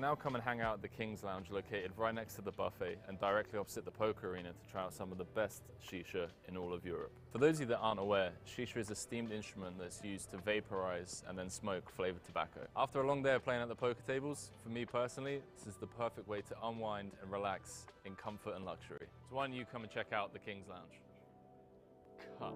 now come and hang out at the King's Lounge located right next to the buffet and directly opposite the poker arena to try out some of the best shisha in all of Europe. For those of you that aren't aware, shisha is a steamed instrument that's used to vaporize and then smoke flavored tobacco. After a long day of playing at the poker tables, for me personally, this is the perfect way to unwind and relax in comfort and luxury. So why don't you come and check out the King's Lounge? Cut.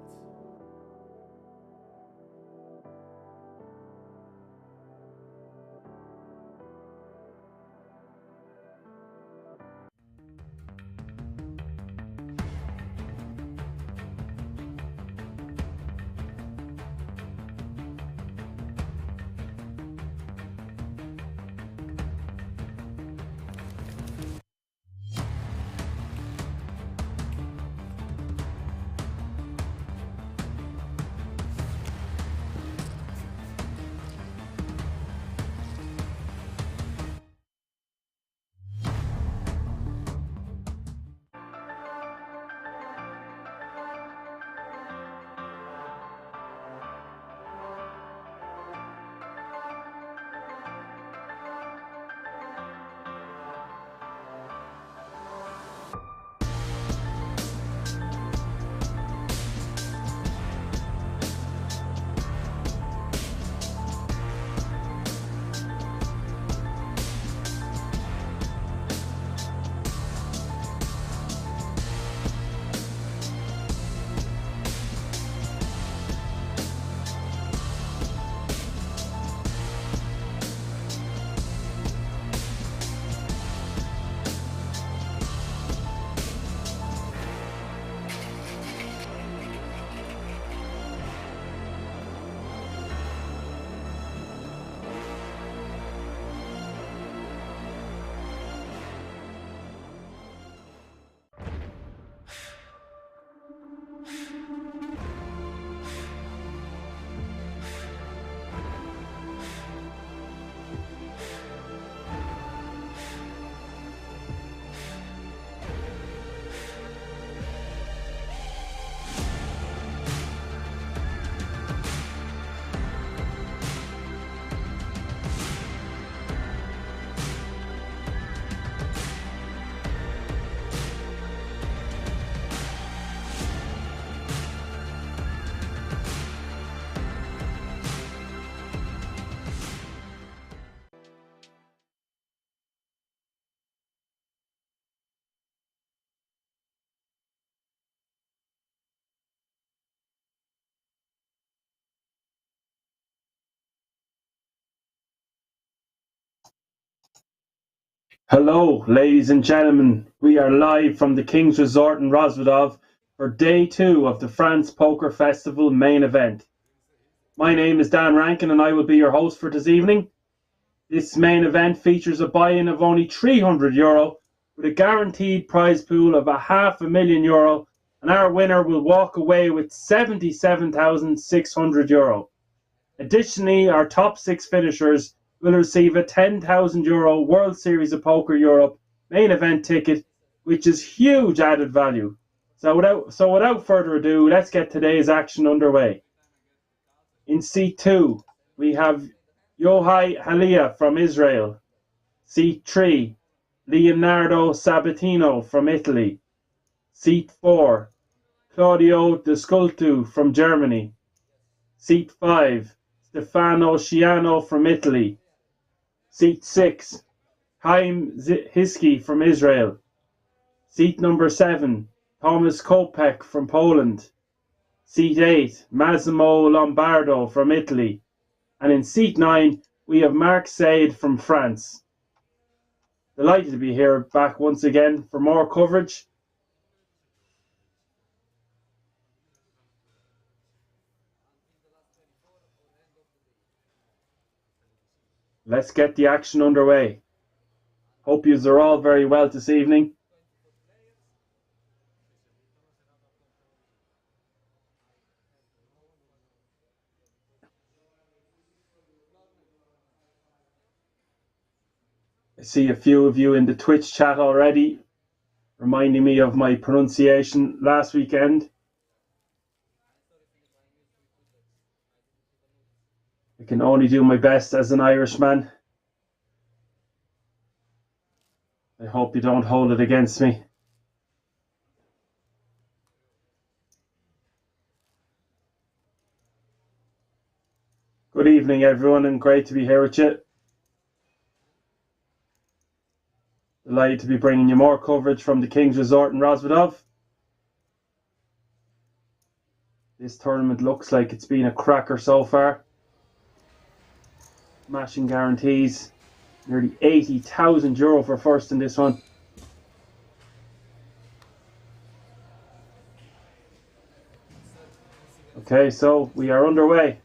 Hello, ladies and gentlemen. We are live from the King's Resort in Rozvadov for day 2 of the France Poker Festival main event. My name is Dan Rankin and I will be your host for this evening. This main event features a buy-in of only €300 with a guaranteed prize pool of €500,000, and our winner will walk away with €77,600. Additionally, our top 6 finishers will receive a €10,000 World Series of Poker Europe main event ticket, which is huge added value. So without further ado, let's get today's action underway. In seat 2, we have Yohai Halia from Israel. Seat 3, Leonardo Sabatino from Italy. Seat 4, Claudio Descultu from Germany. Seat 5, Stefano Sciano from Italy. Seat 6, Chaim Hiski from Israel. Seat number 7, Thomas Kopeck from Poland. Seat 8, Massimo Lombardo from Italy. And in seat 9, we have Mark Said from France. Delighted to be here back once again for more coverage. Let's get the action underway. Hope yous are all very well this evening. I see a few of you in the Twitch chat already, reminding me of my pronunciation last weekend. I can only do my best as an Irishman. hope you don't hold it against me. Good evening, everyone, and great to be here with you. Delighted to be bringing you more coverage from the King's Resort in Rozvadov. This tournament looks like it's been a cracker so far. Smashing guarantees. Nearly €80,000 for first in this one. Okay, so we are underway.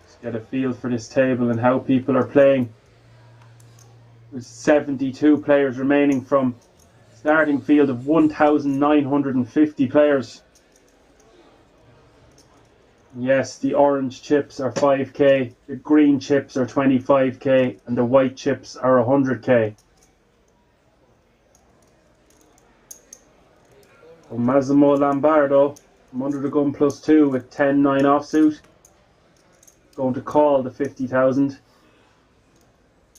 Just get a feel for this table and how people are playing. There's 72 players remaining from starting field of 1,950 players. Yes, the orange chips are 5k, the green chips are 25k, and the white chips are 100k. So Massimo Lombardo from under the gun +2 with 10-9 offsuit. Going to call the 50,000.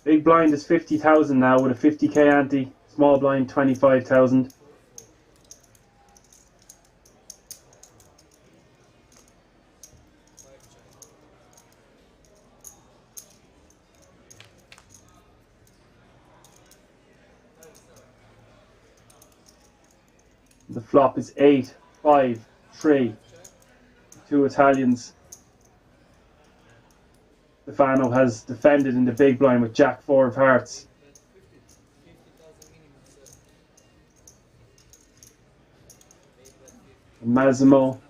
Big blind is 50,000 now with a 50k ante. Small blind 25,000. The flop is 8, 5, 3. Two Italians. Stefano has defended in the big blind with Jack 4 of hearts. And Massimo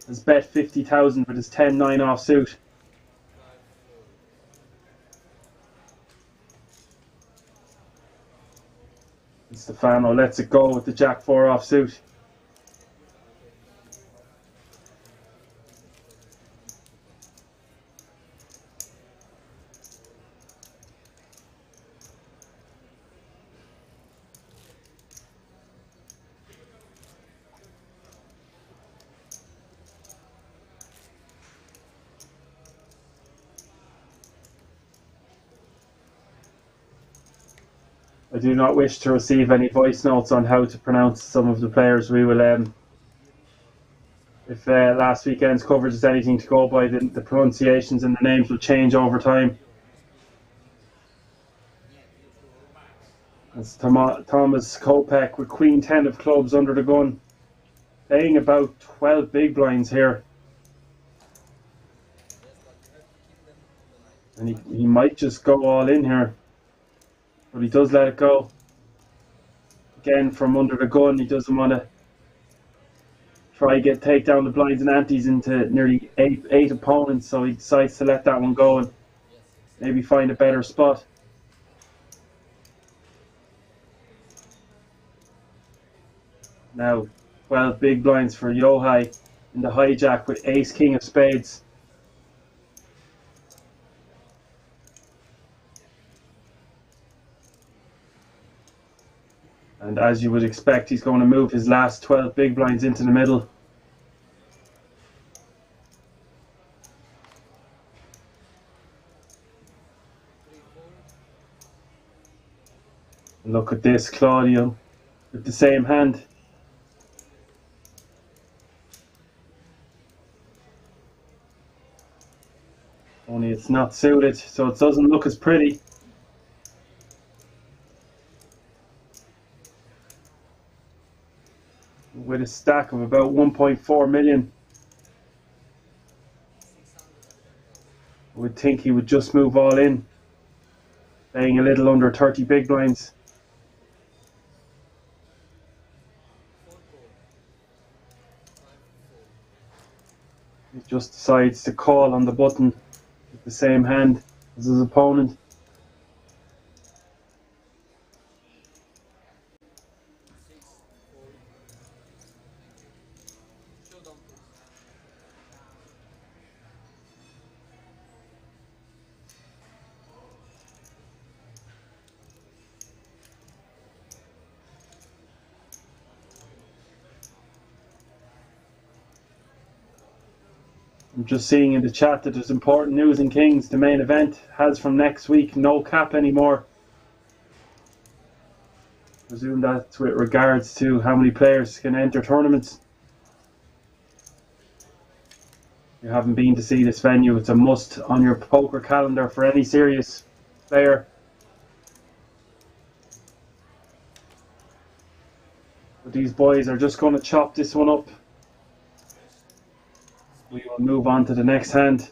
has bet 50,000 with his 10-9 offsuit. And Stefano lets it go with the Jack 4 offsuit. I do not wish to receive any voice notes on how to pronounce some of the players. We will, if last weekend's coverage is anything to go by, the pronunciations and the names will change over time. That's Thomas Kopeck with Queen 10 of clubs under the gun, playing about 12 big blinds here. And he might just go all in here. But he does let it go. Again, from under the gun, he doesn't want to take down the blinds and antes into nearly eight opponents, so he decides to let that one go and maybe find a better spot. Now, 12 big blinds for Yohai in the hijack with ace king of spades. And as you would expect, he's going to move his last 12 big blinds into the middle. Look at this, Claudio, with the same hand. Only it's not suited, so it doesn't look as pretty. With a stack of about 1.4 million. I would think he would just move all in, playing a little under 30 big blinds. He just decides to call on the button with the same hand as his opponent. I'm just seeing in the chat that there's important news in Kings. The main event has from next week no cap anymore. I presume that's with regards to how many players can enter tournaments. If you haven't been to see this venue, it's a must on your poker calendar for any serious player. But these boys are just going to chop this one up. We will move on to the next hand.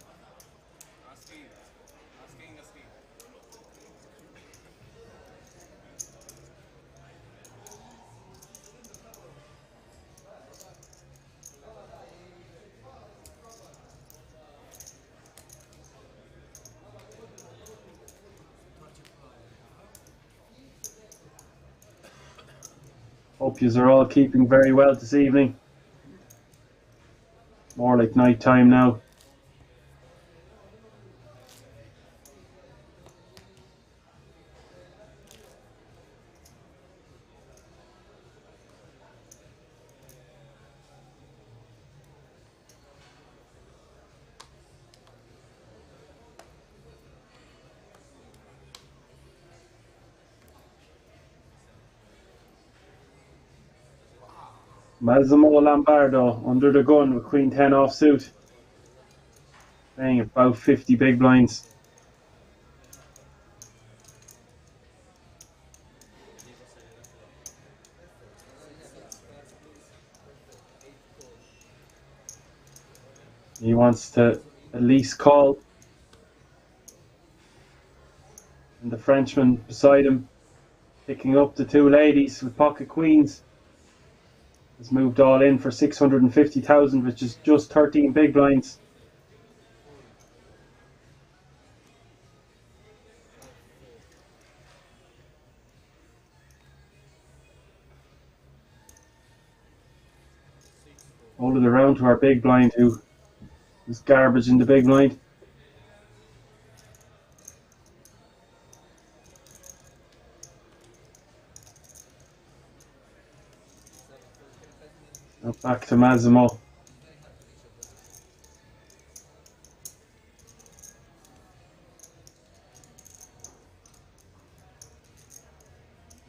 Hope you are all keeping very well this evening. More like night time now. Massimo Lombardo under the gun with Queen 10 offsuit. Playing about 50 big blinds. He wants to at least call. And the Frenchman beside him, picking up the two ladies with pocket queens, has moved all in for 650,000, which is just 13 big blinds. Hold it around to our big blind, who is garbage in the big blind. Now back to Massimo.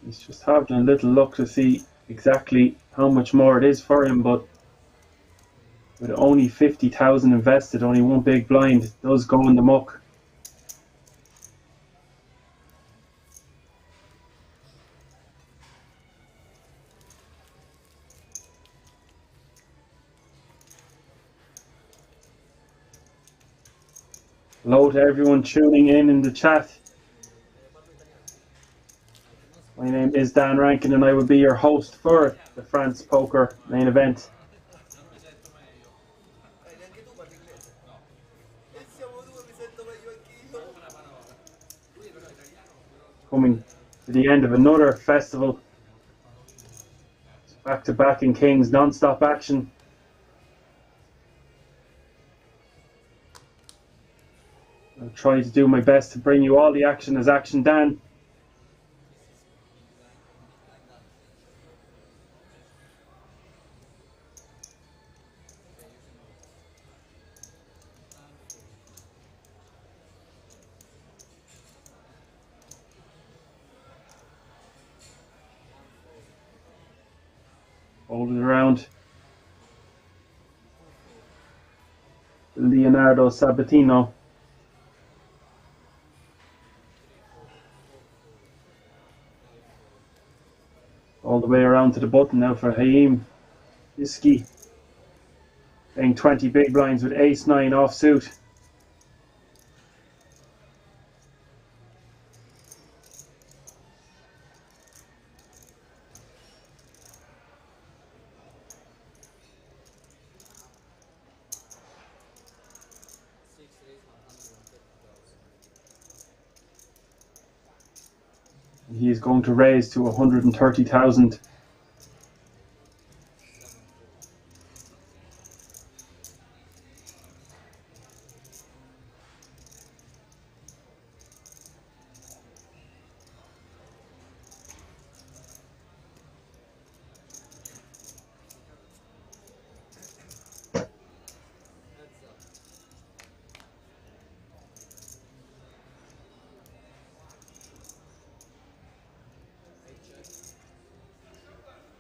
He's just having a little look to see exactly how much more it is for him, but with only 50,000 invested, only one big blind, it does go in the muck. Hello to everyone tuning in the chat. My name is Dan Rankin and I will be your host for the France Poker main event. Coming to the end of another festival. Back to back in Kings, non-stop action. I'll try to do my best to bring you all the action as Action Dan. Hold it around. Leonardo Sabatino. All the way around to the button now for Haim Iski. Playing 20 big blinds with ace-9 offsuit. He is going to raise to 130,000.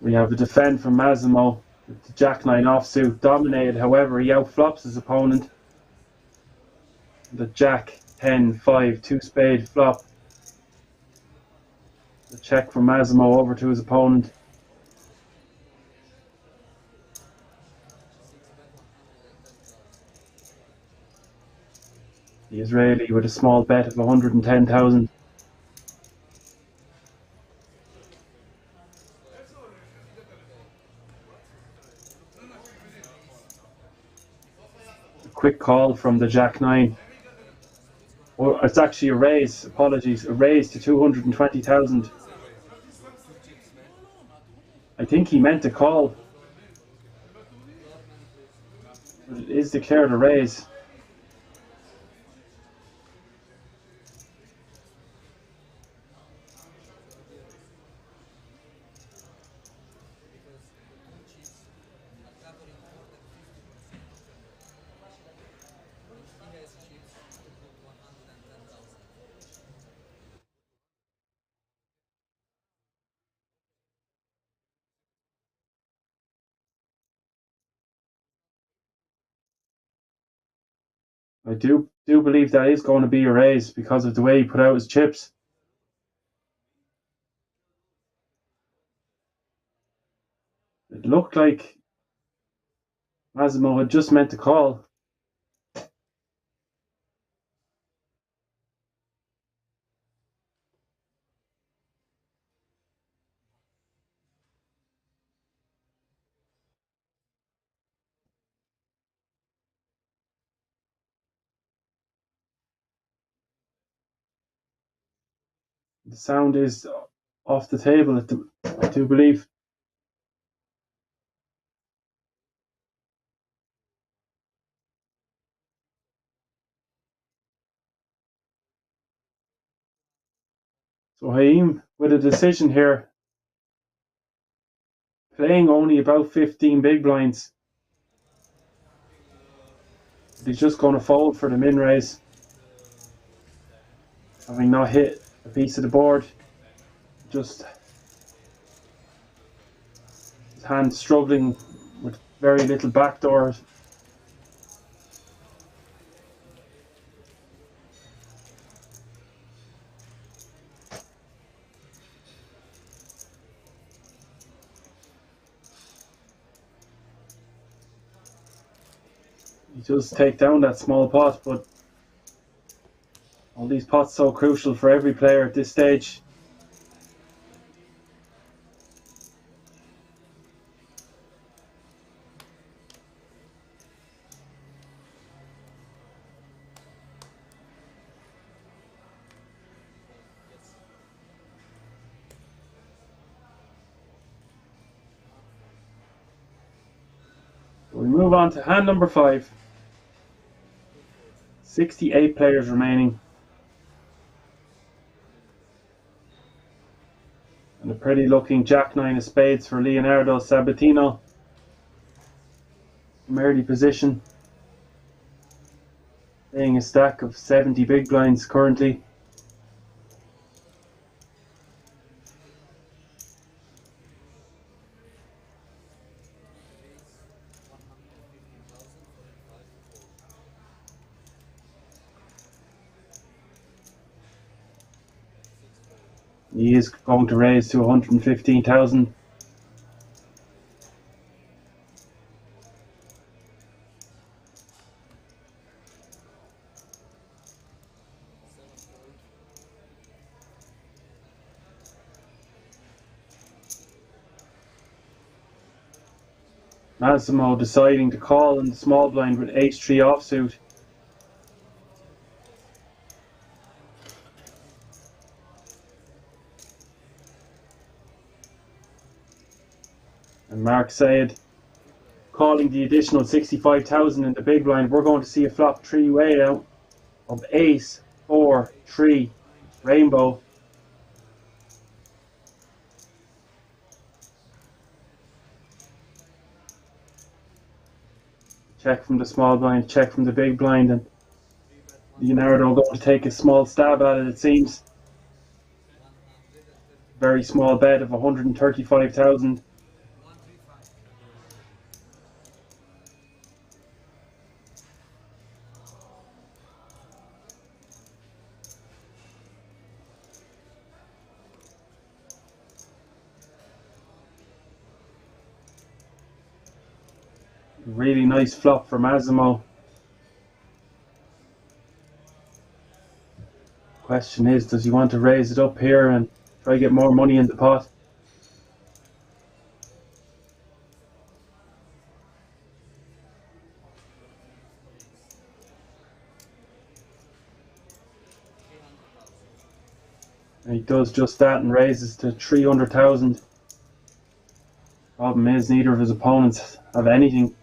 We have a defend from Massimo with the Jack-9 offsuit dominated. However, he outflops his opponent. The Jack-10-5 two-spade flop. The check from Massimo over to his opponent. The Israeli with a small bet of 110,000. A quick call from the Jack-9. Or it's actually a raise, apologies, a raise to 220,000. I think he meant to call. But it is declared a raise. I do believe that is going to be a raise because of the way he put out his chips. It looked like Massimo had just meant to call. The sound is off the table, I do believe. So Haim with a decision here. Playing only about 15 big blinds. But he's just going to fold for the min raise. Having not hit a piece of the board. Just his hand struggling with very little backdoors. He does take down that small pot, but all these pots so crucial for every player at this stage. We move on to hand number 5. 68 players remaining. And a pretty looking Jack-9 of spades for Leonardo Sabatino. From early position. Playing a stack of 70 big blinds currently. He is going to raise to 115,000. Massimo deciding to call in the small blind with H3 offsuit. And Mark said, calling the additional 65,000 in the big blind. We're going to see a flop 3-way out of ace, 4, 3, rainbow. Check from the small blind, check from the big blind, and Leonardo going to take a small stab at it seems. Very small bet of 135,000. Really nice flop for Massimo. Question is, does he want to raise it up here and try to get more money in the pot? And he does just that and raises to 300,000. Problem is, neither of his opponents have anything.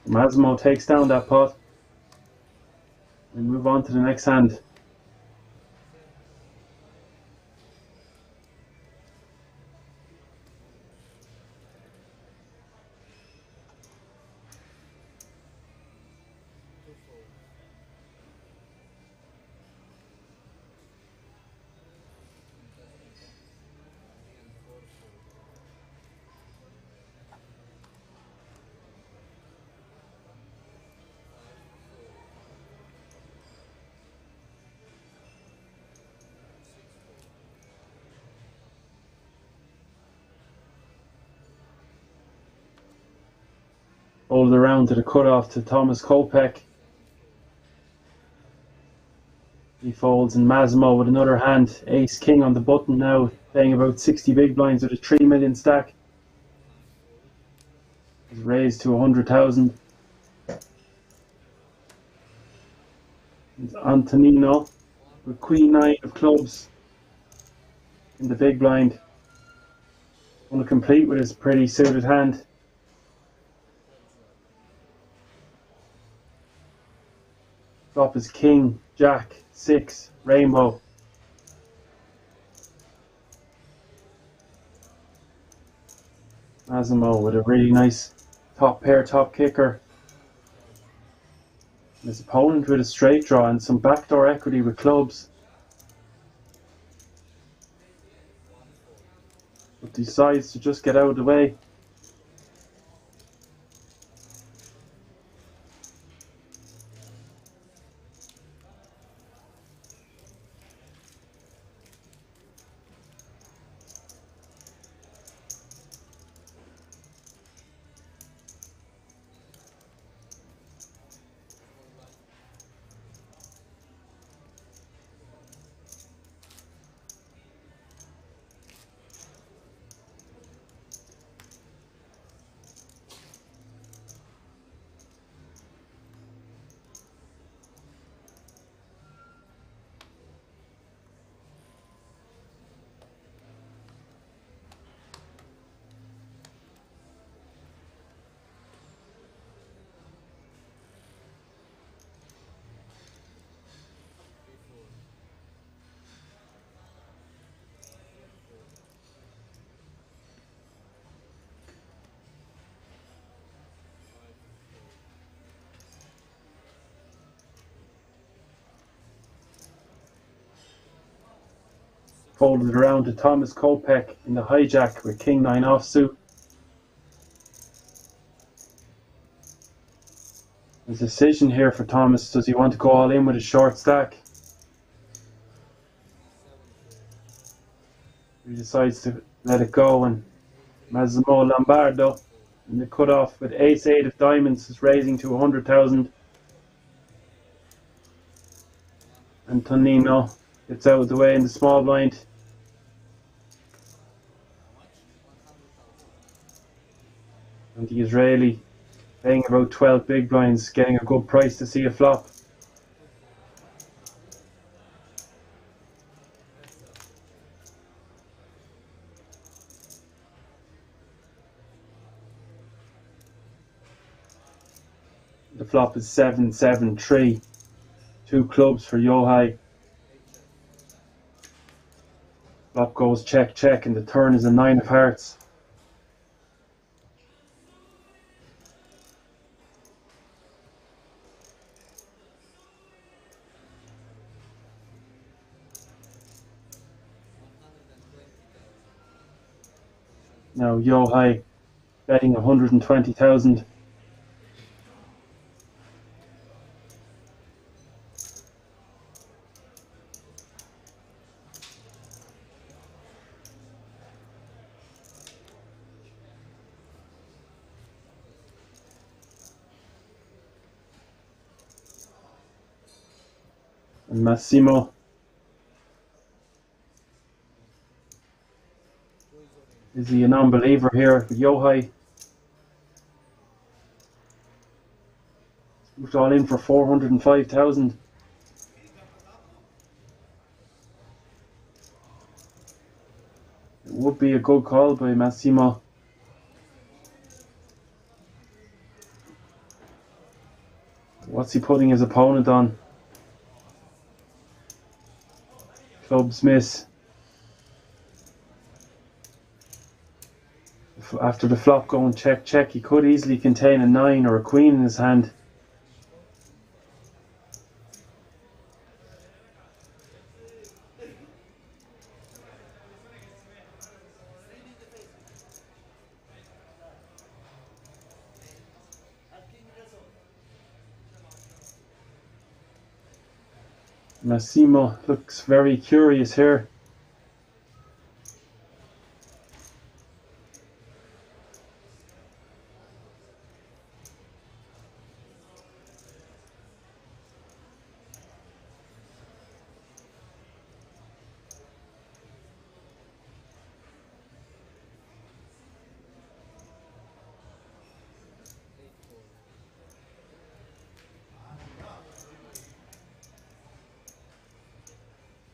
Massimo takes down that pot. We move on to the next hand. Folded around to the cutoff to Thomas Kopeck. He folds, and Massimo with another hand. Ace King on the button now, playing about 60 big blinds with a 3 million stack. He's raised to 100,000. It's Antonino with Queen 9 of clubs in the big blind. Want to complete with his pretty suited hand. Flop is King, Jack, 6, Rainbow. Massimo with a really nice top pair, top kicker. His opponent with a straight draw and some backdoor equity with clubs. But decides to just get out of the way. Folded around to Thomas Kopeck in the hijack with King 9 offsuit. There's a decision here for Thomas. Does he want to go all in with a short stack? He decides to let it go, and Massimo Lombardo in the cutoff with Ace 8 of diamonds is raising to 100,000. And Tonino gets out of the way in the small blind. And the Israeli paying about 12 big blinds, getting a good price to see a flop. The flop is 7-7-3. 2 clubs for Yohai. Flop goes check, check, and the turn is a 9 of hearts. Now Yohai betting 120,000. And Massimo is he a non-believer here? But Yohai moved all in for 405,000. It would be a good call by Massimo. What's he putting his opponent on? Clubs miss. After the flop going check, check, he could easily contain a 9 or a queen in his hand. Massimo looks very curious here.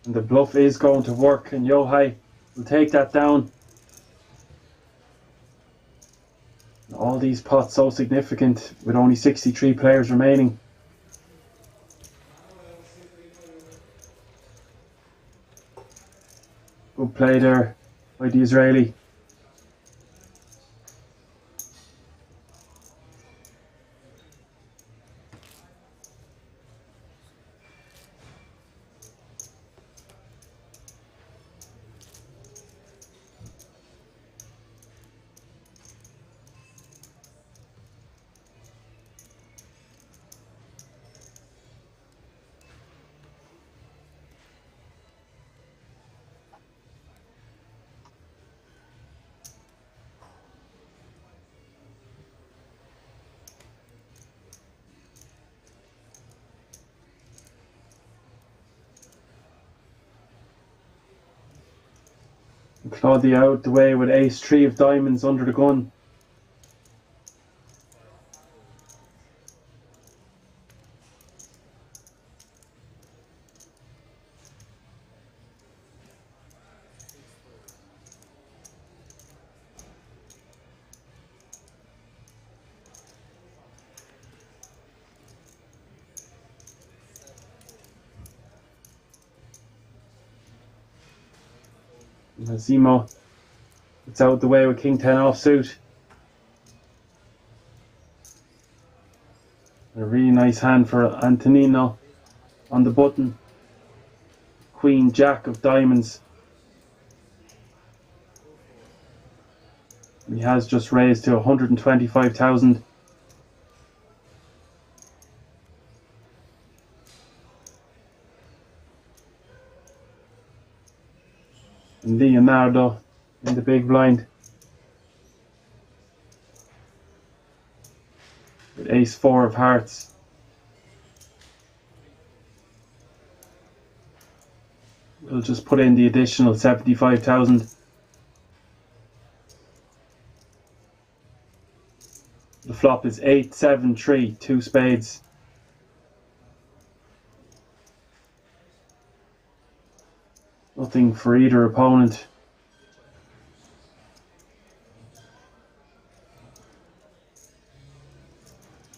And the bluff is going to work, and Yohai will take that down. All these pots so significant with only 63 players remaining. Good play there by the Israeli. Claudia out the way with ace-3 of diamonds under the gun. Massimo, it's out the way with king 10 offsuit. A really nice hand for Antonino on the button. Queen jack of diamonds. He has just raised to 125,000. And Leonardo in the big blind with ace-4 of hearts. We'll just put in the additional 75,000. The flop is 8-7-3, 2 spades. Nothing for either opponent.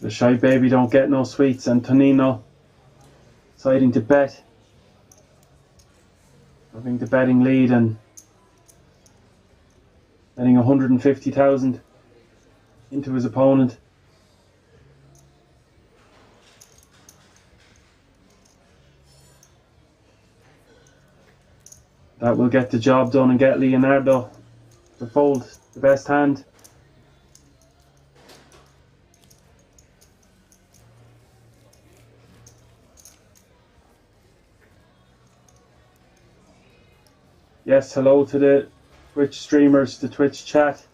The shy baby don't get no sweets, and Tonino deciding to bet, having the betting lead and betting 150,000 into his opponent. That will get the job done and get Leonardo to fold the best hand. Yes, hello to the Twitch streamers, the Twitch chat.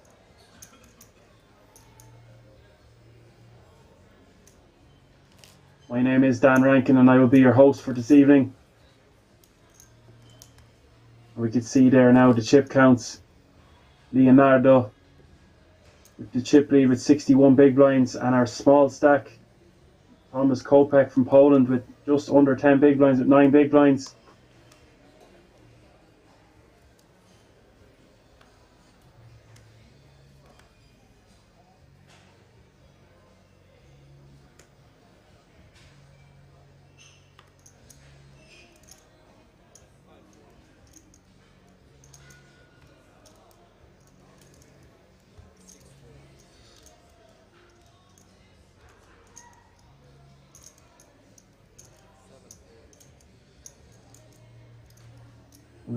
My name is Dan Rankin and I will be your host for this evening. We can see there now the chip counts. Leonardo with the chip lead with 61 big blinds, and our small stack, Thomas Kopeck from Poland with just under 10 big blinds with 9 big blinds.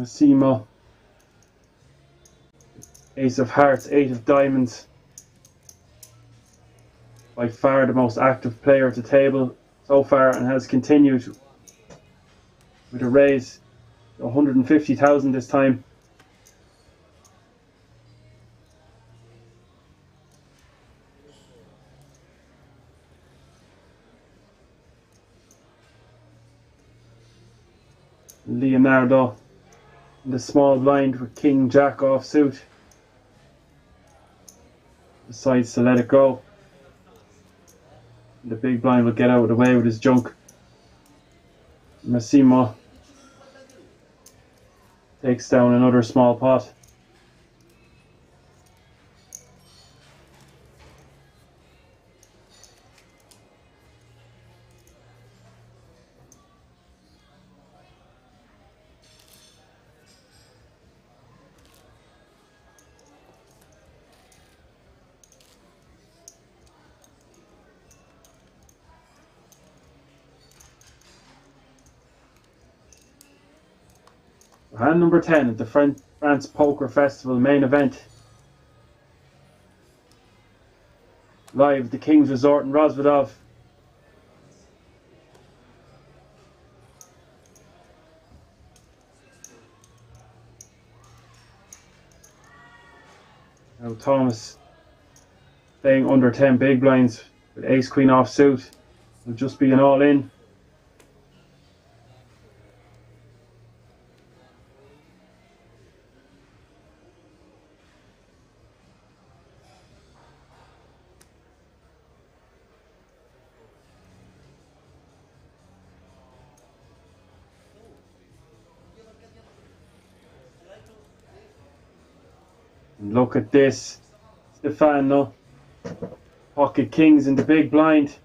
Massimo, Ace of Hearts, 8 of Diamonds. By far the most active player at the table so far, and has continued with a raise to 150,000 this time. Leonardo in the small blind with King Jack off suit, decides to let it go. The big blind will get out of the way with his junk. Massimo takes down another small pot. Hand number 10 at the France Poker Festival main event. Live at the King's Resort in Rozvadov. Now Thomas playing under 10 big blinds with ace queen off suit. Will just be an all in. Look at this, Stefano, pocket kings in the big blind.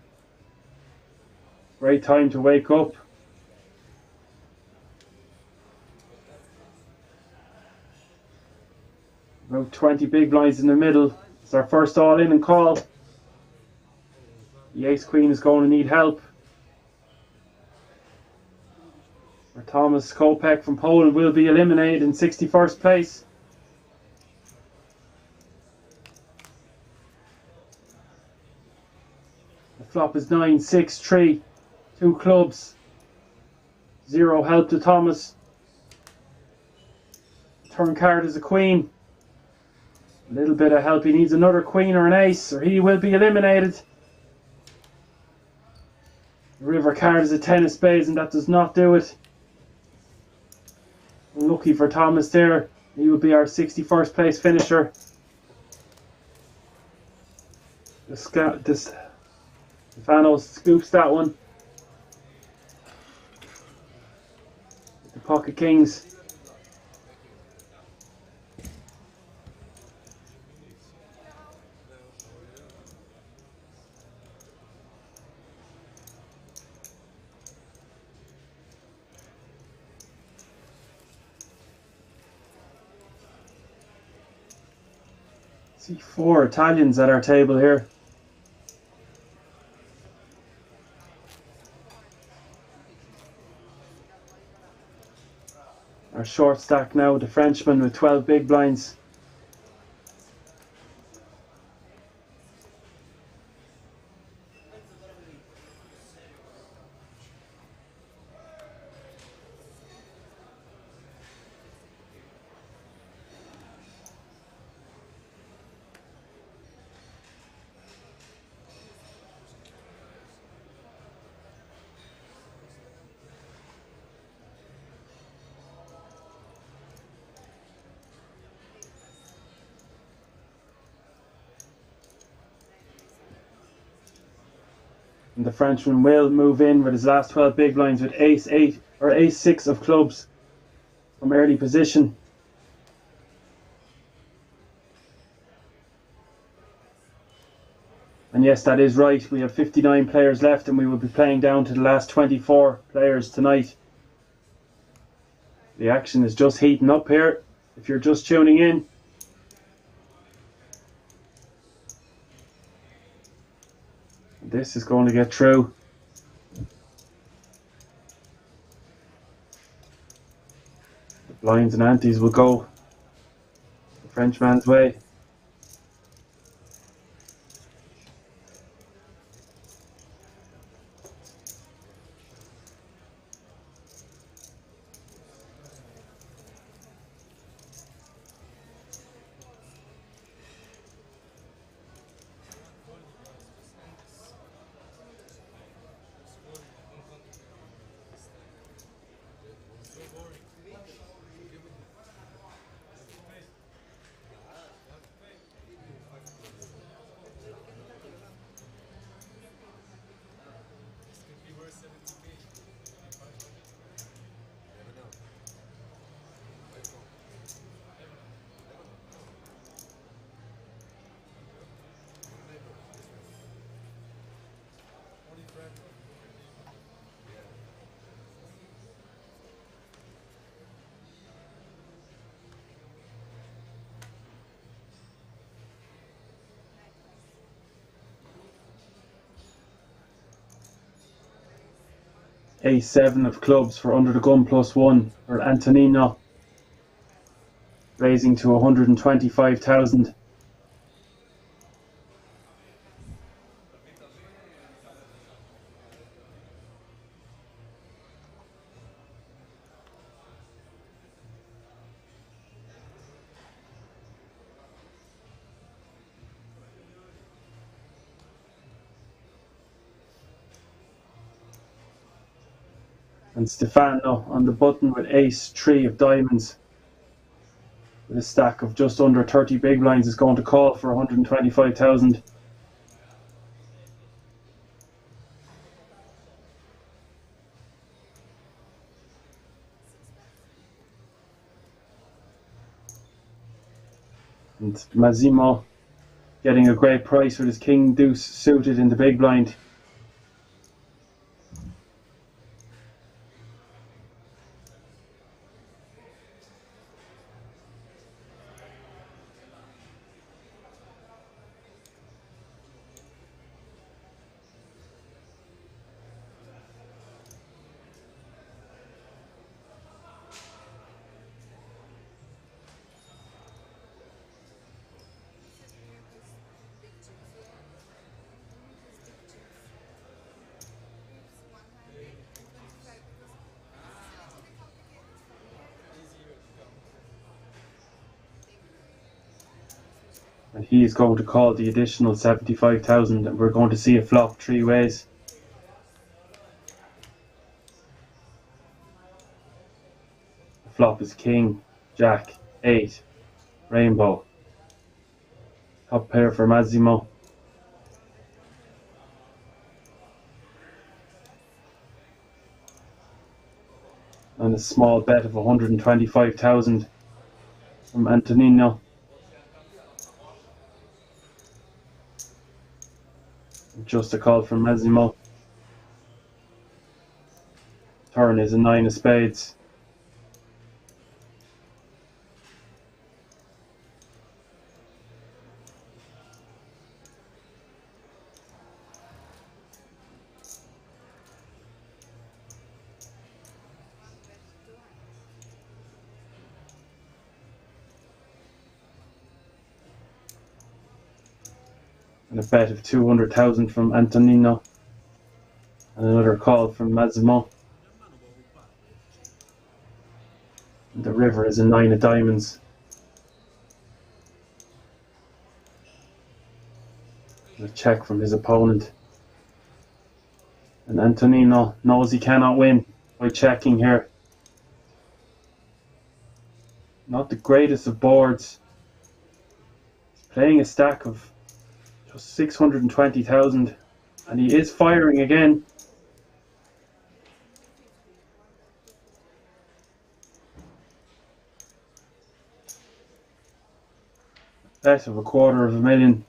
Great time to wake up. About 20 big blinds in the middle. It's our first all in and call. The ace queen is going to need help. Or Thomas Kopeck from Poland will be eliminated in 61st place. Flop is 9, 6, 3, 2 clubs, 0 help to Thomas. Turn card is a queen. A little bit of help. He needs another queen or an ace, or he will be eliminated. The river card is a 10 of spades, and that does not do it. Unlucky for Thomas there. He will be our 61st place finisher. Stefano scoops that one. The pocket kings. See 4 Italians at our table here. Our short stack now, the Frenchman with 12 big blinds. And the Frenchman will move in with his last 12 big blinds with ace 8 or ace 6 of clubs from early position. And yes, that is right. We have 59 players left and we will be playing down to the last 24 players tonight. The action is just heating up here. If you're just tuning in, this is going to get through. The blinds and antes will go the Frenchman's way. Ace 7 of clubs for under the gun +1 for Antonino, raising to 125,000. And Stefano on the button with ace 3 of diamonds. With a stack of just under 30 big blinds is going to call for 125,000. And Massimo getting a great price with his king deuce suited in the big blind. And he is going to call the additional 75,000, and we're going to see a flop 3 ways. The flop is king, jack, 8, rainbow. Top pair for Massimo. And a small bet of 125,000 from Antonino. Just a call from Massimo. Turn is a 9 of spades. And a bet of 200,000 from Antonino. And another call from Massimo. And the river is a 9 of diamonds. And a check from his opponent. And Antonino knows he cannot win by checking here. Not the greatest of boards. He's playing a stack of just 620,000. And he is firing again. Bet of 250,000.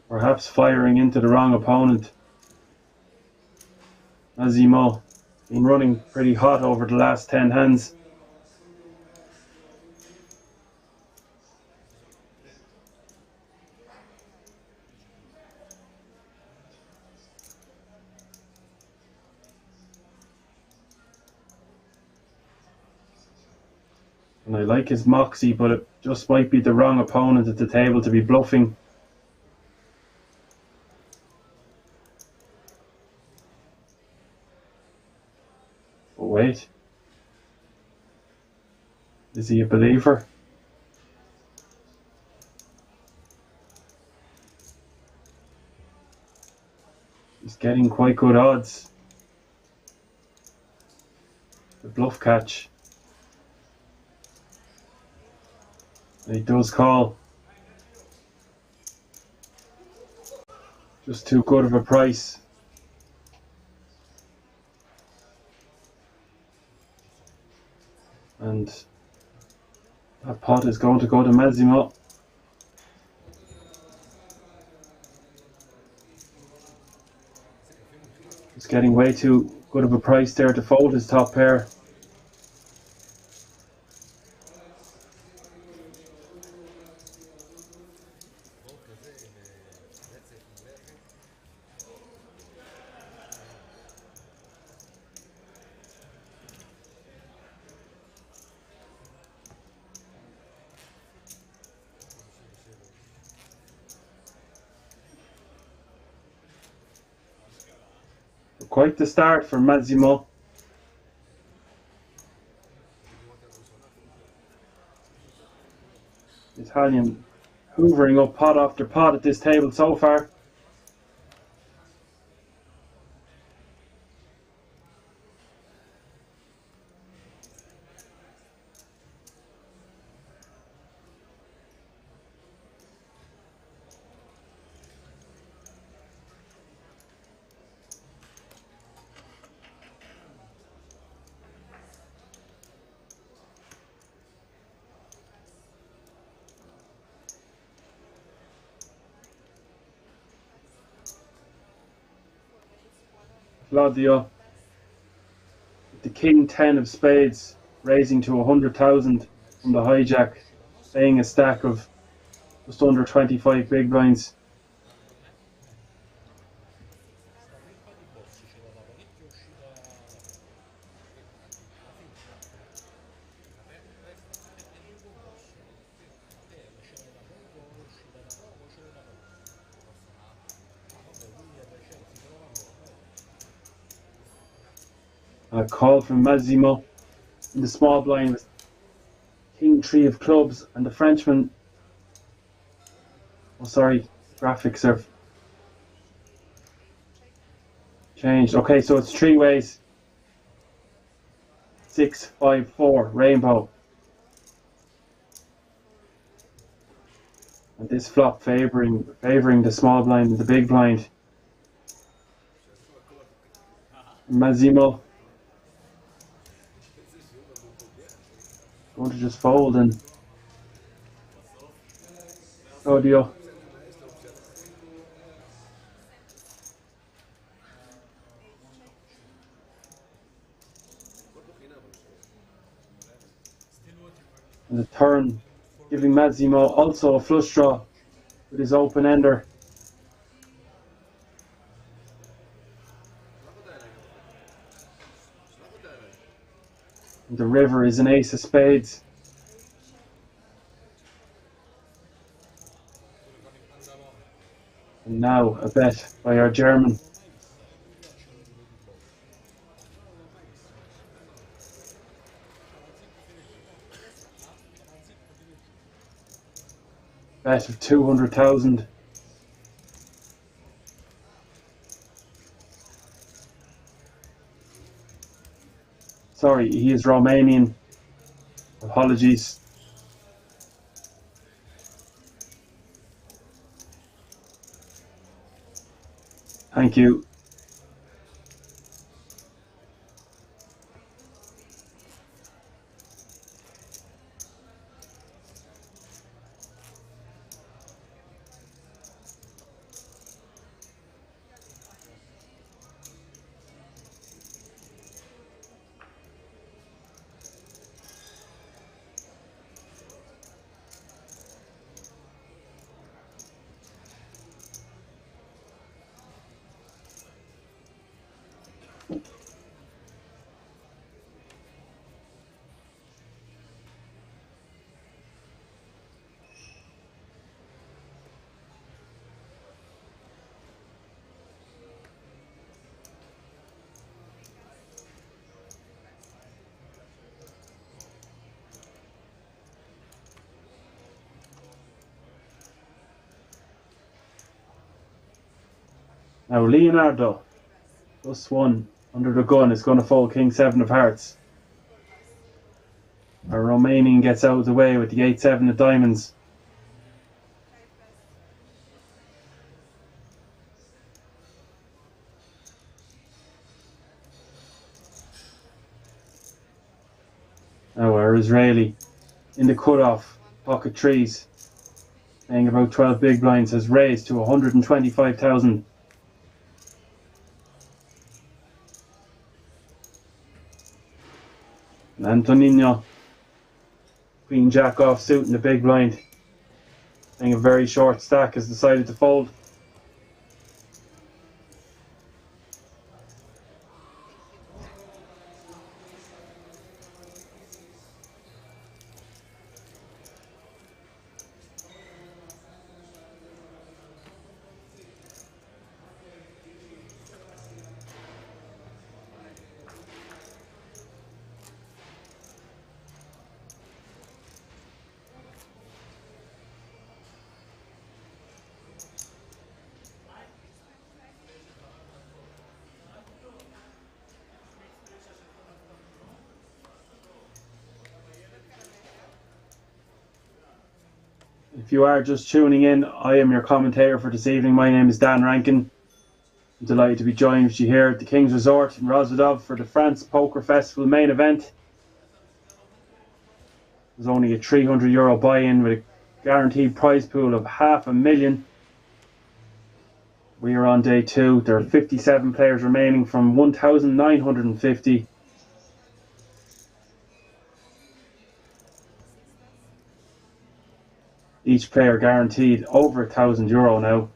Perhaps firing into the wrong opponent. Massimo been running pretty hot over the last 10 hands. And I like his moxie, but it just might be the wrong opponent at the table to be bluffing. But wait. Is he a believer? He's getting quite good odds. The bluff catch. And he does call. Just too good of a price. And that pot is going to go to Massimo. He's getting way too good of a price there to fold his top pair. Quite the start for Massimo. Italian hoovering up pot after pot at this table so far. Claudio, the king 10 of spades, raising to 100,000 from the hijack, playing a stack of just under 25 big blinds. A call from Massimo in the small blind with king 3 of clubs, and the Frenchman, oh sorry, graphics have changed. Okay, so it's 3 ways. 6, 5, 4, rainbow. And this flop favouring the small blind and the big blind. Massimo going to just fold, and Claudio and the turn giving Massimo also a flush draw with his open ender. The river is an ace of spades. And now a bet by our German. Bet of 200,000. Sorry, he is Romanian. Apologies. Thank you. Now Leonardo, +1 under the gun, is going to fold King 7 of hearts. Our Romanian gets out of the way with the 8-7 of diamonds. Now our Israeli in the cutoff, pocket trees, playing about 12 big blinds, has raised to 125,000. Antonino, Queen Jack offsuit in the big blind, playing a very short stack, has decided to fold. If you are just tuning in, I am your commentator for this evening. My name is Dan Rankin. I'm delighted to be joined with you here at the King's Resort in Rozvadov for the France Poker Festival main event. There's only a €300 buy-in with a guaranteed prize pool of $500,000. We are on day 2. There are 57 players remaining from 1,950. Each player guaranteed over €1,000 now.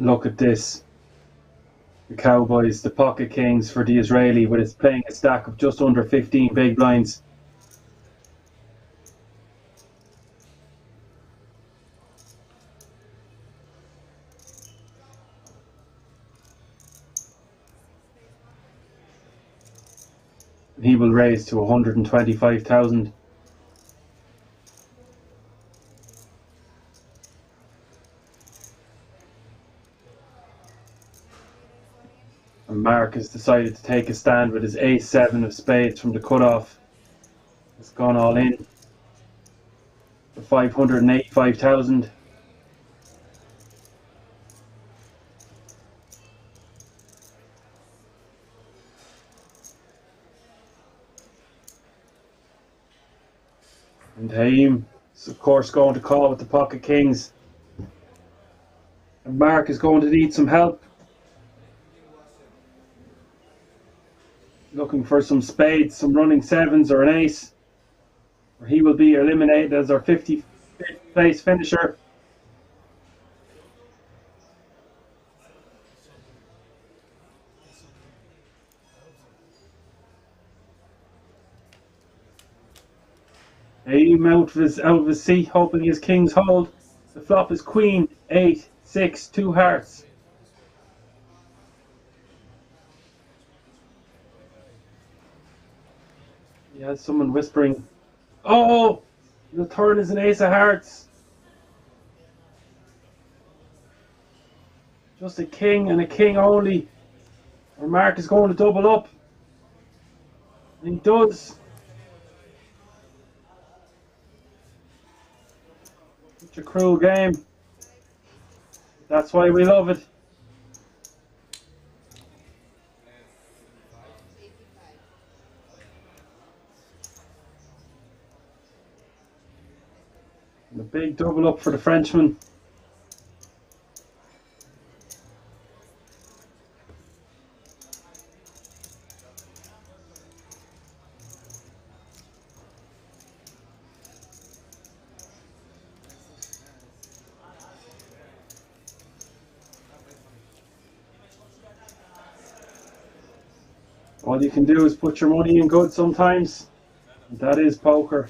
Look at this. The Cowboys, the pocket kings for the Israeli, with its playing a stack of just under 15 big blinds. He will raise to 125,000. And Mark has decided to take a stand with his ace-7 of spades from the cutoff. It's gone all in for 585,000. And Haim is of course going to call with the pocket kings. And Mark is going to need some help. Looking for some spades, some running sevens or an ace. Or he will be eliminated as our 55th place finisher. Aim out of his seat, hoping his kings hold. The flop is queen, 8, 6, 2 hearts. He has someone whispering, "Oh, the turn is an ace of hearts." Just a king and a king only. Or Mark is going to double up. And he does. Such a cruel game. That's why we love it. And a big double up for the Frenchman. All you can do is put your money in good sometimes. And that is poker.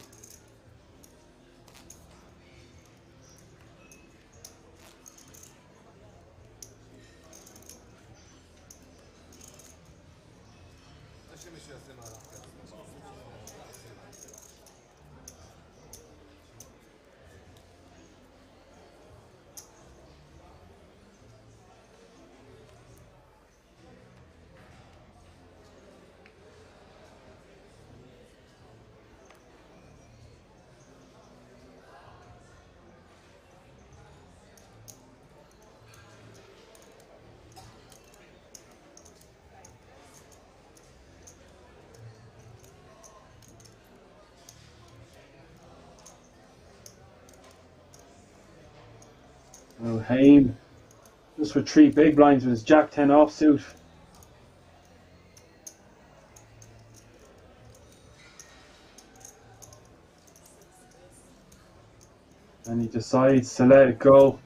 Oh, Haim, just with 3 big blinds with his Jack-10 offsuit. And he decides to let it go.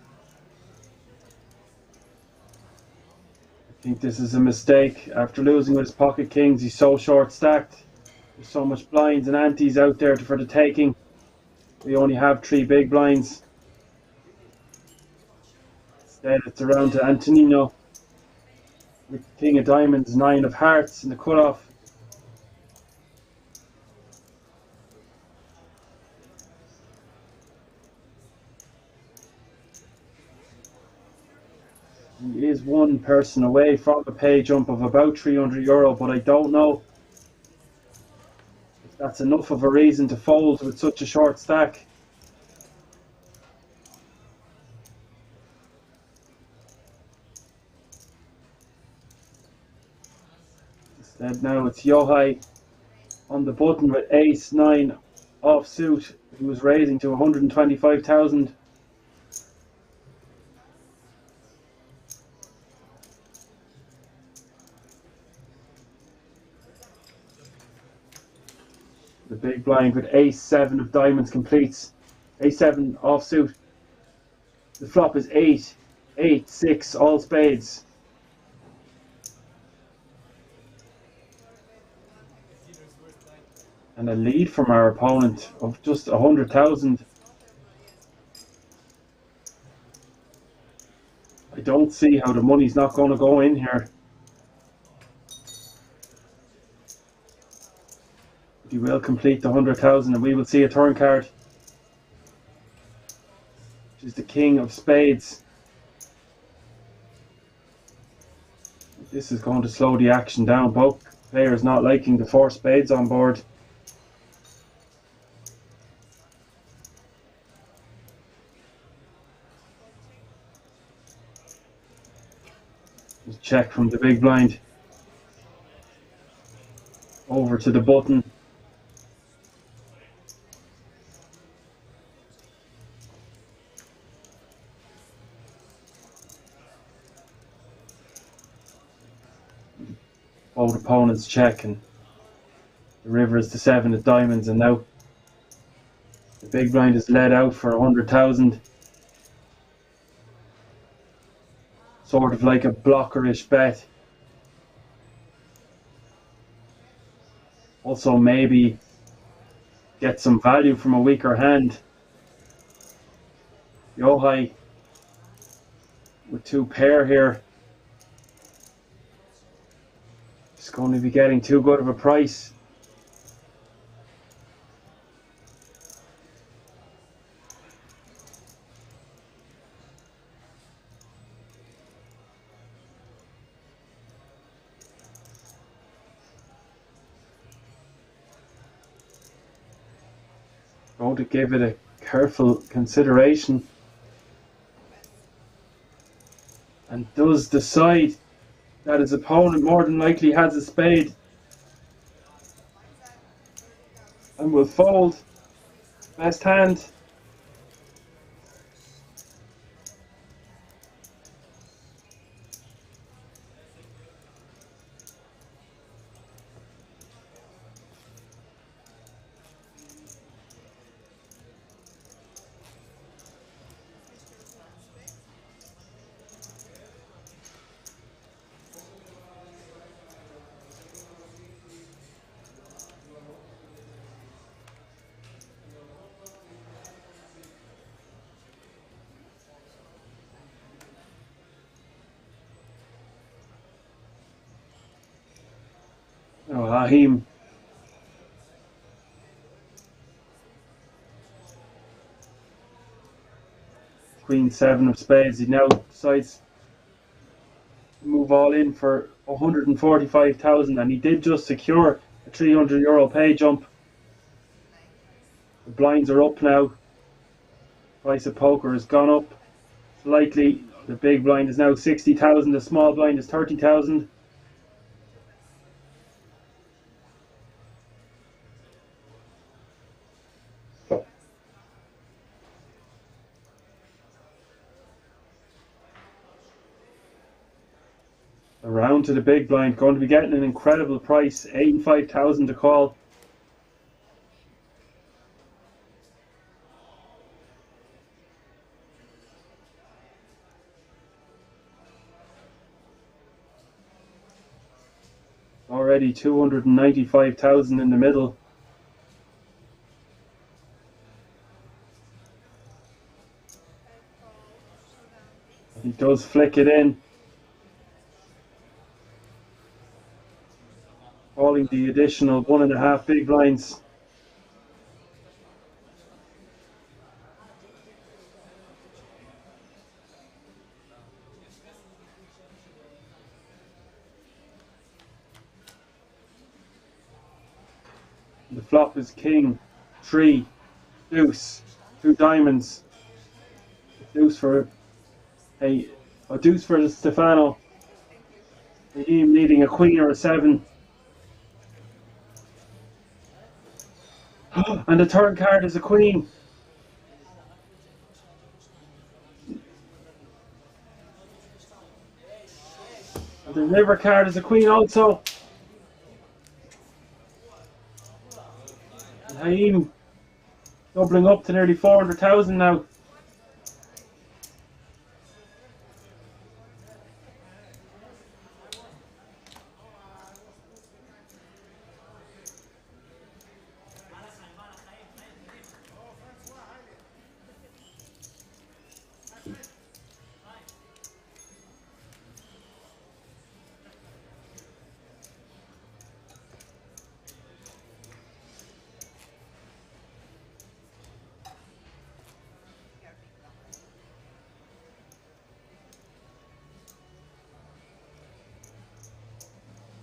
I think this is a mistake. After losing with his pocket kings, he's so short stacked. There's so much blinds and antes out there for the taking. We only have 3 big blinds. Instead, it's around to Antonino with the king of diamonds, 9 of hearts in the cutoff. He is one person away from a pay jump of about €300, but I don't know if that's enough of a reason to fold with such a short stack. Instead now it's Yohai on the button with ace-9 offsuit. He was raising to 125,000. The big blind with ace-7 of diamonds completes. Ace-7 offsuit. The flop is 8, 8, 6, all spades. And a lead from our opponent of just 100,000. I don't see how the money's not going to go in here. He will complete the 100,000 and we will see a turn card, which is the King of Spades. This is going to slow the action down. Both players not liking the 4 spades on board. Check from the big blind over to the button. Both opponents check, and the river is the 7 of diamonds, and now the big blind is led out for 100,000. Sort of like a blockerish bet. Also maybe get some value from a weaker hand. Yohai with 2 pair here. It's going to be getting too good of a price. Going to give it a careful consideration, and does decide that his opponent more than likely has a spade and will fold. Best hand. Oh, Haim. Queen 7 of spades. He now decides to move all in for 145,000, and he did just secure a €300 pay jump. The blinds are up now. Price of poker has gone up slightly. The big blind is now 60,000. The small blind is 30,000. Around to the big blind, going to be getting an incredible price, 85,000 to call. Already 295,000 in the middle. He does flick it in, calling the additional 1.5 big blinds. The flop is king, 3, deuce, 2 diamonds, deuce for deuce for Stefano. Him needing a queen or a 7. And the turn card is a queen. And the river card is a queen also. And Haim doubling up to nearly 400,000 now.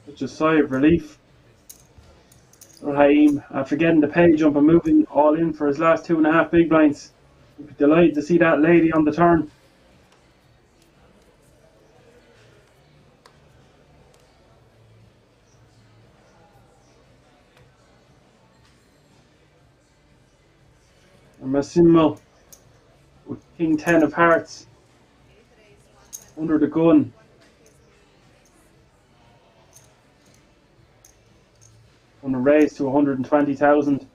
Such a sigh of relief. Haim, after getting the pay jump and moving all in for his last 2.5 big blinds. He'd be delighted to see that lady on the turn. And Massimo with King 10 of hearts under the gun. On a raise to 120,000.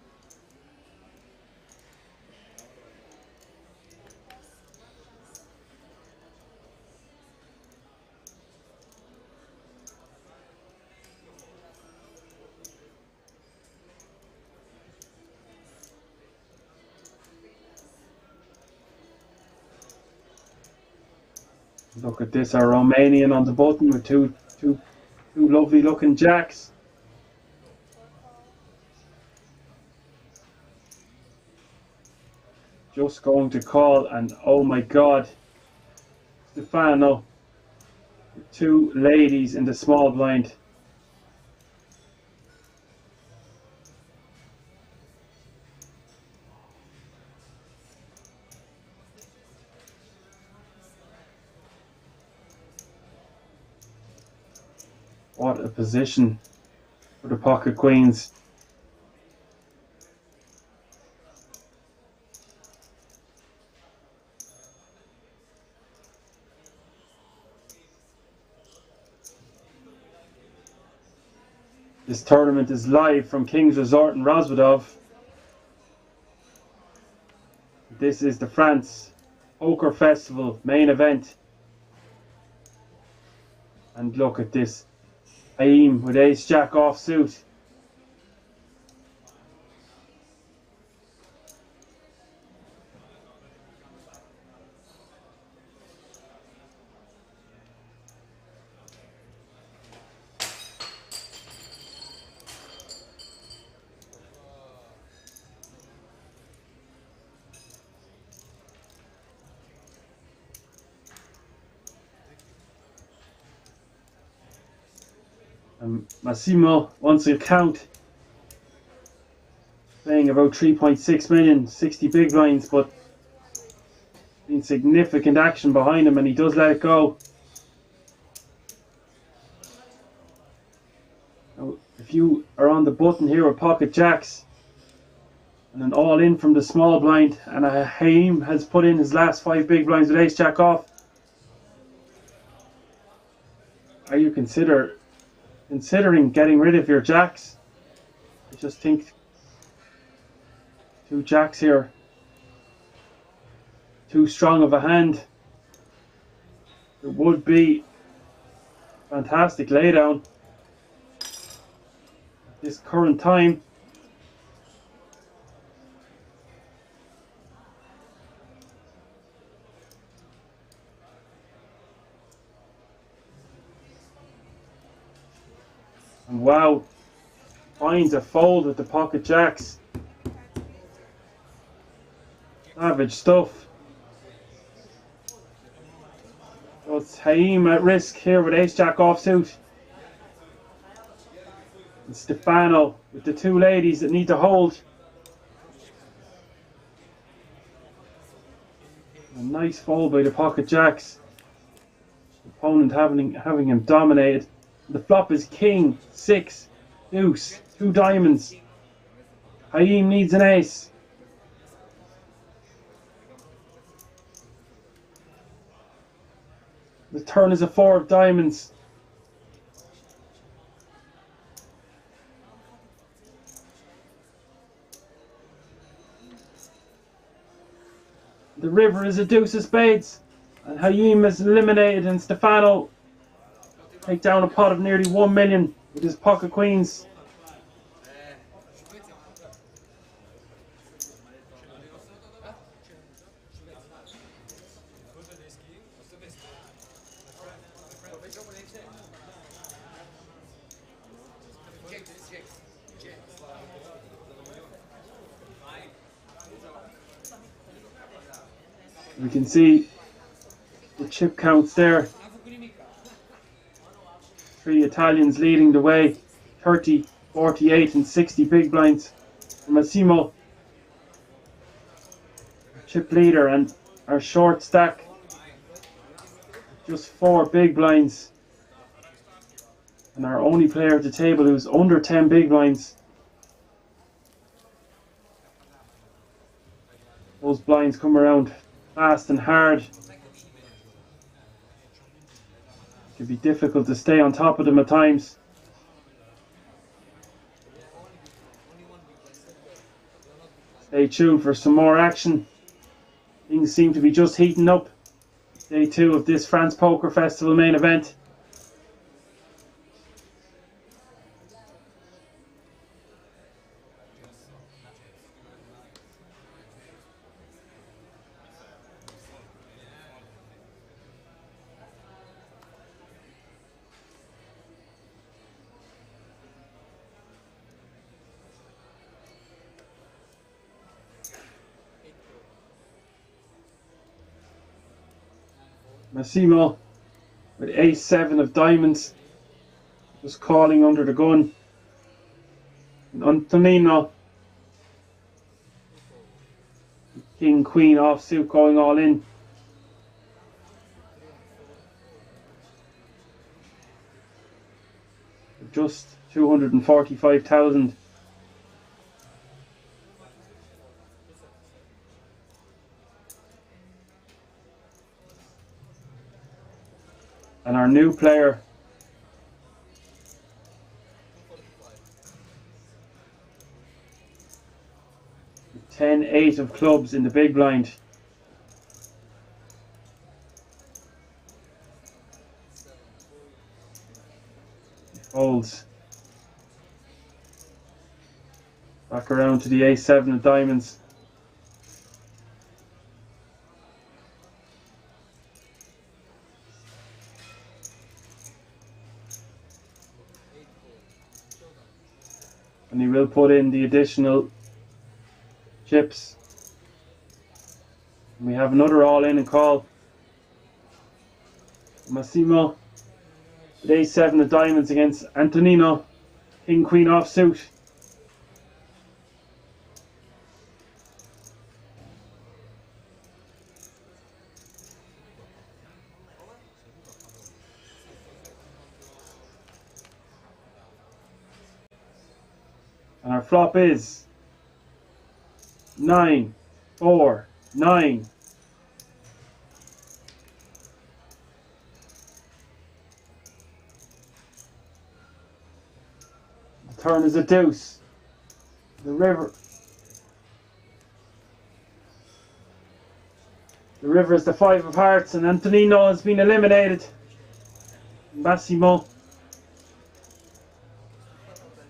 Look at this, our Romanian on the button with two lovely looking jacks. Just going to call, and oh my god, Stefano, two ladies in the small blind. What a position for the pocket queens. This tournament is live from King's Resort in Rozvadov. This is the France Poker Festival main event. And look at this. Haim with ace jack offsuit. Massimo wants to count, playing about 3.6 million, 60 big blinds, but significant action behind him, and he does let it go. Now, if you are on the button here with pocket jacks and an all in from the small blind, and Haim has put in his last 5 big blinds with ace jack off, are you considering getting rid of your jacks? I just think 2 jacks here, too strong of a hand. It would be fantastic laydown at this current time. And wow, finds a fold with the pocket jacks. Savage stuff. So it's Haim at risk here with ace jack offsuit. And Stefano with the 2 ladies that need to hold. A nice fold by the pocket jacks. The opponent having him dominated. The flop is king, 6, deuce, 2 diamonds. Haim needs an ace. The turn is a 4 of diamonds. The river is a deuce of spades. And Haim is eliminated, and Stefano take down a pot of nearly 1 million with his pocket queens. We can see the chip counts there. Three Italians leading the way. 30, 48 and 60 big blinds for Massimo. Chip leader, and our short stack. Just 4 big blinds. And our only player at the table who's under 10 big blinds. Those blinds come around fast and hard. It can be difficult to stay on top of them at times. Stay tuned for some more action. Things seem to be just heating up. Day 2 of this France Poker Festival main event. Massimo with ace-7 of diamonds, just calling under the gun. And Antonino, king-queen offsuit, going all in. Just 245,000. And our new player, with 10-8 of clubs in the big blind. He folds. Back around to the ace-7 of diamonds. And he will put in the additional chips. And we have another all in and call. Massimo with ace-7 of diamonds against Antonino, king queen offsuit. And our flop is 9, 4, 9. The turn is a deuce. The river is the 5 of hearts, and Antonino has been eliminated. Massimo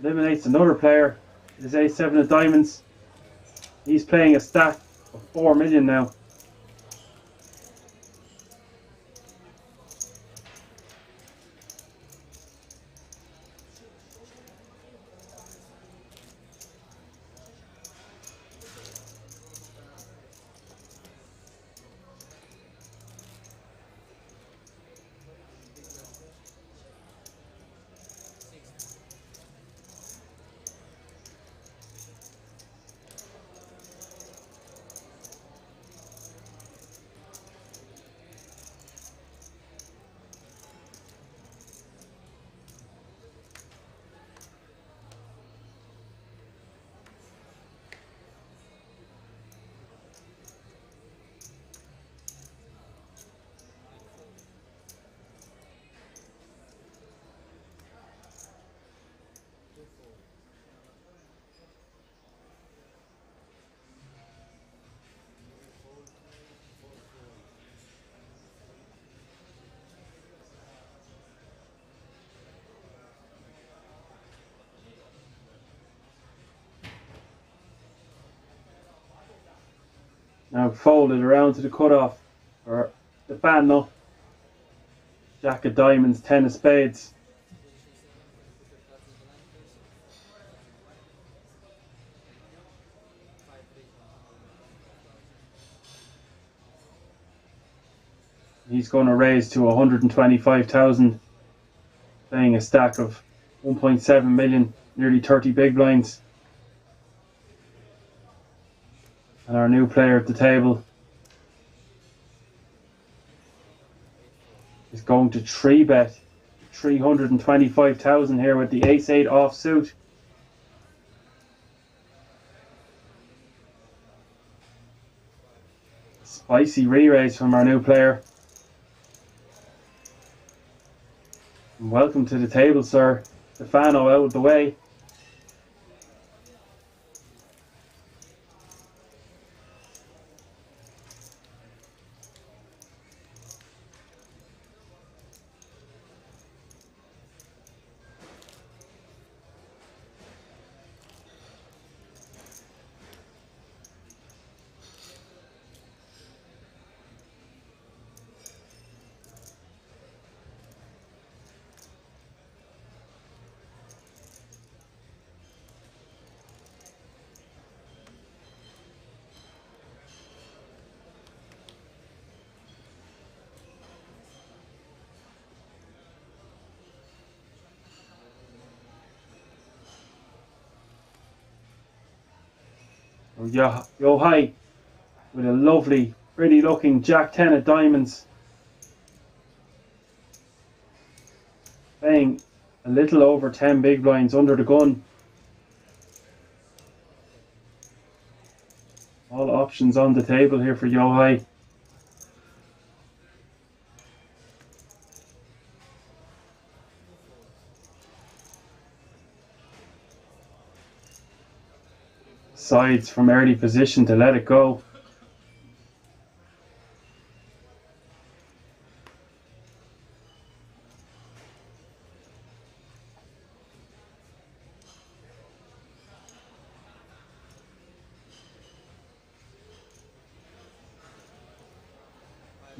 eliminates another player. His ace-7 of diamonds. He's playing a stack of 4 million now. Now folded around to the cutoff for Stefano. Jack of diamonds, 10 of spades. He's going to raise to 125,000. playing a stack of 1.7 million, nearly 30 big blinds. And our new player at the table is going to 3-bet 325,000 here with the ace-8 offsuit. Spicy re-raise from our new player. And welcome to the table, sir. Stefano out of the way. Yo high with a lovely, pretty looking Jack 10 of diamonds. Playing a little over 10 big blinds under the gun. All options on the table here for Yo high. Sides from early position to let it go.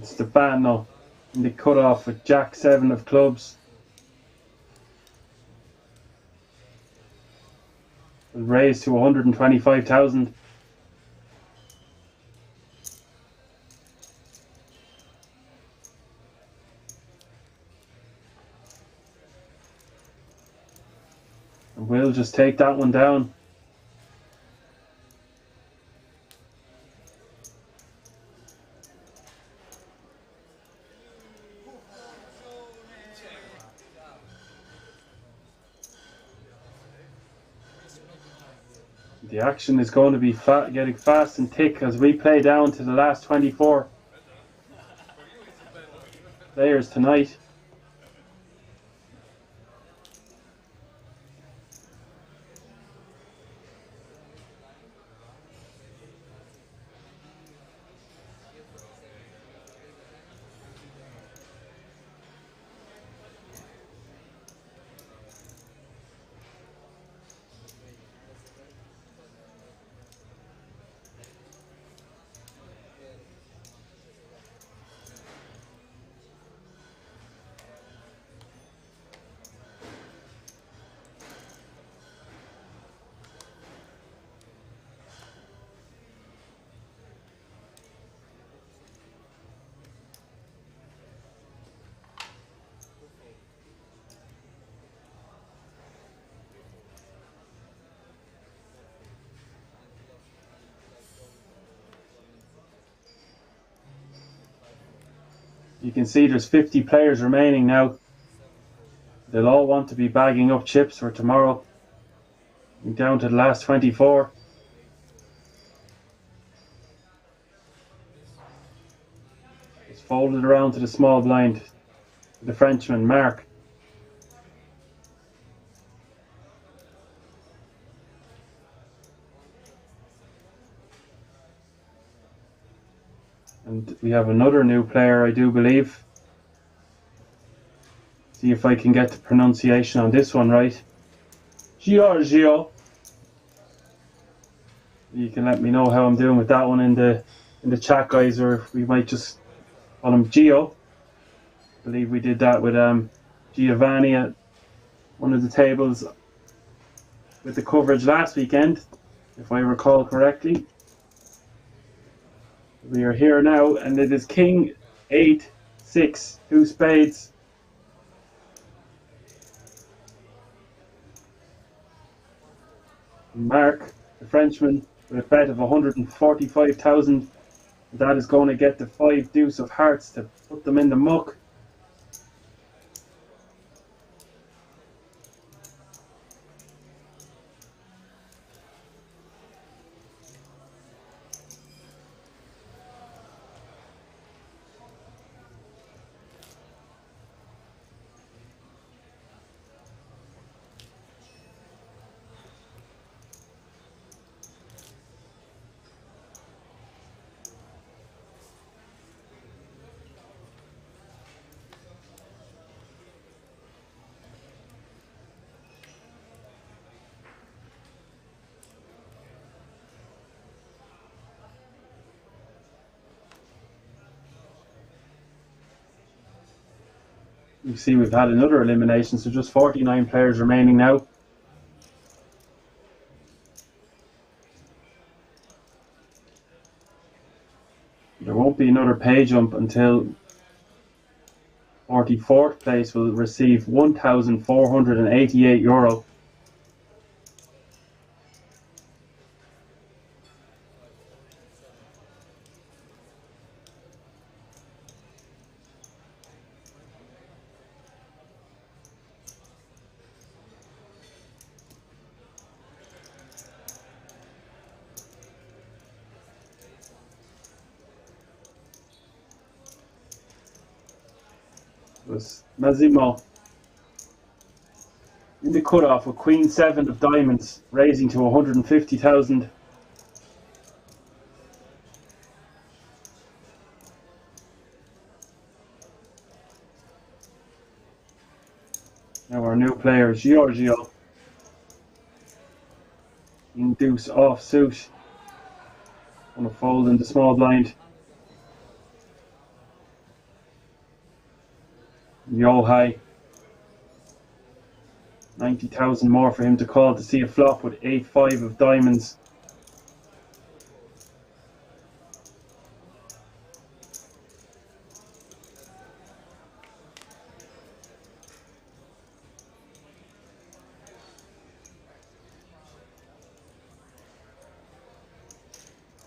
Stefano in the cutoff with Jack 7 of clubs. Raised to 125,000. And we'll just take that one down. The action is going to be getting fast and thick as we play down to the last 24 players tonight. You can see there's 50 players remaining now. They'll all want to be bagging up chips for tomorrow. Down to the last 24. It's folded around to the small blind. The Frenchman, Mark. And we have another new player, I do believe. See if I can get the pronunciation on this one right. Giorgio. You can let me know how I'm doing with that one in the chat, guys, or we might just call him Gio. I believe we did that with Giovanni at one of the tables with the coverage last weekend, if I recall correctly. We are here now, and it is King 8, 6, 2 spades. Mark, the Frenchman, with a bet of 145,000. That is going to get the 5 deuce of hearts to put them in the muck. You see we've had another elimination, so just 49 players remaining now. There won't be another pay jump until 44th place will receive €1,488. Was Massimo in the cutoff with Queen 7 of diamonds, raising to 150,000. Now our new player is Giorgio. King deuce off suit. Gonna fold in the small blind. Yo high. 90,000 more for him to call to see a flop with 8-5 of diamonds.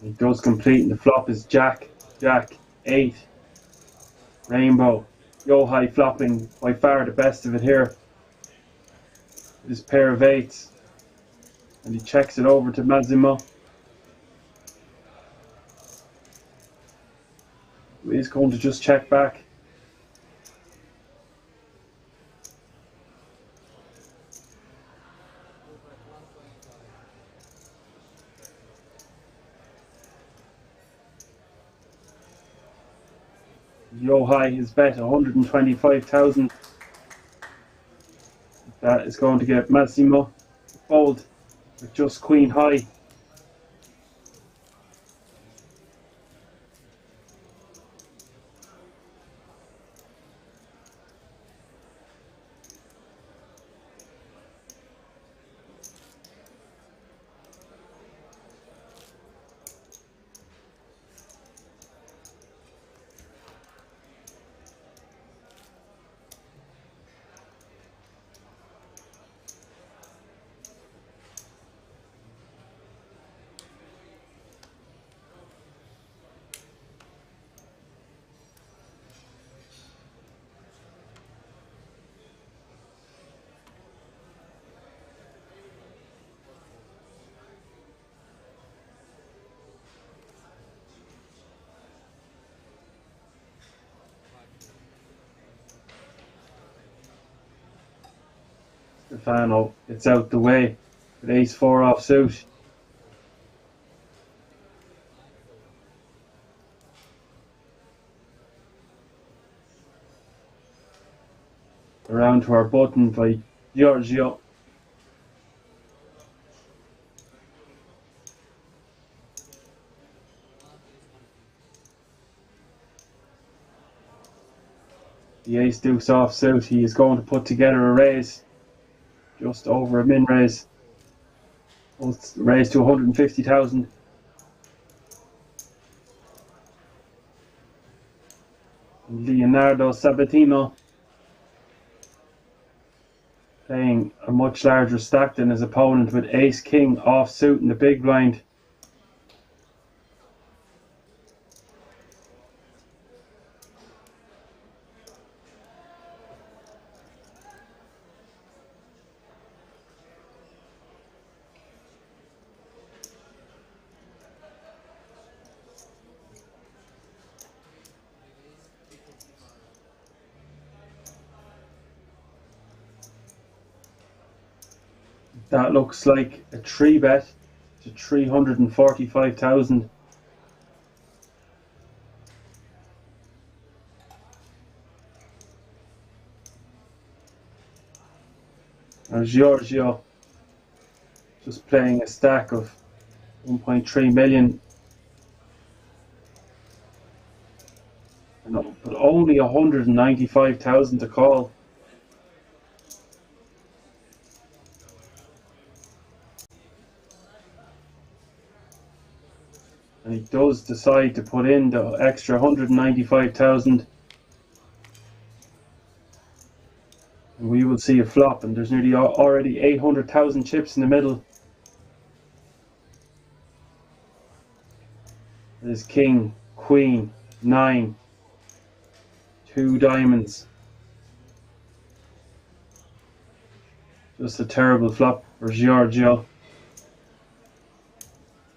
He does complete, and the flop is Jack, 8, rainbow. Yo high flopping, by far the best of it here. This pair of 8s, and he checks it over to Massimo, who is going to just check back. Yo high is bet 125,000. That is going to get Massimo to fold with just Queen high. Stefano, it's out the way with ace-4 off suit. Around to our button by Giorgio. The ace deuce off suit. He is going to put together a raise. Just over a min raise. Raise to 150,000. Leonardo Sabatino. playing a much larger stack than his opponent with ace-king offsuit in the big blind. That looks like a 3-bet to 345,000. Giorgio just playing a stack of 1.3 million. But only 195,000 to call. And he does decide to put in the extra 195,000. And we will see a flop, and there's nearly already 800,000 chips in the middle. There's king, queen, 9, 2 diamonds. Just a terrible flop for Giorgio.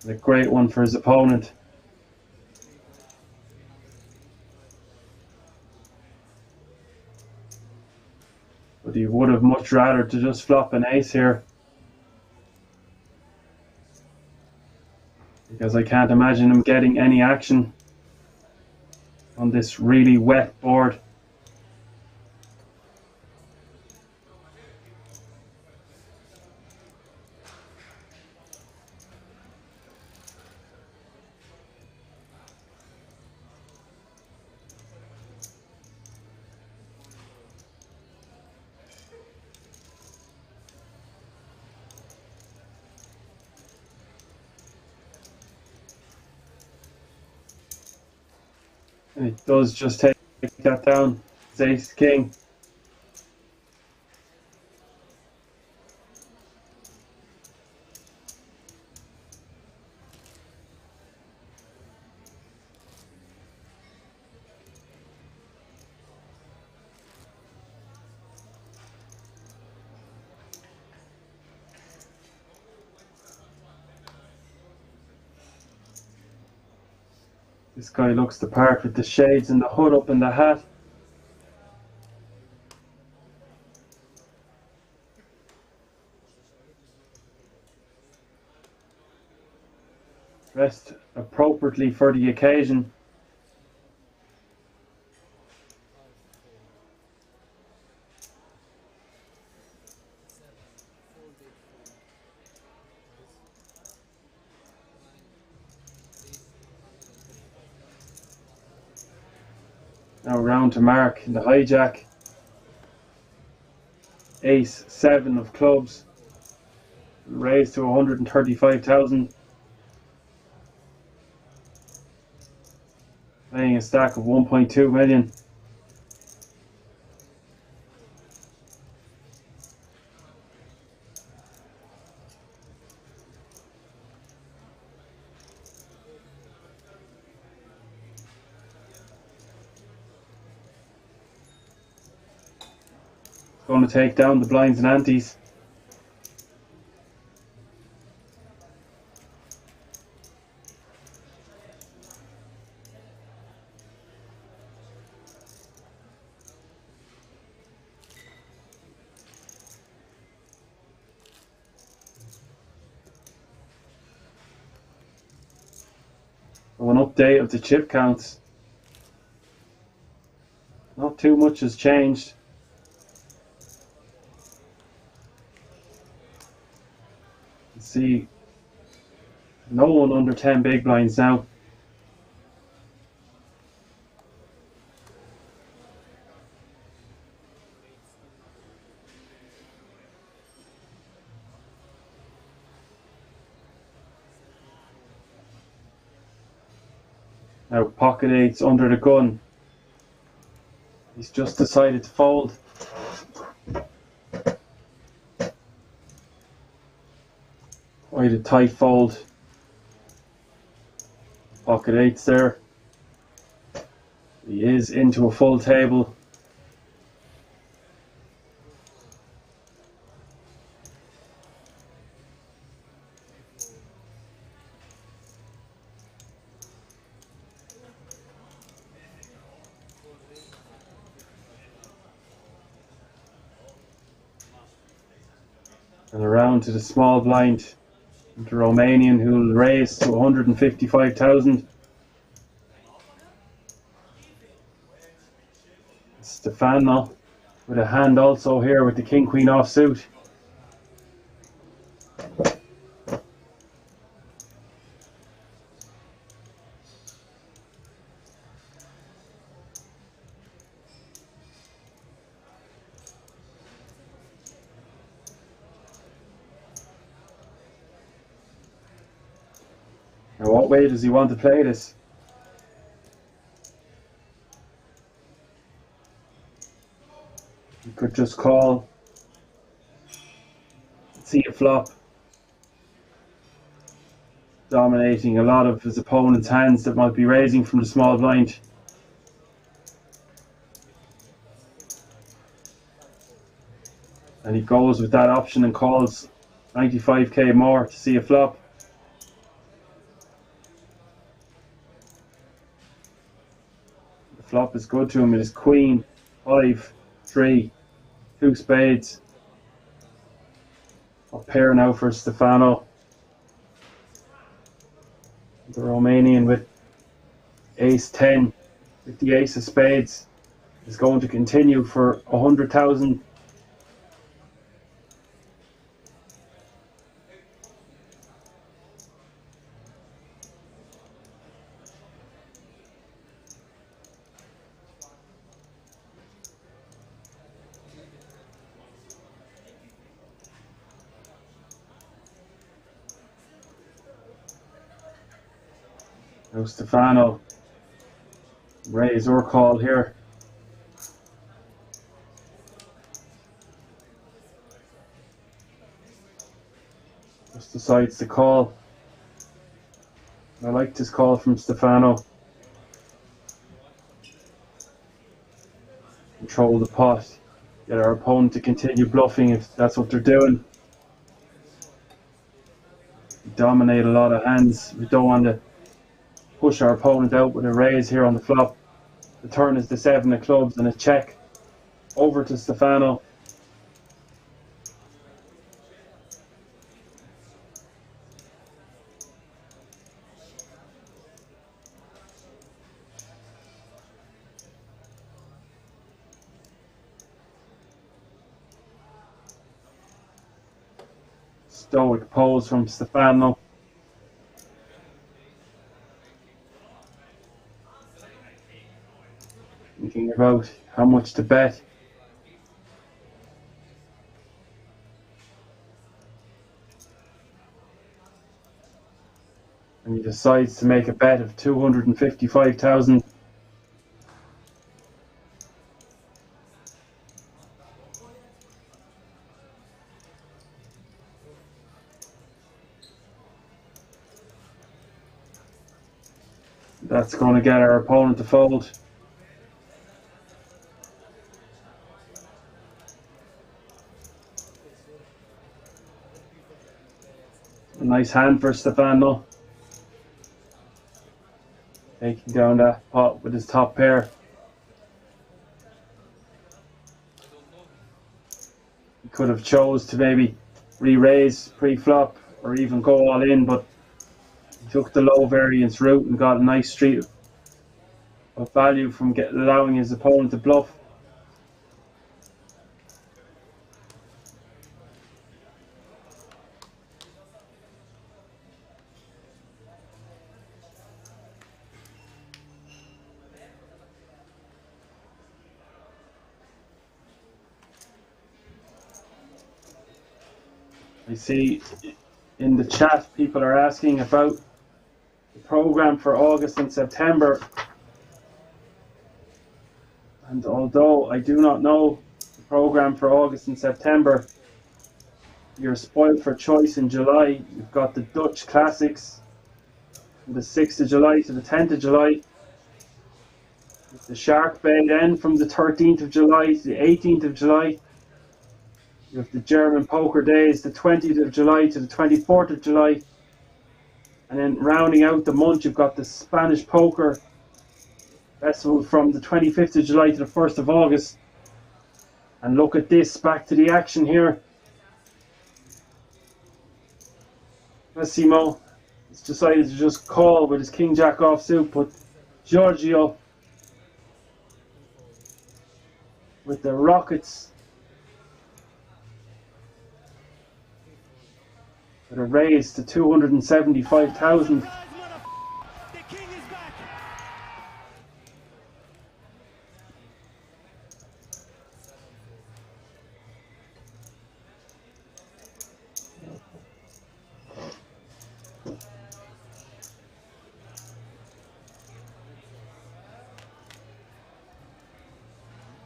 A great one for his opponent. But he would have much rather to just flop an ace here. Because I can't imagine him getting any action on this really wet board. And it does just take that down. It's ace king. This guy looks the part with the shades and the hood up and the hat. Dressed appropriately for the occasion. Now round to Mark in the hijack. Ace 7 of clubs. Raised to 135,000. Playing a stack of 1.2 million. Going to take down the blinds and antes. So an update of the chip counts. Not too much has changed. See, no one under 10 big blinds now. Now pocket eights under the gun. He's just decided to fold. Quite a tight fold. Pocket eights there. He is into a full table. And around to the small blind. The Romanian, who will raise to 155,000. Stefano with a hand also here with the king queen offsuit. Now, what way does he want to play this? He could just call, see a flop, dominating a lot of his opponent's hands that might be raising from the small blind. And he goes with that option and calls 95k more to see a flop. The flop is good to him. It is queen, 5, 3, 2 spades. A pair now for Stefano. The Romanian with ace 10 with the ace of spades is going to continue for 100,000. Now Stefano, raise or call here. Just decides to call. I like this call from Stefano. Control the pot. Get our opponent to continue bluffing if that's what they're doing. Dominate a lot of hands. We don't want to push our opponent out with a raise here on the flop. The turn is the 7 of clubs and a check over to Stefano. Stoic pose from Stefano. Thinking about how much to bet. And he decides to make a bet of 255,000. That's going to get our opponent to fold. A nice hand for Stefano. Taking down that pot with his top pair. He could have chose to maybe re-raise pre-flop or even go all in, but he took the low variance route and got a nice street of value from allowing his opponent to bluff. I see in the chat people are asking about the program for August and September, and although I do not know the program for August and September, you're spoiled for choice in July. You've got the Dutch Classics from the 6th of July to the 10th of July. The Shark Bay then from the 13th of July to the 18th of July. You have the German Poker Days, the 20th of July to the 24th of July. And then rounding out the month, you've got the Spanish Poker Festival from the 25th of July to the 1st of August. And look at this, back to the action here. Massimo has decided to just call with his King Jack offsuit, but Giorgio with the Rockets with a raise to 275,000.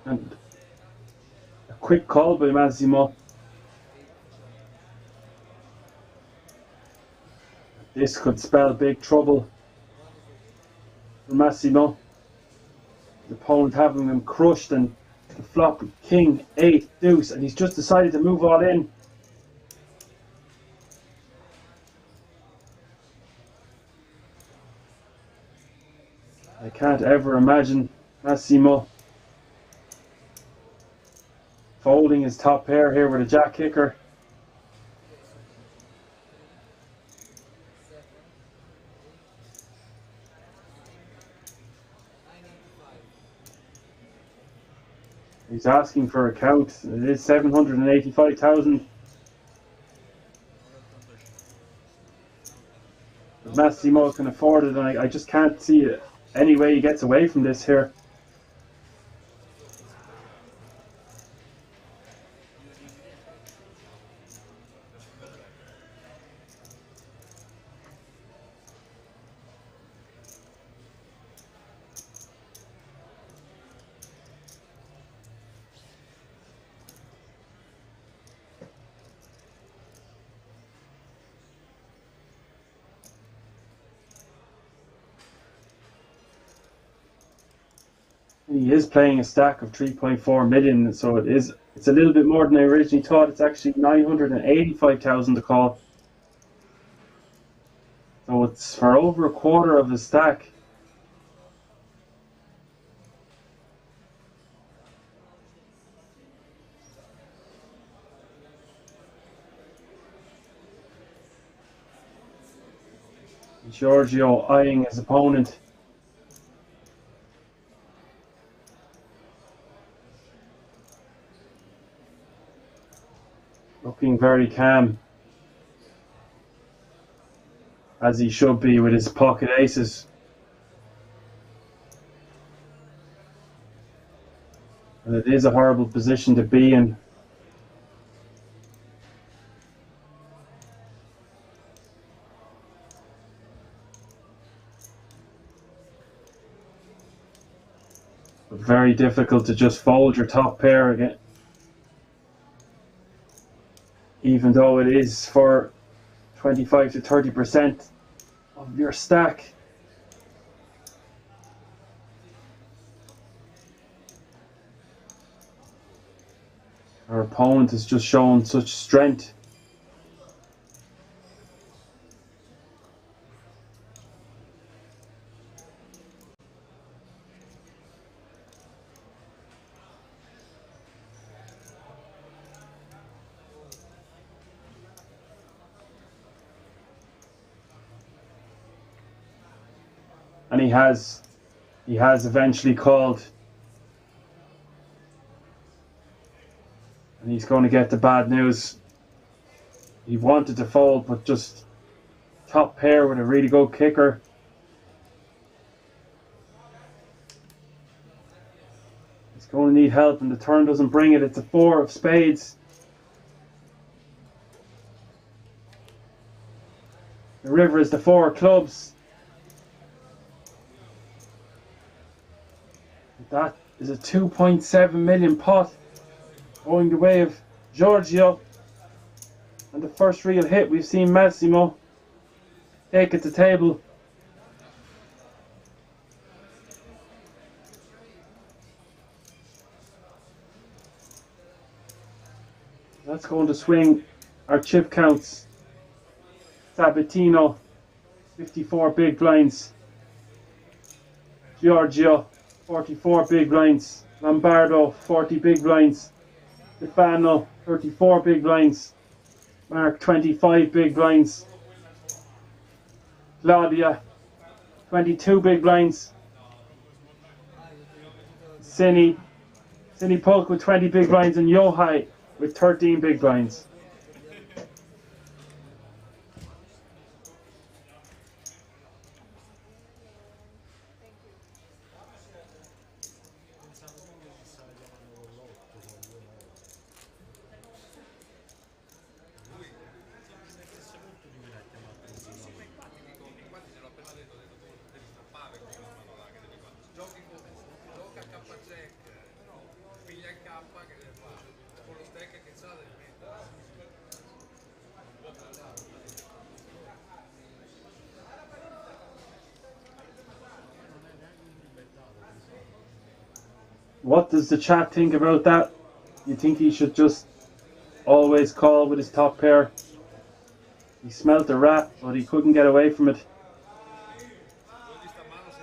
And a quick call by Massimo. This could spell big trouble for Massimo. The opponent having him crushed, and the flop King, 8, Deuce, and he's just decided to move all in. I can't ever imagine Massimo folding his top pair here with a jack kicker. He's asking for a count. It is 785,000. Massimo can afford it, and I just can't see any way he gets away from this here. He is playing a stack of 3.4 million, so it's a little bit more than I originally thought. It's actually 985,000 to call. So it's for over a quarter of the stack. Giorgio eyeing his opponent. Looking very calm, as he should be with his pocket aces. And it is a horrible position to be in. But very difficult to just fold your top pair again, even though it is for 25 to 30% of your stack. Our opponent has just shown such strength. And he has eventually called. And he's going to get the bad news. He wanted to fold, but just top pair with a really good kicker. He's going to need help, and the turn doesn't bring it. It's a 4 of spades. The river is the 4 of clubs. That is a 2.7 million pot going the way of Giorgio. And the first real hit, we've seen Massimo take it to table. That's going to swing our chip counts. Sabatino, 54 big blinds. Giorgio, 44 big blinds. Lombardo, 40 big blinds. Stefano, 34 big blinds. Mark, 25 big blinds. Claudia, 22 big blinds. Cine Polk with 20 big blinds, and Yohai with 13 big blinds. What does the chat think about that? You think he should just always call with his top pair? He smelt a rat, but he couldn't get away from it.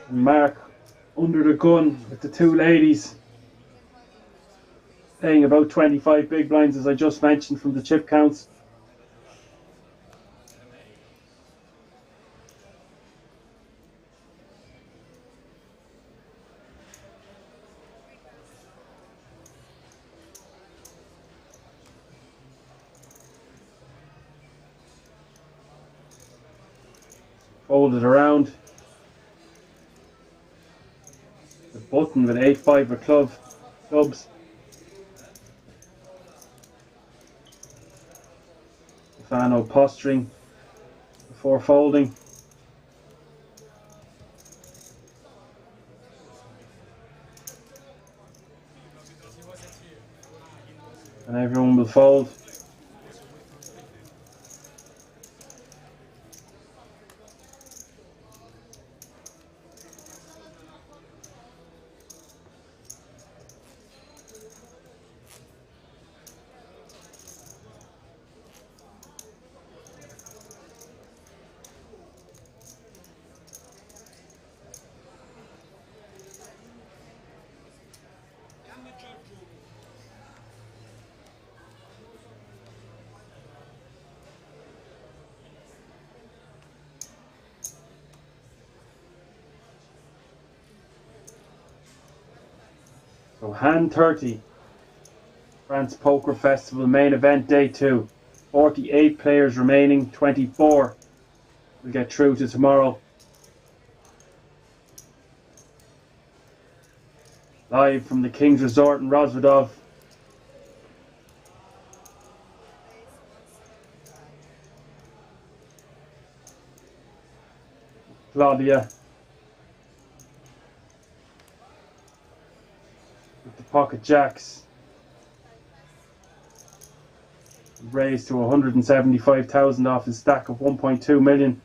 And Mark under the gun with the two ladies, playing about 25 big blinds, as I just mentioned, from the chip counts. Folded around. The button with 8-5 of clubs. Stefano posturing before folding. And everyone will fold. So hand 30, France Poker Festival main event day 2. 48 players remaining, 24 will get through to tomorrow. Live from the King's Resort in Rozvadov. Claudia with the pocket jacks, raised to 175,000 off his stack of 1.2 million.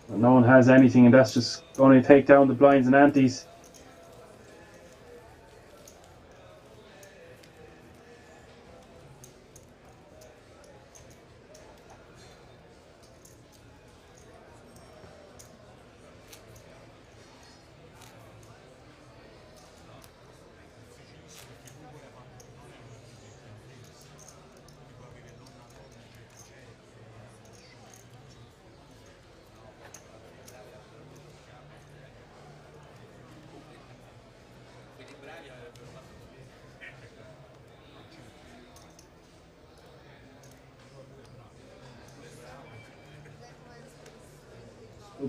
But no one has anything, and that's just going to take down the blinds and antes.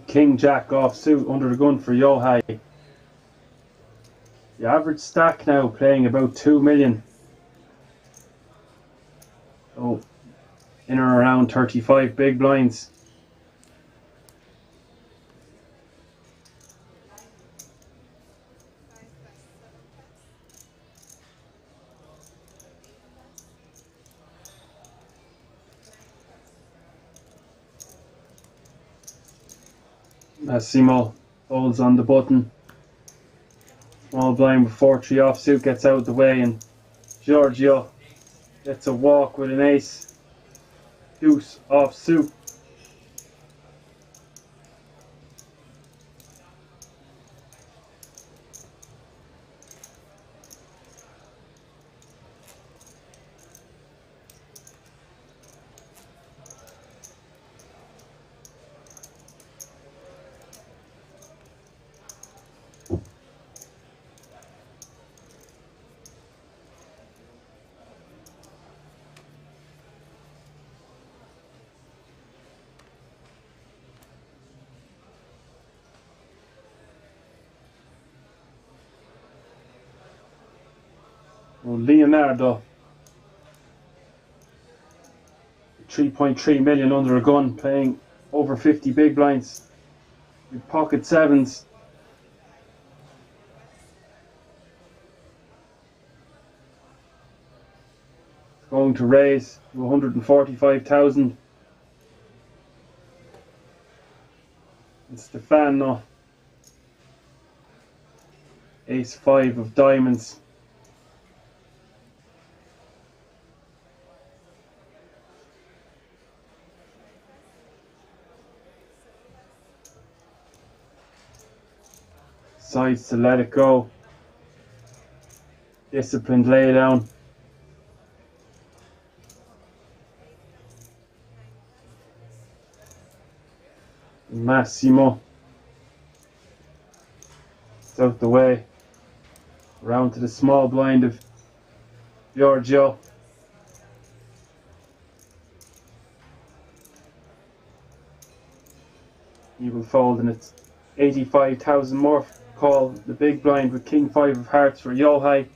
King Jack off suit under the gun for Yohai. The average stack now playing about 2 million. So in or around 35 big blinds. Massimo holds on the button. Small blind with 4-3 offsuit gets out of the way, and Giorgio gets a walk with an ace. Deuce offsuit. Leonardo, 3.3 million under a gun, playing over 50 big blinds with pocket sevens. It's going to raise to 145,000. And Stefano, ace 5 of diamonds. Decides to let it go. Disciplined laydown. Massimo. It's out the way. Round to the small blind of Giorgio. He will fold, and it's 85,000 more. Call the big blind with king 5 of hearts for Yohai.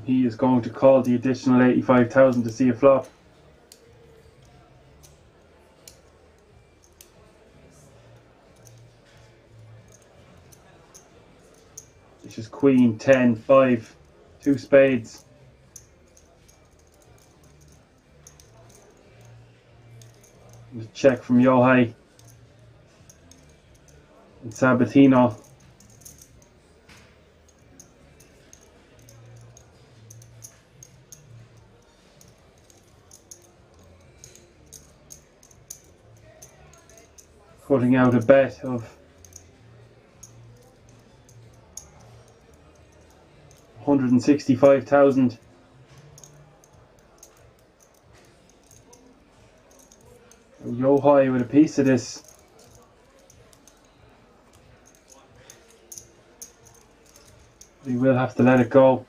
He is going to call the additional 85,000 to see a flop. Which is Queen, 10, 5, 2 spades. And a check from Yohai and Sabatino. Putting out a bet of 165,000. Yohai with a piece of this. We will have to let it go.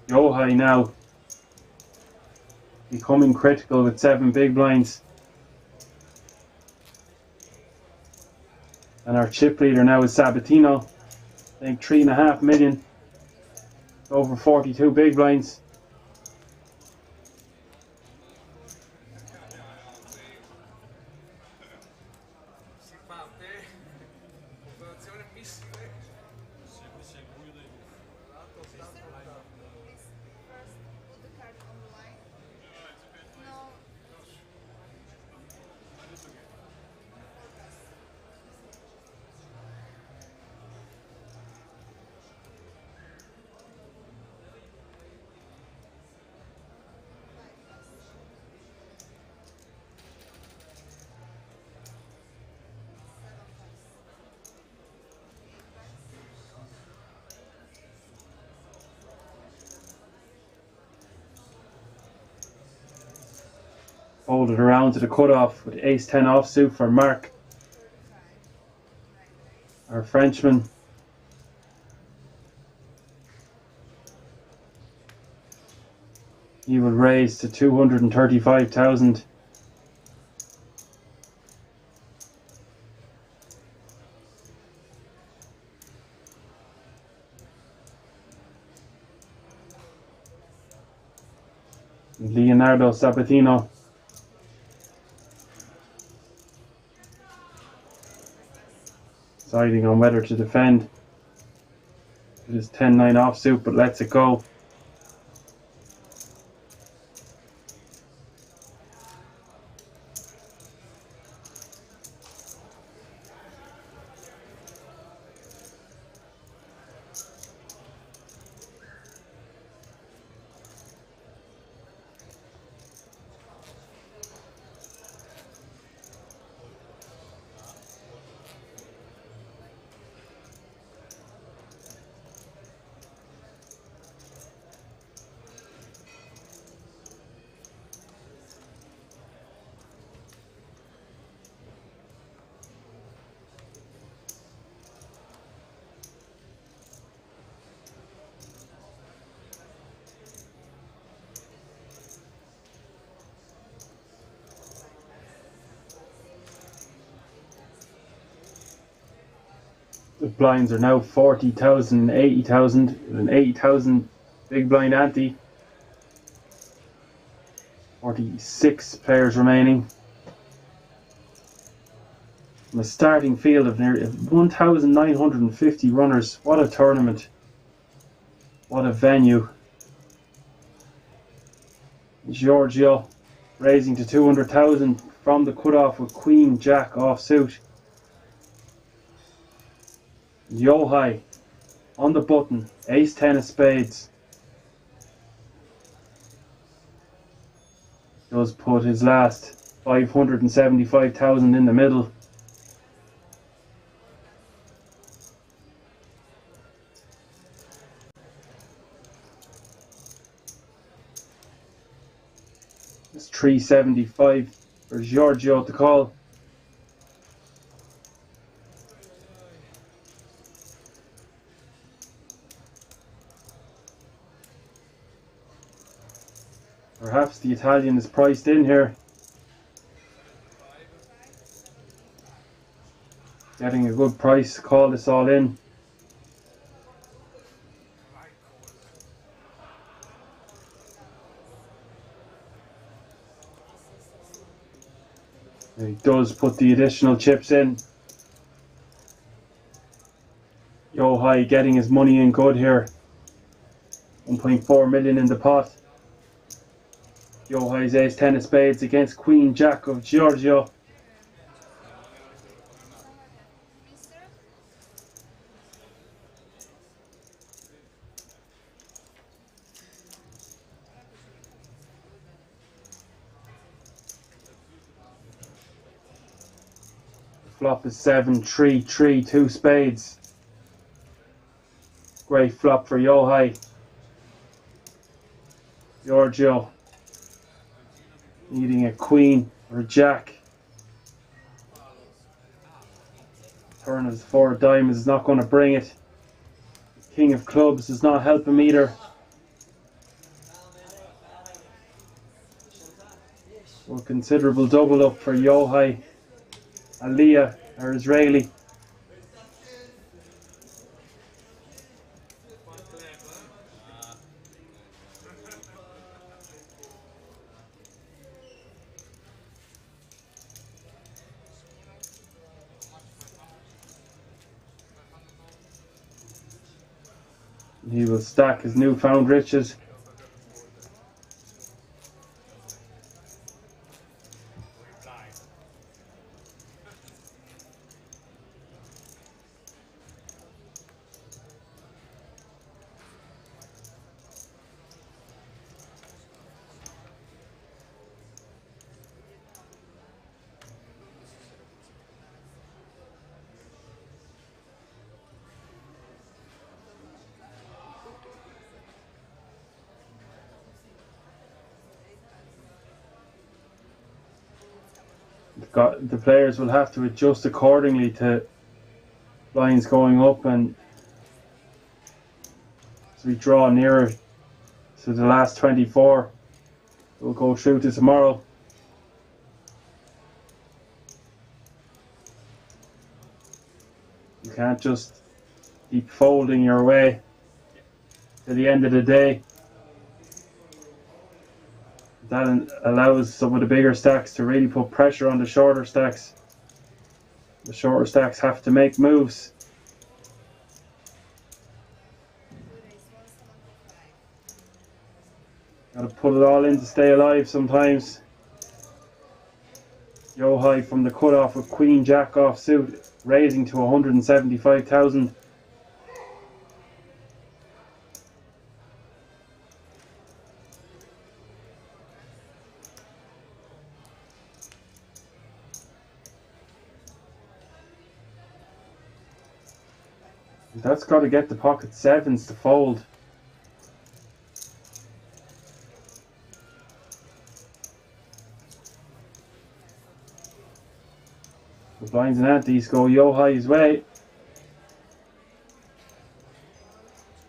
Yohai now becoming critical with 7 big blinds. And our chip leader now is Sabatino, paying 3.5 million, over 42 big blinds. Folded around to the cutoff with ace 10 offsuit for Mark, our Frenchman. He will raise to 235,000. Leonardo Sabatino. Deciding on whether to defend. It is 10-9 offsuit, but lets it go. The blinds are now 40,000, 80,000, an 80,000 big blind ante. 46 players remaining. From a starting field of nearly 1,950 runners. What a tournament. What a venue. Giorgio raising to 200,000 from the cutoff with Queen Jack offsuit. Yohai on the button, ace 10 of spades. Does put his last 575,000 in the middle. It's 375 for Giorgio to call. Perhaps the Italian is priced in here. Getting a good price to call this all in. He does put the additional chips in. Yohai getting his money in good here. 1.4 million in the pot. Yohai's ace 10 of spades against Queen Jack of Giorgio. The flop is 7-3-3, 2 spades. Great flop for Yohai. Giorgio needing a queen or a jack. Turn of the 4 of diamonds is not going to bring it. King of clubs does not help him either. So a considerable double up for Yohai. Aliyah, or Israeli. He will stack his newfound riches. The players will have to adjust accordingly to blinds going up, and as we draw nearer to the last 24, we'll go through to tomorrow. You can't just keep folding your way to the end of the day. That allows some of the bigger stacks to really put pressure on the shorter stacks. The shorter stacks have to make moves. Gotta put it all in to stay alive sometimes. Yohai from the cutoff with Queen Jack offsuit, raising to 175,000. That's got to get the pocket sevens to fold. The blinds and antes go Yohai's way.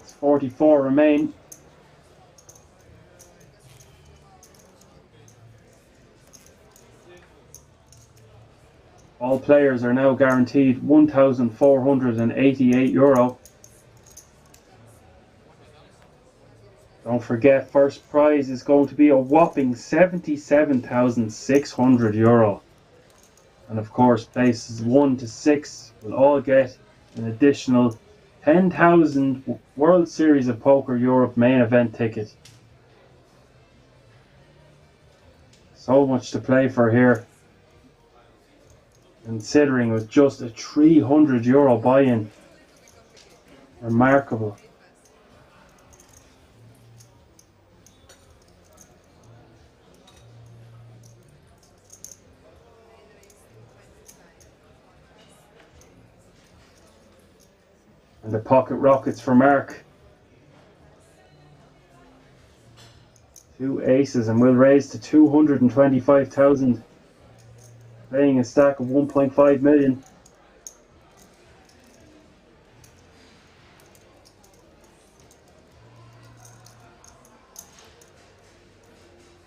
It's 44 remain. All players are now guaranteed €1,488. Don't forget, first prize is going to be a whopping €77,600. And of course, places 1 to 6 will all get an additional 10,000 World Series of Poker Europe main event ticket. So much to play for here. Considering with just a €300 buy-in. Remarkable. And the pocket rockets for Mark. 2 aces and will raise to 225,000. Playing a stack of 1.5 million.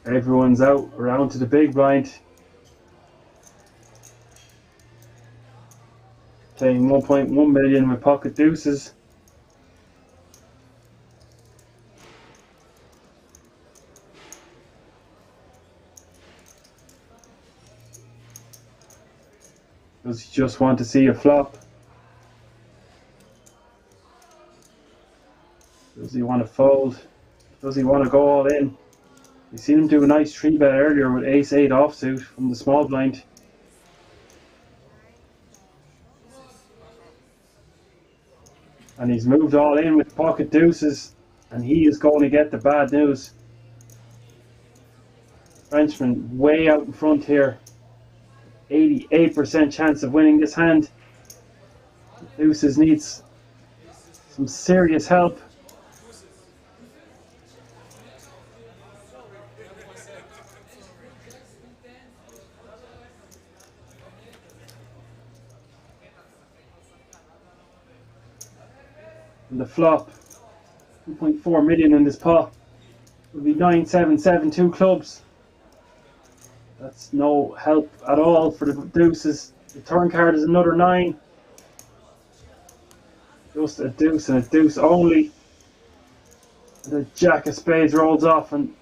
Everyone's out around to the big blind. Playing 1.1 million with pocket deuces. Does he just want to see a flop? Does he want to fold? Does he want to go all in? We've seen him do a nice 3-bet earlier with ace-8 offsuit from the small blind. And he's moved all in with pocket deuces, and he is going to get the bad news. Frenchman way out in front here. 88% chance of winning this hand. Deuces needs some serious help. And the flop, 2.4 million in this pot, will be 9, 7, 7, 2 clubs. That's no help at all for the deuces. The turn card is another 9. Just a deuce and a deuce only. And the jack of spades rolls off, and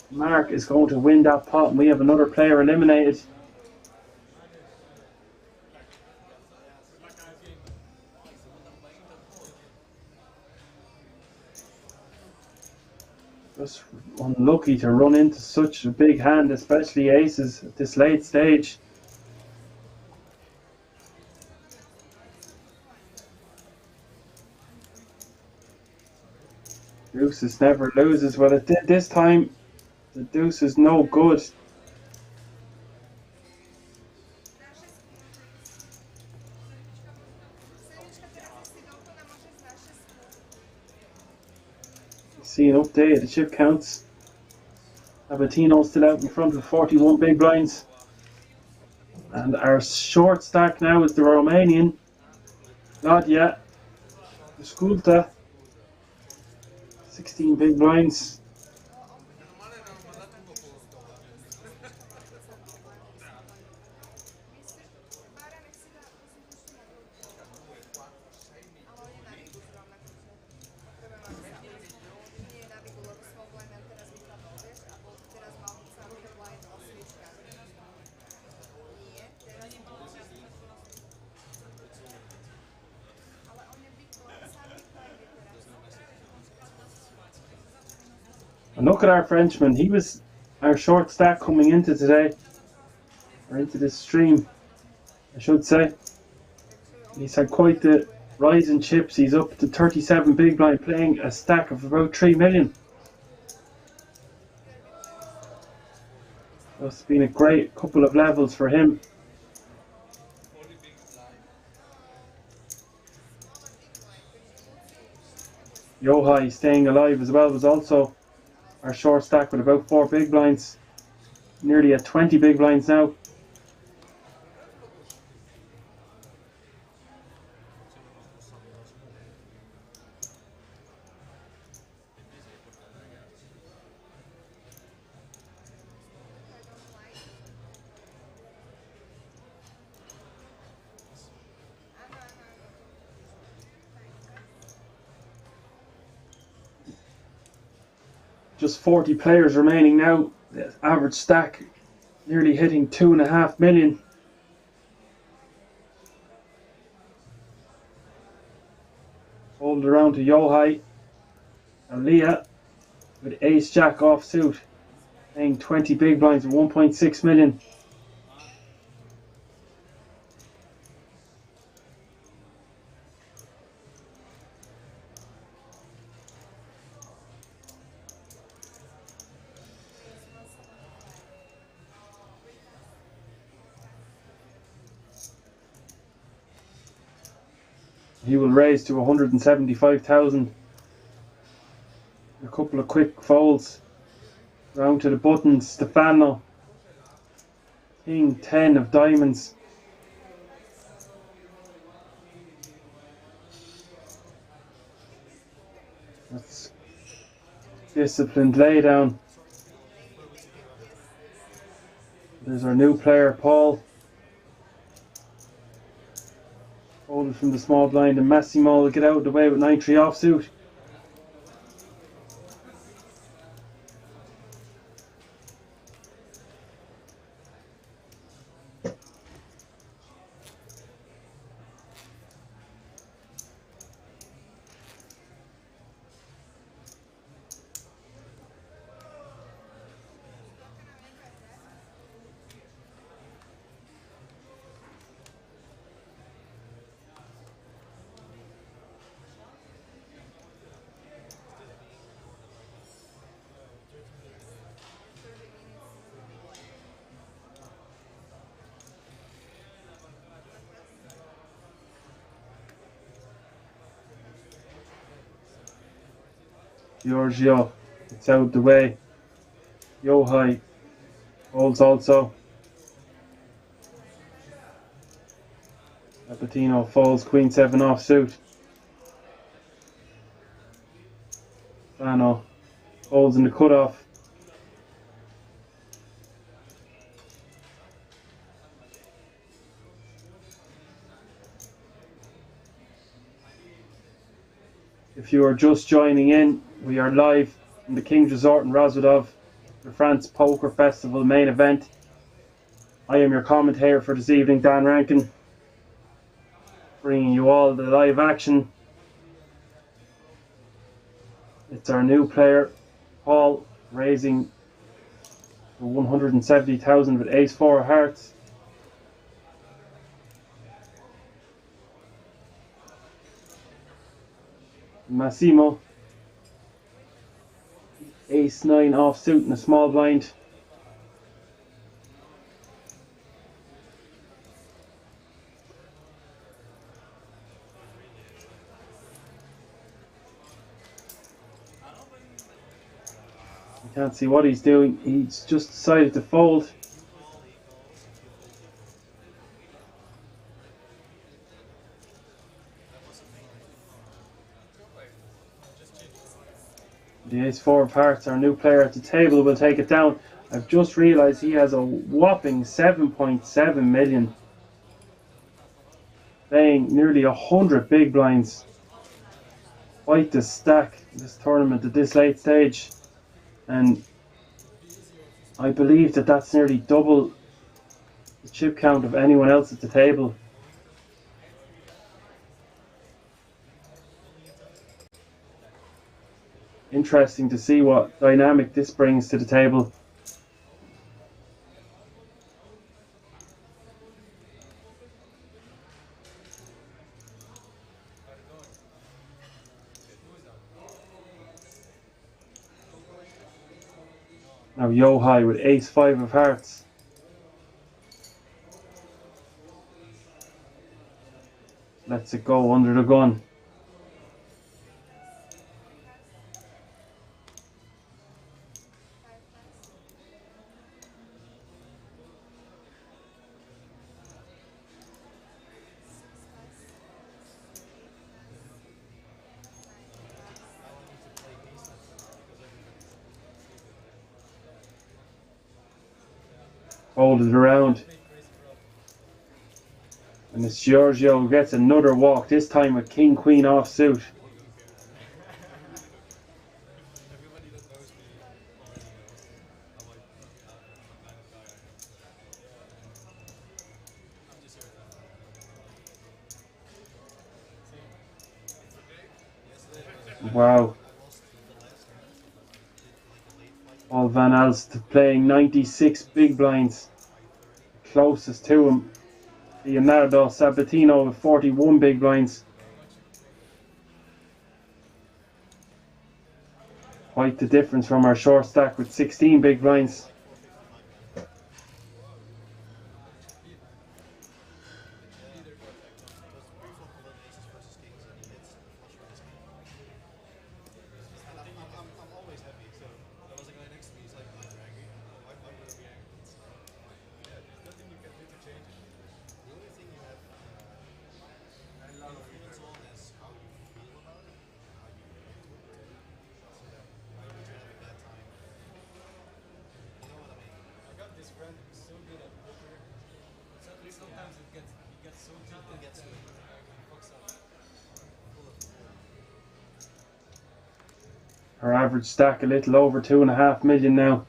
Mark is going to win that pot, and we have another player eliminated. Just unlucky to run into such a big hand, especially aces at this late stage. Deuces never loses. Well, it did this time. The deuce is no good. See an update of the chip counts. Sabatino still out in front with 41 big blinds. And our short stack now is the Romanian. Not yet. Skulta. 16 big blinds. And look at our Frenchman. He was our short stack coming into today, or into this stream, I should say. He's had quite the rise in chips. He's up to 37 big blind, playing a stack of about 3 million. So it's been a great couple of levels for him. Yohai staying alive as well was also our short stack with about 4 big blinds. Nearly at 20 big blinds now. Just 40 players remaining now. The average stack nearly hitting 2.5 million. Hold around to Yohai. And Leah with ace jack offsuit, paying 20 big blinds at 1.6 million. He will raise to 175,000. A couple of quick folds. Round to the buttons. Stefano. King 10 of diamonds. That's disciplined laydown. There's our new player, Paul. Folded from the small blind, and Massimo will get out of the way with 9-3 offsuit. Giorgio, it's out the way. Yohai holds also. Sabatino falls, Queen 7 offsuit. Fano holds in the cutoff. If you are just joining in, we are live from the King's Resort in Rozvadov, the France Poker Festival main event. I am your commentator for this evening, Dan Rankin, bringing you all the live action. It's our new player, Paul, raising 170,000 with ace 4 of hearts. Massimo, ace 9 offsuit in a small blind. You can't see what he's doing. He's just decided to fold. The ace 4 of hearts, our new player at the table, will take it down. I've just realised he has a whopping 7.7 million. Playing nearly 100 big blinds. Quite the stack this tournament at this late stage. And I believe that that's nearly double the chip count of anyone else at the table. Interesting to see what dynamic this brings to the table. Now Yohai with ace-5 of hearts. Lets it go under the gun. Folded around. And it's Giorgio who gets another walk, this time with king-queen offsuit. Wow. All Van Alst playing 96 big blinds. Closest to him, Leonardo Sabatino with 41 big blinds. Quite the difference from our short stack with 16 big blinds. Our average stack a little over 2.5 million now.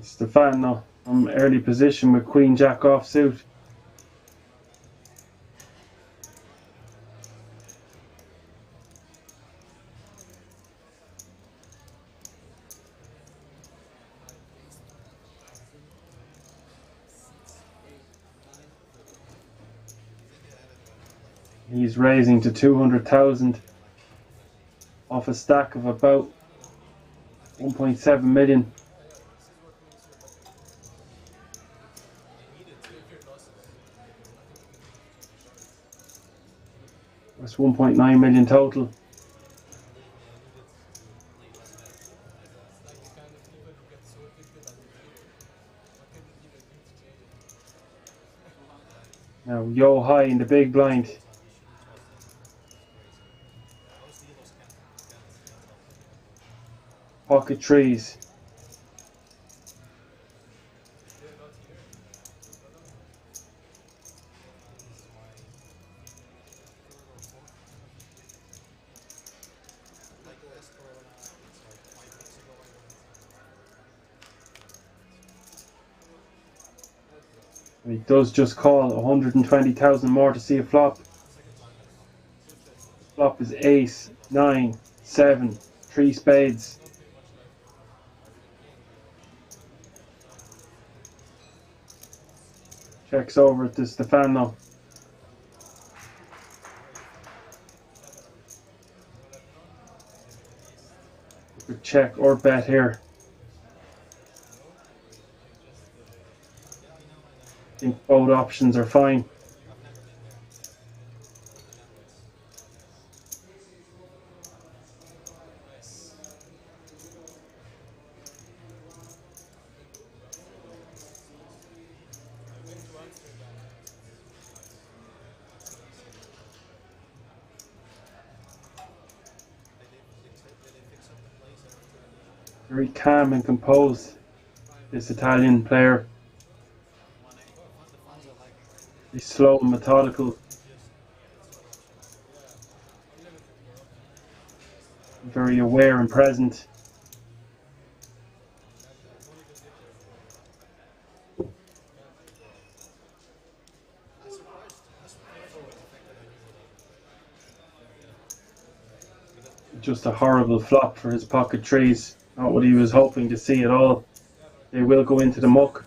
Stefano from early position with Queen Jack offsuit. He's raising to 200,000 off a stack of about 1.7 million. That's 1.9 million total. Now Yohai in the big blind. Pocket trees. He does just call 120,000 more to see a flop. Flop is ace, 9, 7, 3 spades. Checks over to Stefano. Could check or bet here. I think both options are fine. Very calm and composed, this Italian player. He's slow and methodical. Very aware and present. Just a horrible flop for his pocket trees. Not what he was hoping to see at all. They will go into the muck.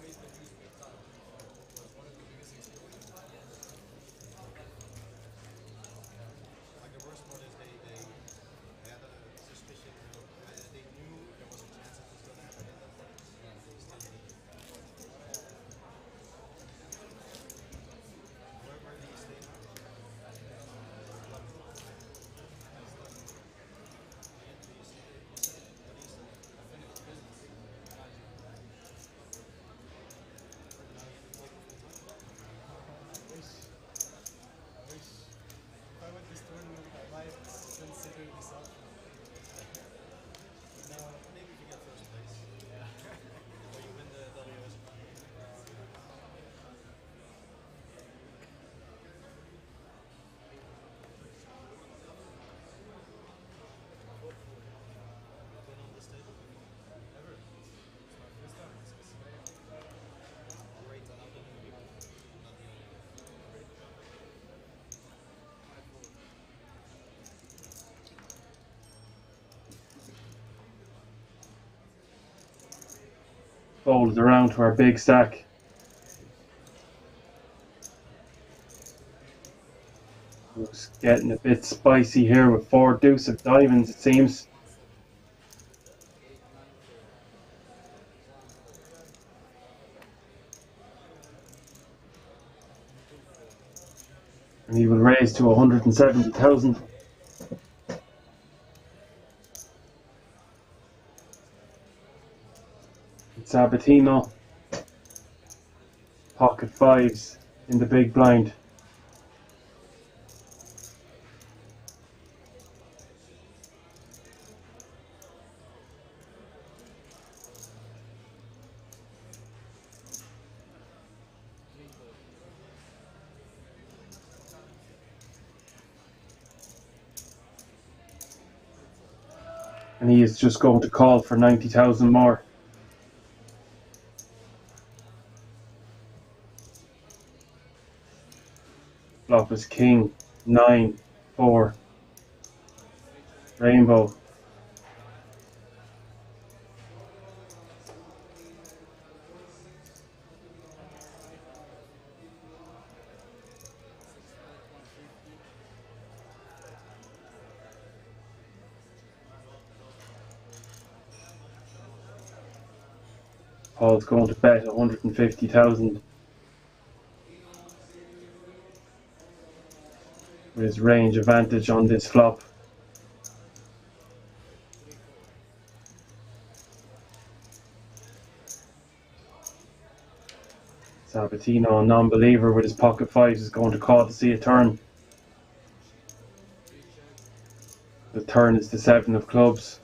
Folded around to our big stack. It's getting a bit spicy here with 4 deuce of diamonds, it seems. And he will raise to 170,000. Sabatino. Pocket fives in the big blind. And he is just going to call for 90,000 more. Flop is king, 9, 4. Rainbow. Paul's going to bet 150,000. With his range advantage on this flop. Sabatino, a non-believer with his pocket fives, is going to call to see a turn. The turn is the 7 of clubs.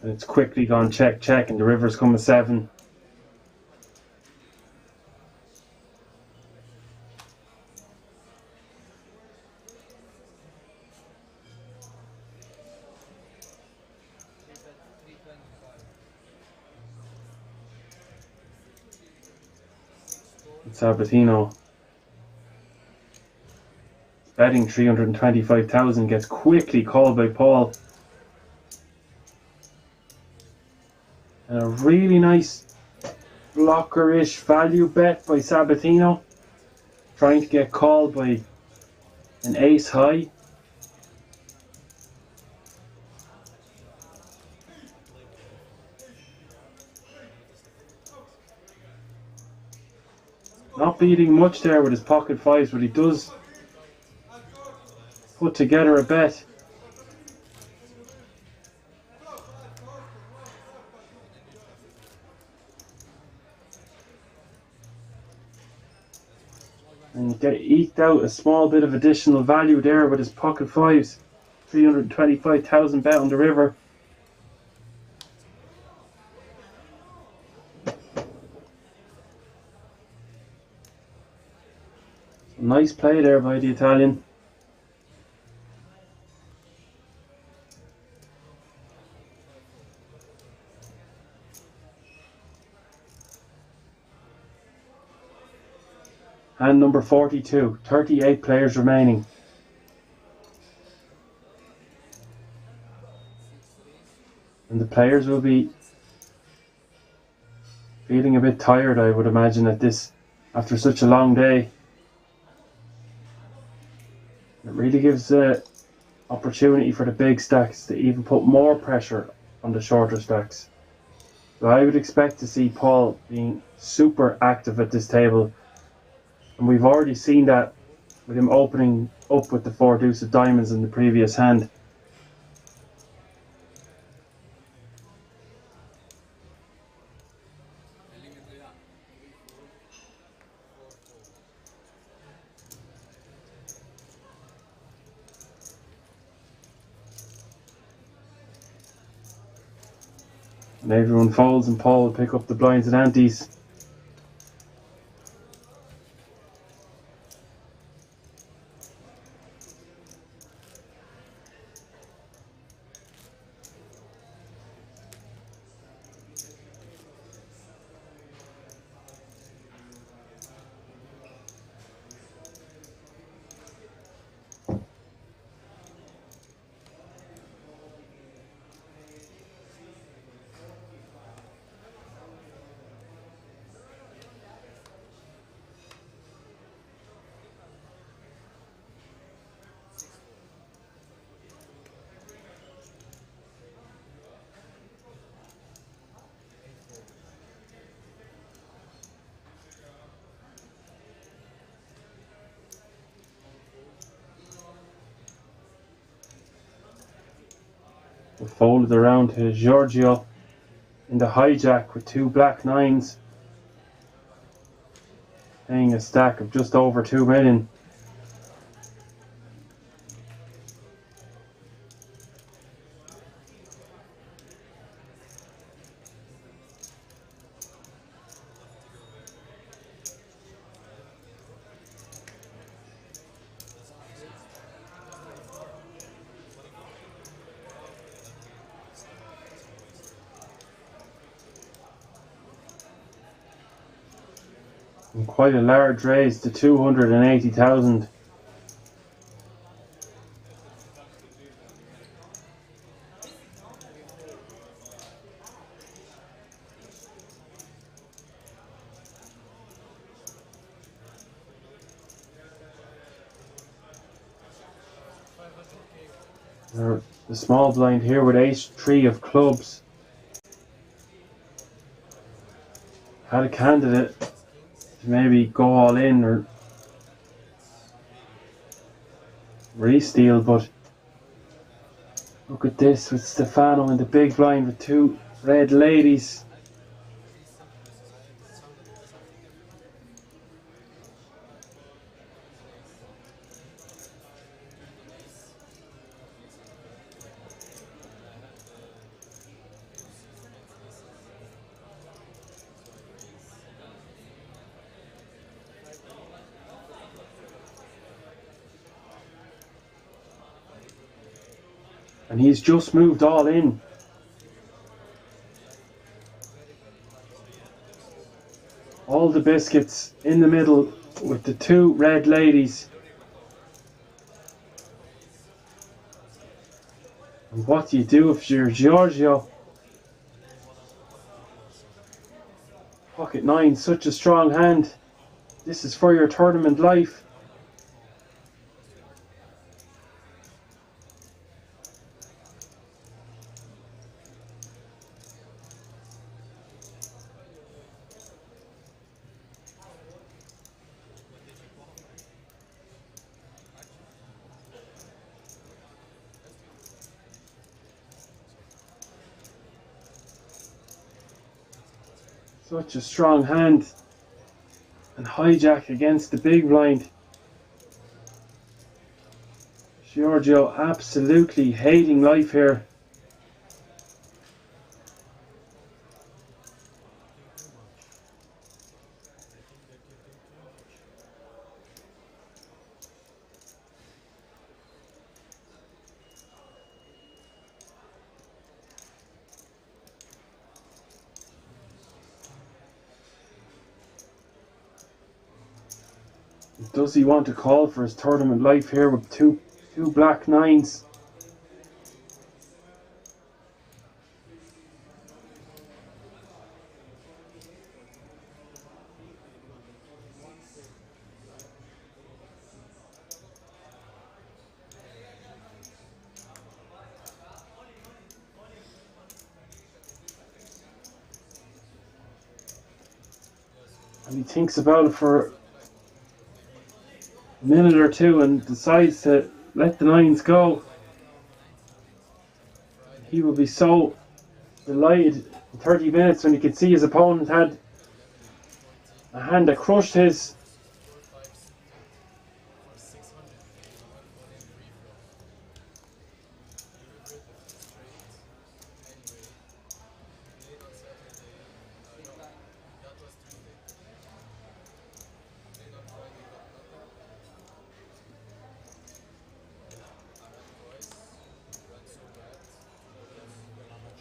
And it's quickly gone check, check, and the river's come a 7. Sabatino betting 325,000 gets quickly called by Paul. And a really nice blocker-ish value bet by Sabatino, trying to get called by an ace high. Not beating much there with his pocket fives, but he does put together a bet. And get eked out a small bit of additional value there with his pocket fives. 325,000 bet on the river. Nice play there by the Italian. Hand number 42, 38 players remaining. And the players will be feeling a bit tired, I would imagine, after such a long day. It really gives opportunity for the big stacks to even put more pressure on the shorter stacks. So I would expect to see Paul being super active at this table, and we've already seen that with him opening up with the 4 deuce of diamonds in the previous hand. And everyone folds and Paul will pick up the blinds and antes. Folded around to Giorgio in the hijack with 2 black 9s, paying a stack of just over 2 million. And quite a large raise to 280,000. The small blind here with ace-3 of clubs. Had a candidate to maybe go all in or re-steal, but look at this with Stefano in the big blind with 2 red ladies. And he's just moved all in. All the biscuits in the middle with the 2 red ladies. And what do you do if you're Giorgio? Pocket 9, such a strong hand. This is for your tournament life. Such a strong hand. And hijack against the big blind. Giorgio absolutely hating life here. Does he want to call for his tournament life here with two black nines? And he thinks about it for a minute or two and decides to let the nines go. He will be so delighted in 30 minutes when he could see his opponent had a hand that crushed his.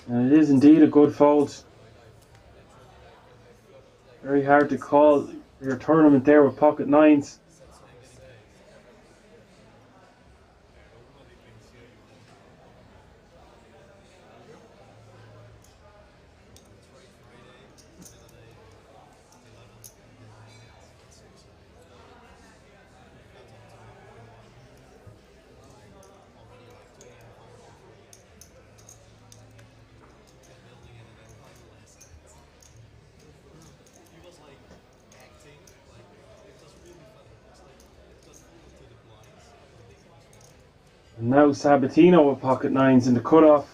And it is indeed a good fold. Very hard to call your tournament there with pocket nines. And now Sabatino with pocket nines in the cutoff.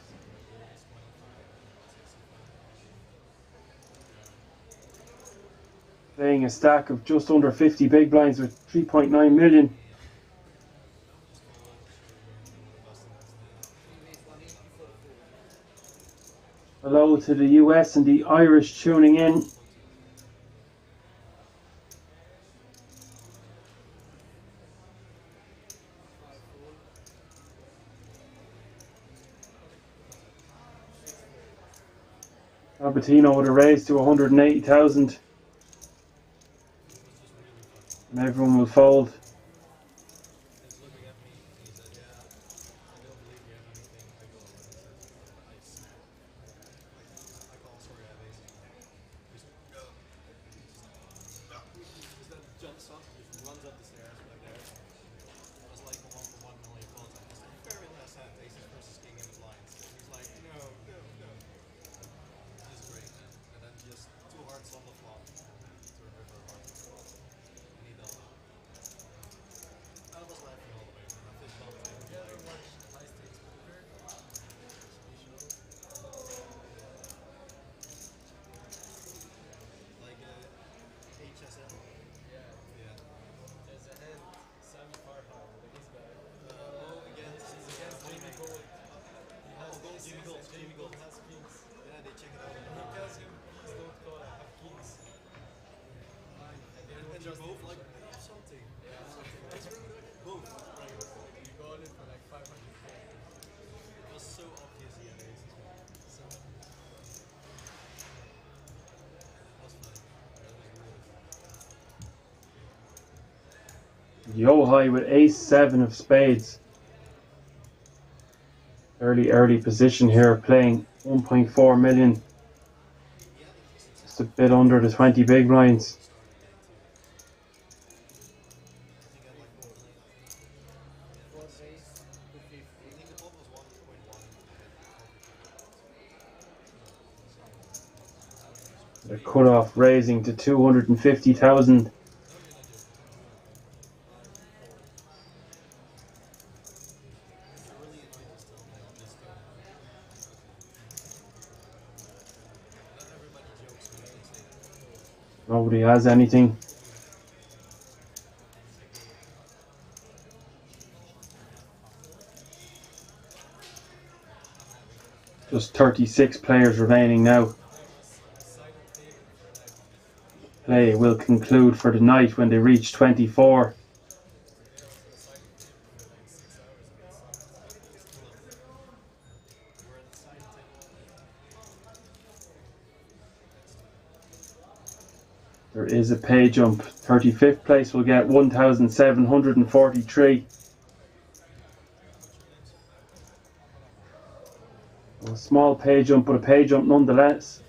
Playing a stack of just under 50 big blinds with 3.9 million. Hello to the US and the Irish tuning in. Sabatino with a raise to 180,000. And everyone will fold. Yohai with ace-7 of spades. Early position here, playing 1.4 million. Just a bit under the 20 big blinds. The cutoff raising to 250,000. Nobody has anything. Just 36 players remaining now. Play will conclude for the night when they reach 24. There is a pay jump. 35th place will get 1,743. A small pay jump, but a pay jump nonetheless.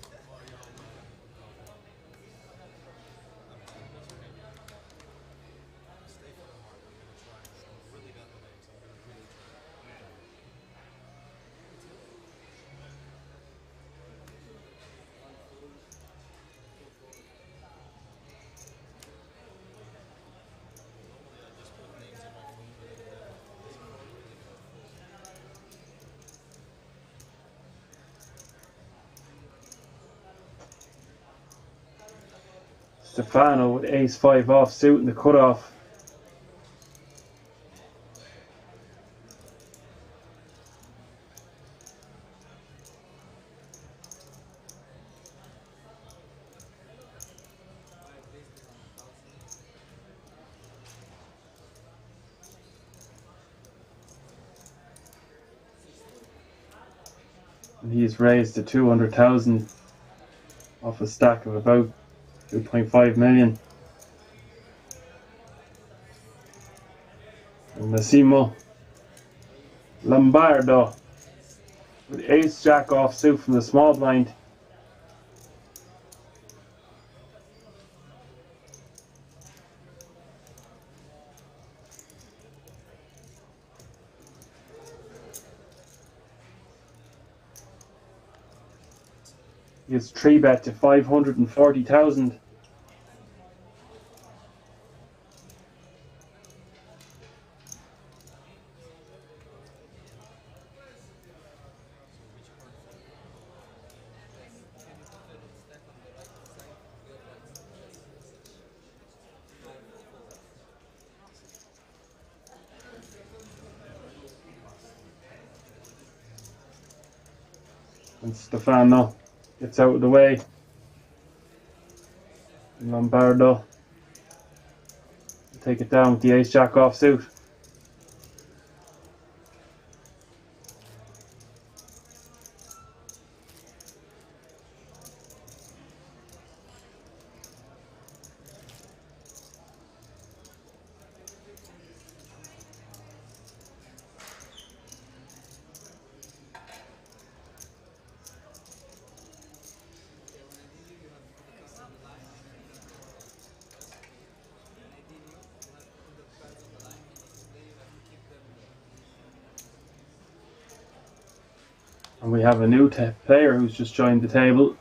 Stefano with ace-5 offsuit in the cutoff. And he's raised to 200,000 off a stack of about 2.5 million. And Massimo Lombardo with ace-jack offsuit from the small blind. His 3-bet to 540,000. And Stefano gets out of the way. And Lombardo take it down with the ace-jack offsuit. And we have a new player who's just joined the table.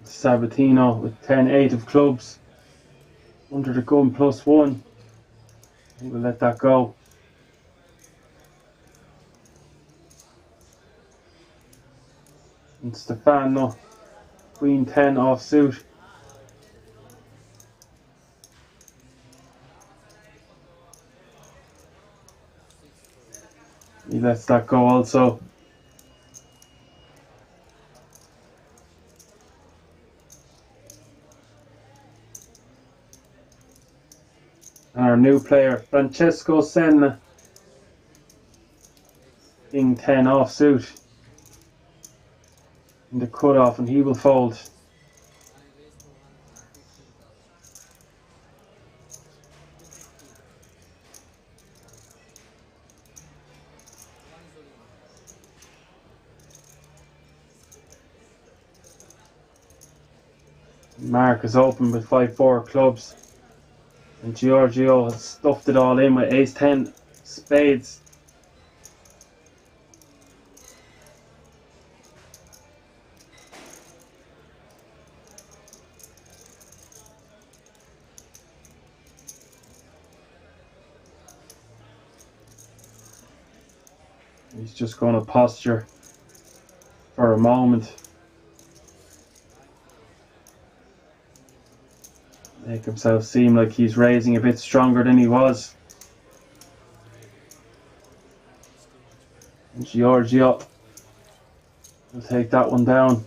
Sabatino with 10-8 of clubs. Under the gun +1. We'll let that go. And Stefano, Queen 10 offsuit. He lets that go also. And our new player, Francesco Senna, King 10 offsuit in the cutoff, and he will fold. Mark is open with 5-4 clubs. And Giorgio has stuffed it all in with ace-10 spades. He's just going to posture for a moment. Make himself seem like he's raising a bit stronger than he was. And Giorgio will take that one down.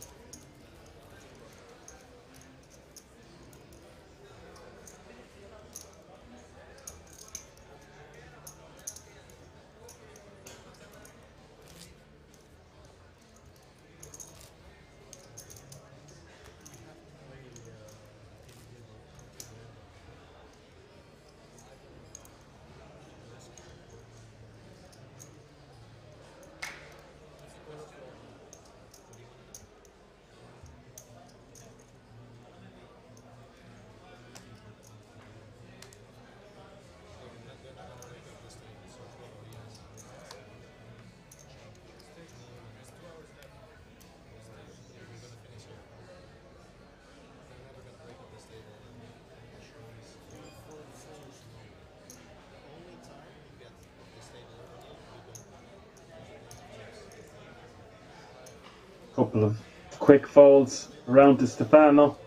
Couple of quick folds around to Stefano.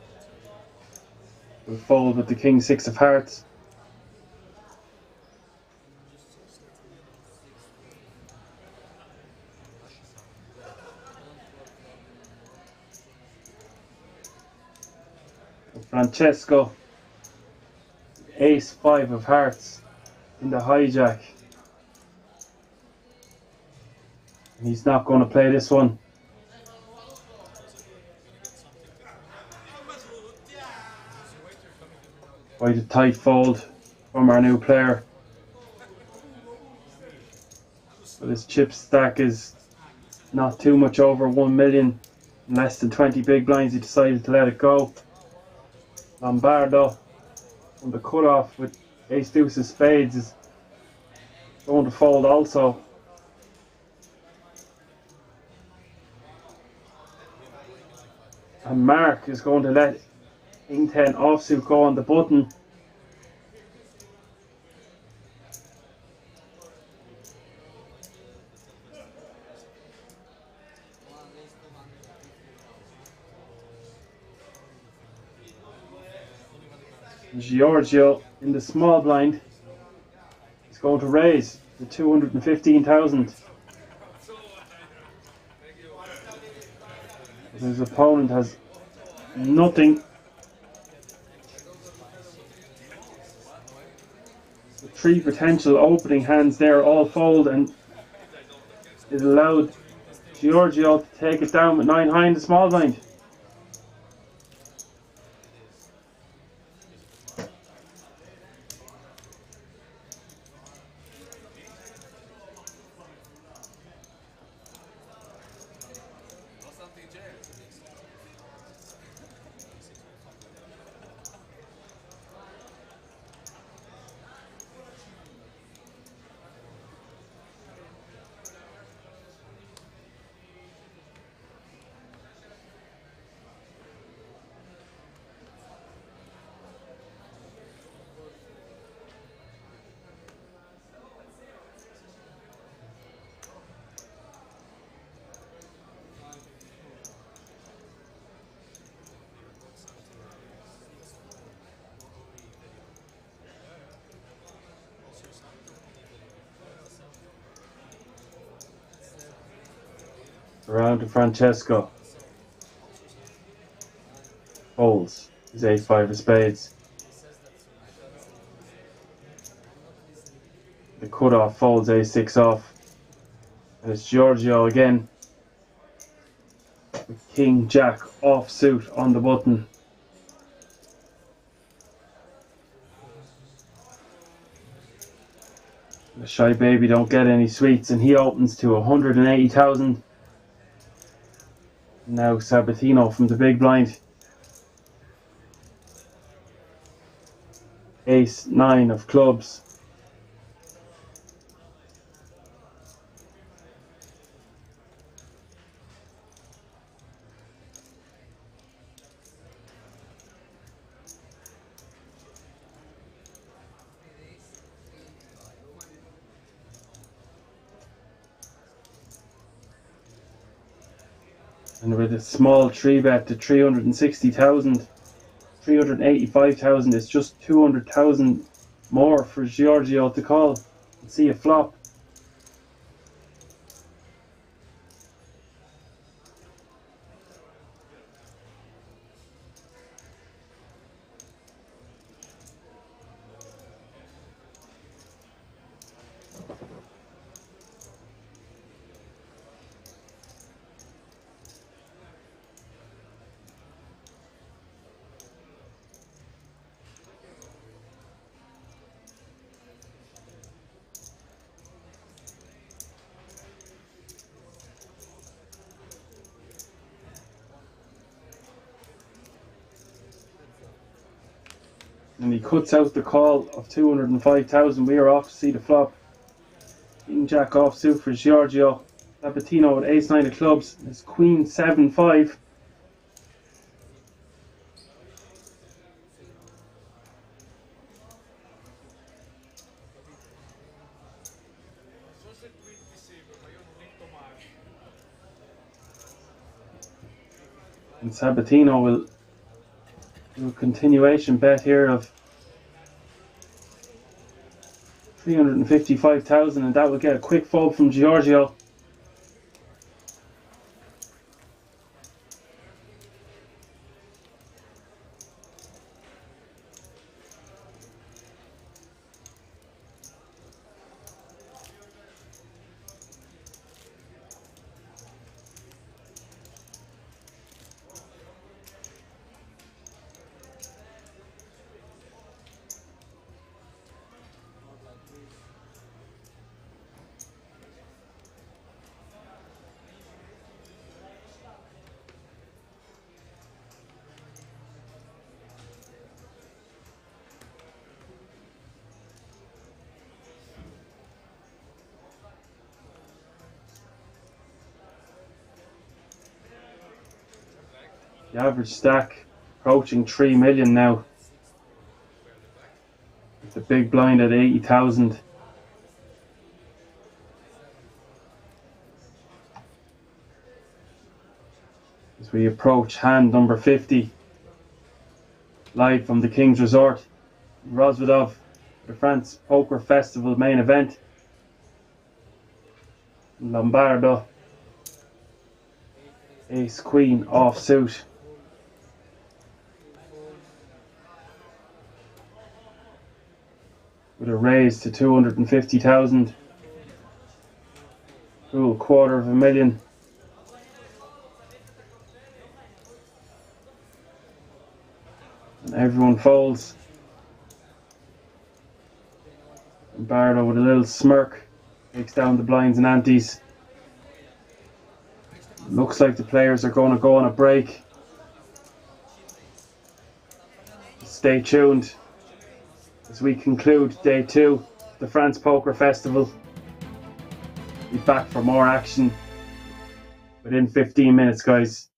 We'll fold with the King 6 of Hearts. Francesco, Ace 5 of Hearts in the hijack. And he's not going to play this one. Quite a tight fold from our new player. But his chip stack is not too much over 1 million. Less than 20 big blinds, he decided to let it go. Lombardo on the cutoff with Ace Deuce of Spades is going to fold also. And Mark is going to let King 10 offsuit go on the button. Giorgio in the small blind is going to raise to 215,000. His opponent has nothing. The 3 potential opening hands there all fold, and it allowed Giorgio to take it down with 9 high in the small blind. Around to Francesco. Folds his A5 of spades. The cutoff folds A6 off. And it's Giorgio again. With King Jack offsuit on the button. The shy baby don't get any sweets, and he opens to 180,000. Now Sabatino from the big blind. Ace 9 of clubs. And with a small 3-bet to 360,000, 385,000, it's just 200,000 more for Giorgio to call and see a flop. And he cuts out the call of 205,000. We are off to see the flop. King Jack offsuit for Giorgio. Sabatino with ace 9 of clubs. It's Queen 7-5. And Sabatino will do a continuation bet here of 355,000, and that will get a quick fold from Giorgio. The average stack approaching 3 million now. The big blind at 80,000. As we approach hand number 50, live from the King's Resort, Rozvadov, the France Poker Festival main event. Lombardo, ace queen offsuit. With a raise to 250,000. Cool, $250,000. And everyone folds. And Barlow with a little smirk takes down the blinds and antes. Looks like the players are going to go on a break. Stay tuned as we conclude day 2 of the France Poker Festival. Be back for more action within 15 minutes, guys.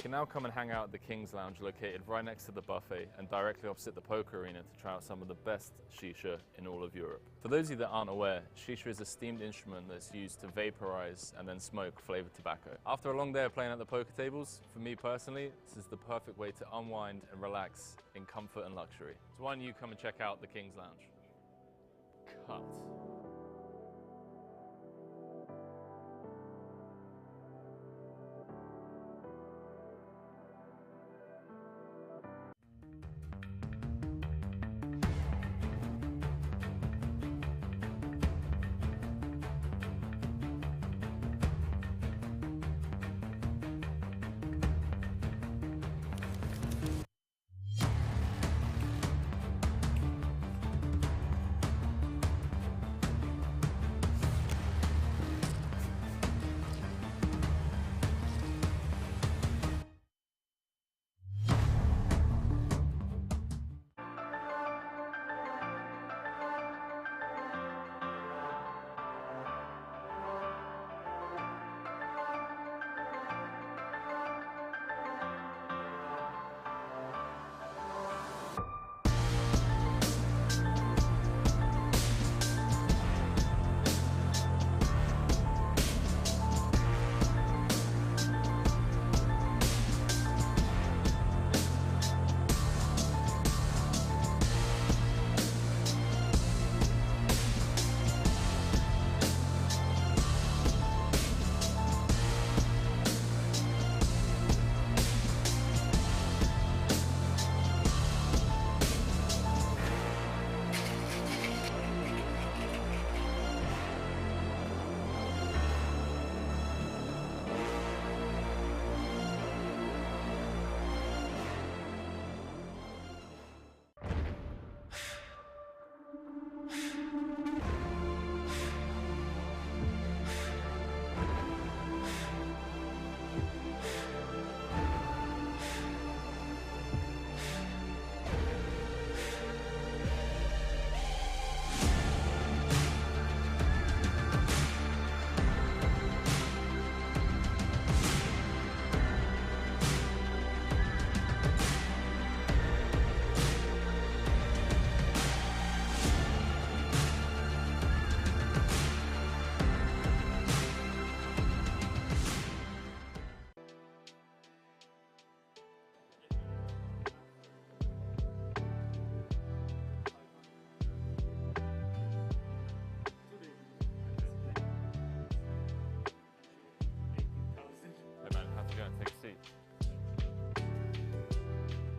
can now come and hang out at the King's Lounge located right next to the buffet and directly opposite the poker arena to try out some of the best shisha in all of Europe. For those of you that aren't aware, shisha is a steamed instrument that's used to vaporize and then smoke flavored tobacco. After a long day of playing at the poker tables, for me personally, this is the perfect way to unwind and relax in comfort and luxury. So why don't you come and check out the King's Lounge? Cut.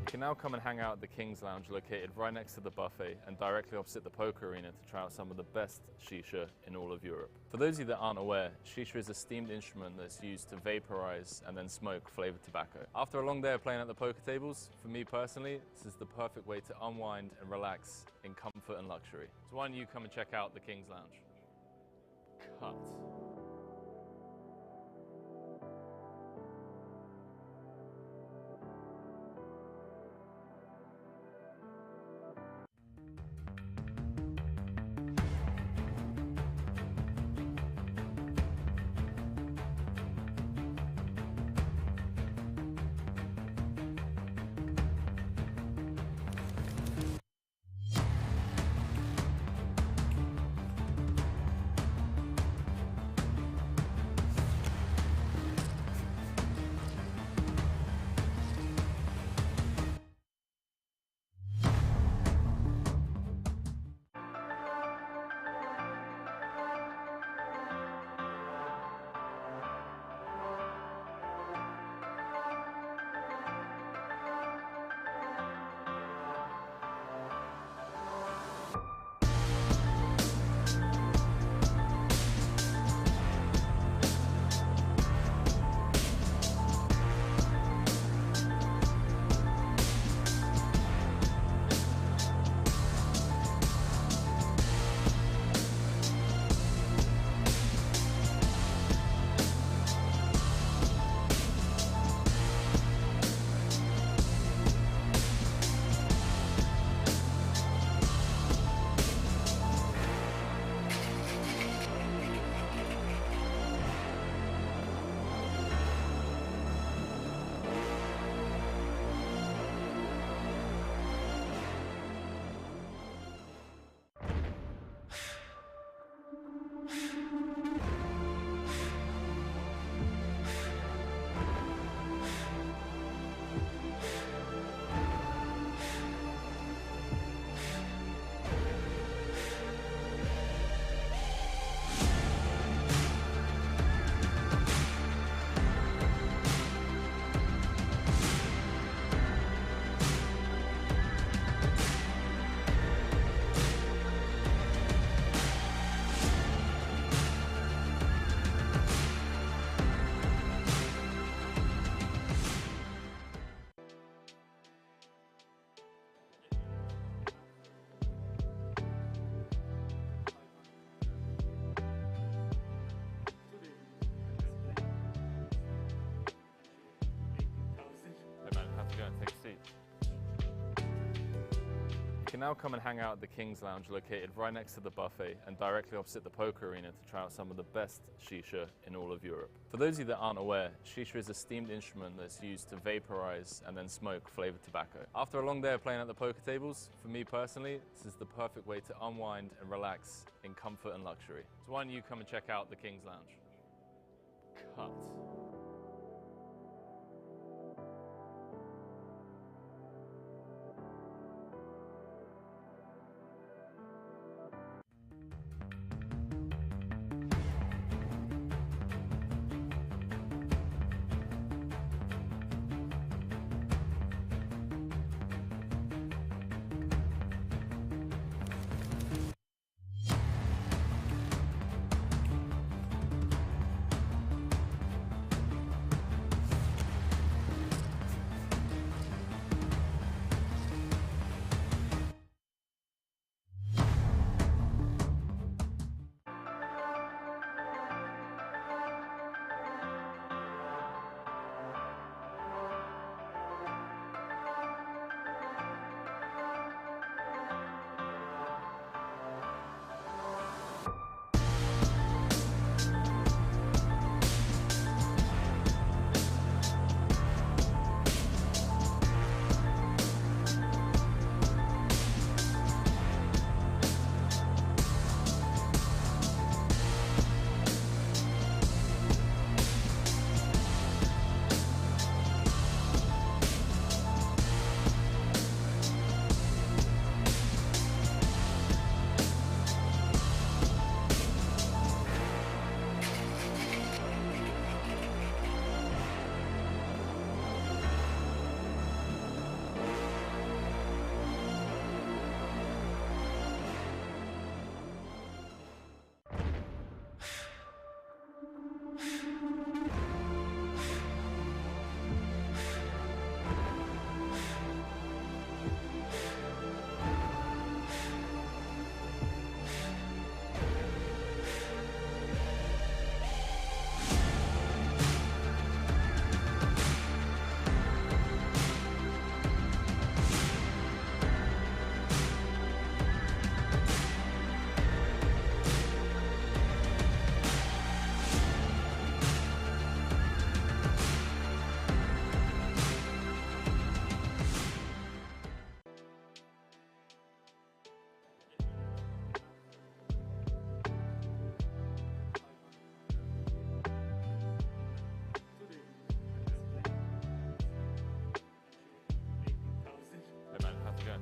You can now come and hang out at the King's Lounge located right next to the buffet and directly opposite the poker arena to try out some of the best shisha in all of Europe. For those of you that aren't aware, shisha is a steamed instrument that's used to vaporize and then smoke flavored tobacco. After a long day of playing at the poker tables, for me personally, this is the perfect way to unwind and relax in comfort and luxury. So why don't you come and check out the King's Lounge? Cut. can now come and hang out at the King's Lounge located right next to the buffet and directly opposite the poker arena to try out some of the best shisha in all of Europe. For those of you that aren't aware, shisha is a steamed instrument that's used to vaporize and then smoke flavored tobacco. After a long day of playing at the poker tables, for me personally, this is the perfect way to unwind and relax in comfort and luxury. So why don't you come and check out the King's Lounge? Cut.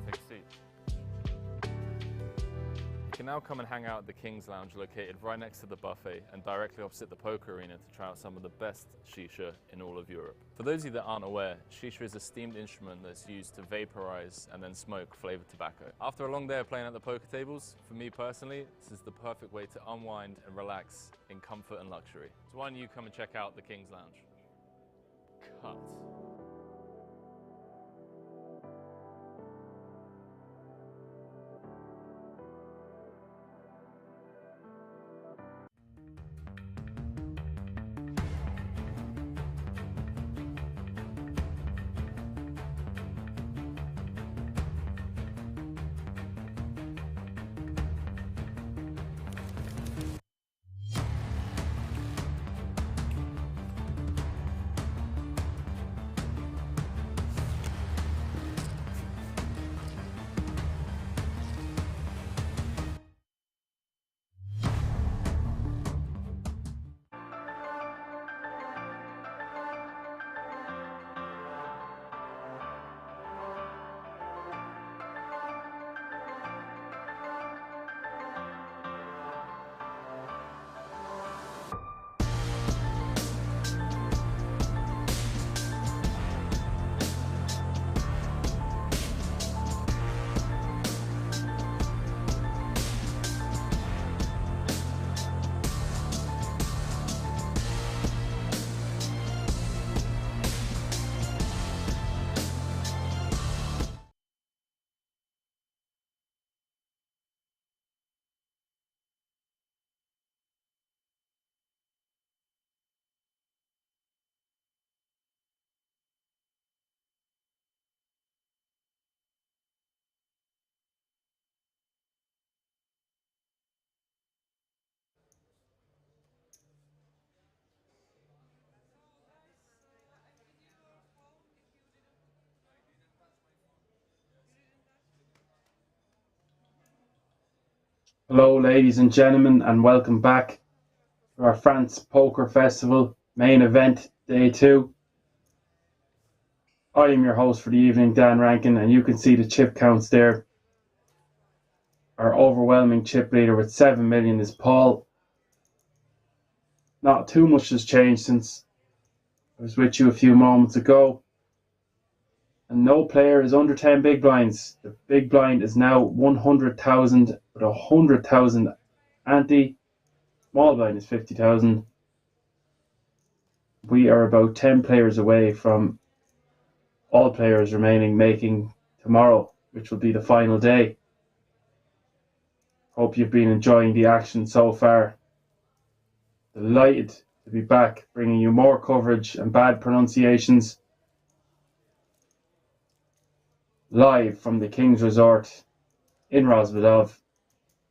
Take a seat. You can now come and hang out at the King's Lounge located right next to the buffet and directly opposite the poker arena to try out some of the best shisha in all of Europe. For those of you that aren't aware, shisha is a steamed instrument that's used to vaporize and then smoke flavored tobacco. After a long day of playing at the poker tables, for me personally, this is the perfect way to unwind and relax in comfort and luxury. So why don't you come and check out the King's Lounge? Cut. Hello, ladies and gentlemen, and welcome back to our France Poker Festival main event, day 2. I am your host for the evening, Dan Rankin, and you can see the chip counts there. Our overwhelming chip leader with 7 million is Paul. Not too much has changed since I was with you a few moments ago. And no player is under 10 big blinds. The big blind is now 100,000 with 100,000 ante. Small blind is 50,000. We are about 10 players away from all players remaining making tomorrow, which will be the final day. Hope you've been enjoying the action so far. Delighted to be back, bringing you more coverage and bad pronunciations live from the King's Resort in Rozvadov.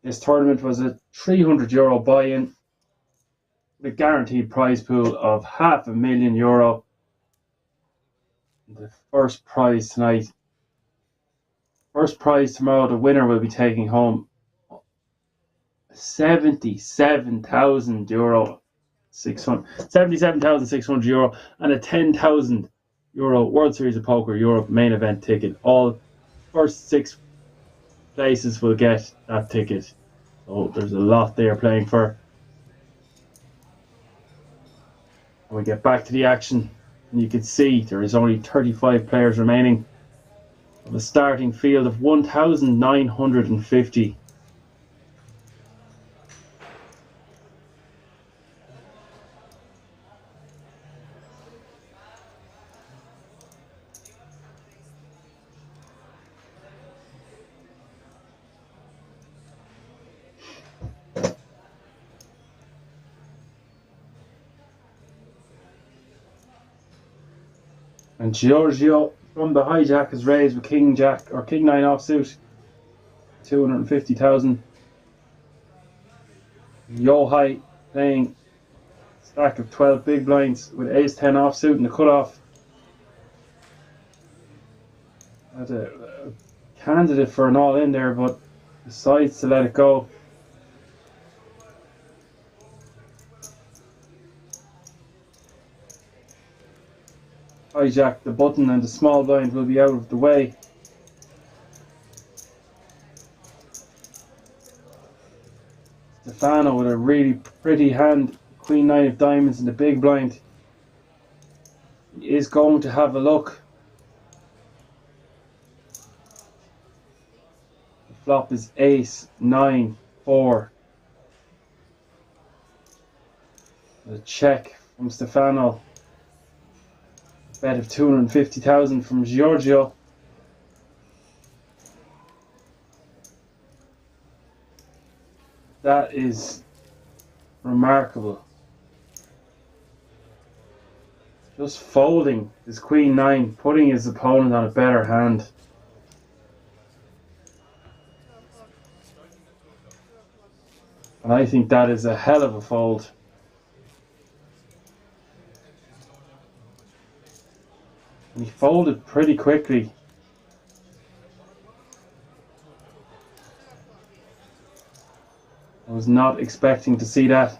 This tournament was a €300 buy-in with a guaranteed prize pool of €500,000. The first prize tonight. First prize tomorrow, the winner will be taking home €77,600, €77,600 and a €10,000 World Series of Poker Europe main event ticket. All first 6 places will get that ticket. So there's a lot they are playing for. And we get back to the action, and you can see there is only 35 players remaining of a starting field of 1,950. And Giorgio from the hijack is raised with King Jack or King 9 offsuit, 250,000. Yohai playing stack of 12 big blinds with Ace 10 offsuit in the cutoff. Had a candidate for an all in there, but decides to let it go. Hijack the button and the small blind will be out of the way. Stefano with a really pretty hand, Queen 9 of diamonds in the big blind. He is going to have a look. The flop is Ace 9 4. A check from Stefano. Bet of 250,000 from Giorgio. That is remarkable. Just folding his Queen 9, putting his opponent on a better hand. And I think that is a hell of a fold. And he folded pretty quickly. I was not expecting to see that.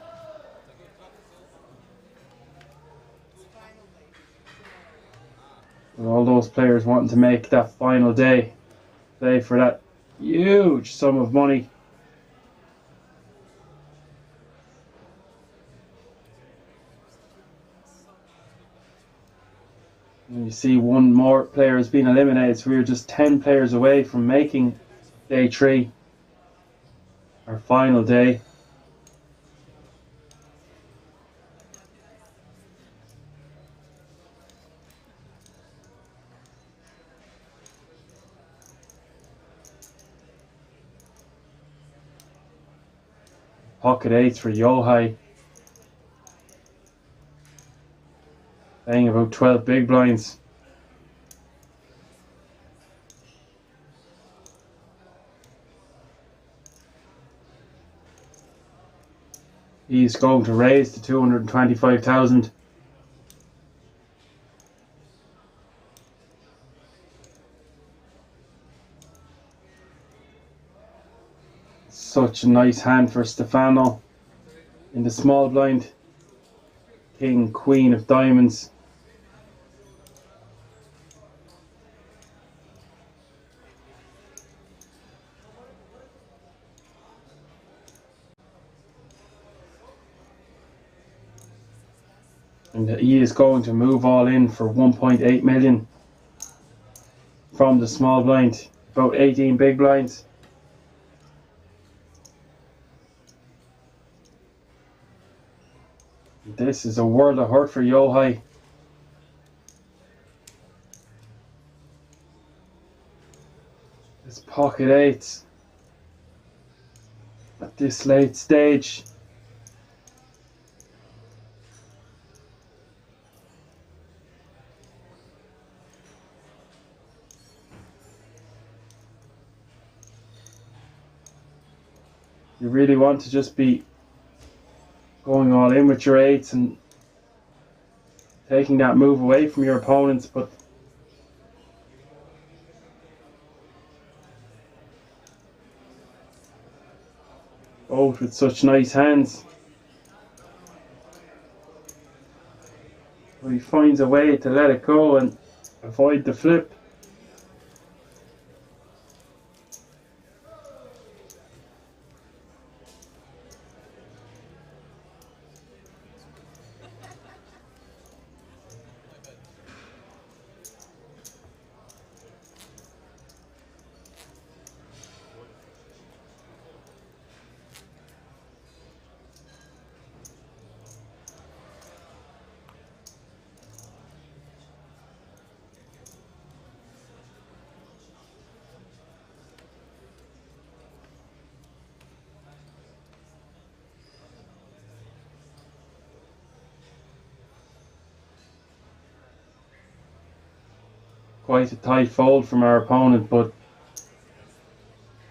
With all those players wanting to make that final day play for that huge sum of money. And you see one more player has been eliminated, so we're just 10 players away from making day 3, our final day. Pocket 8s for Yohai. Playing about 12 big blinds. He's going to raise to 225,000. Such a nice hand for Stefano in the small blind. King, queen of diamonds. And he is going to move all in for 1.8 million from the small blind. About 18 big blinds. This is a world of hurt for Yohai. It's pocket eights at this late stage. You really want to just be going all in with your eights and taking that move away from your opponents, but both with such nice hands. But he finds a way to let it go and avoid the flip. Quite a tight fold from our opponent, but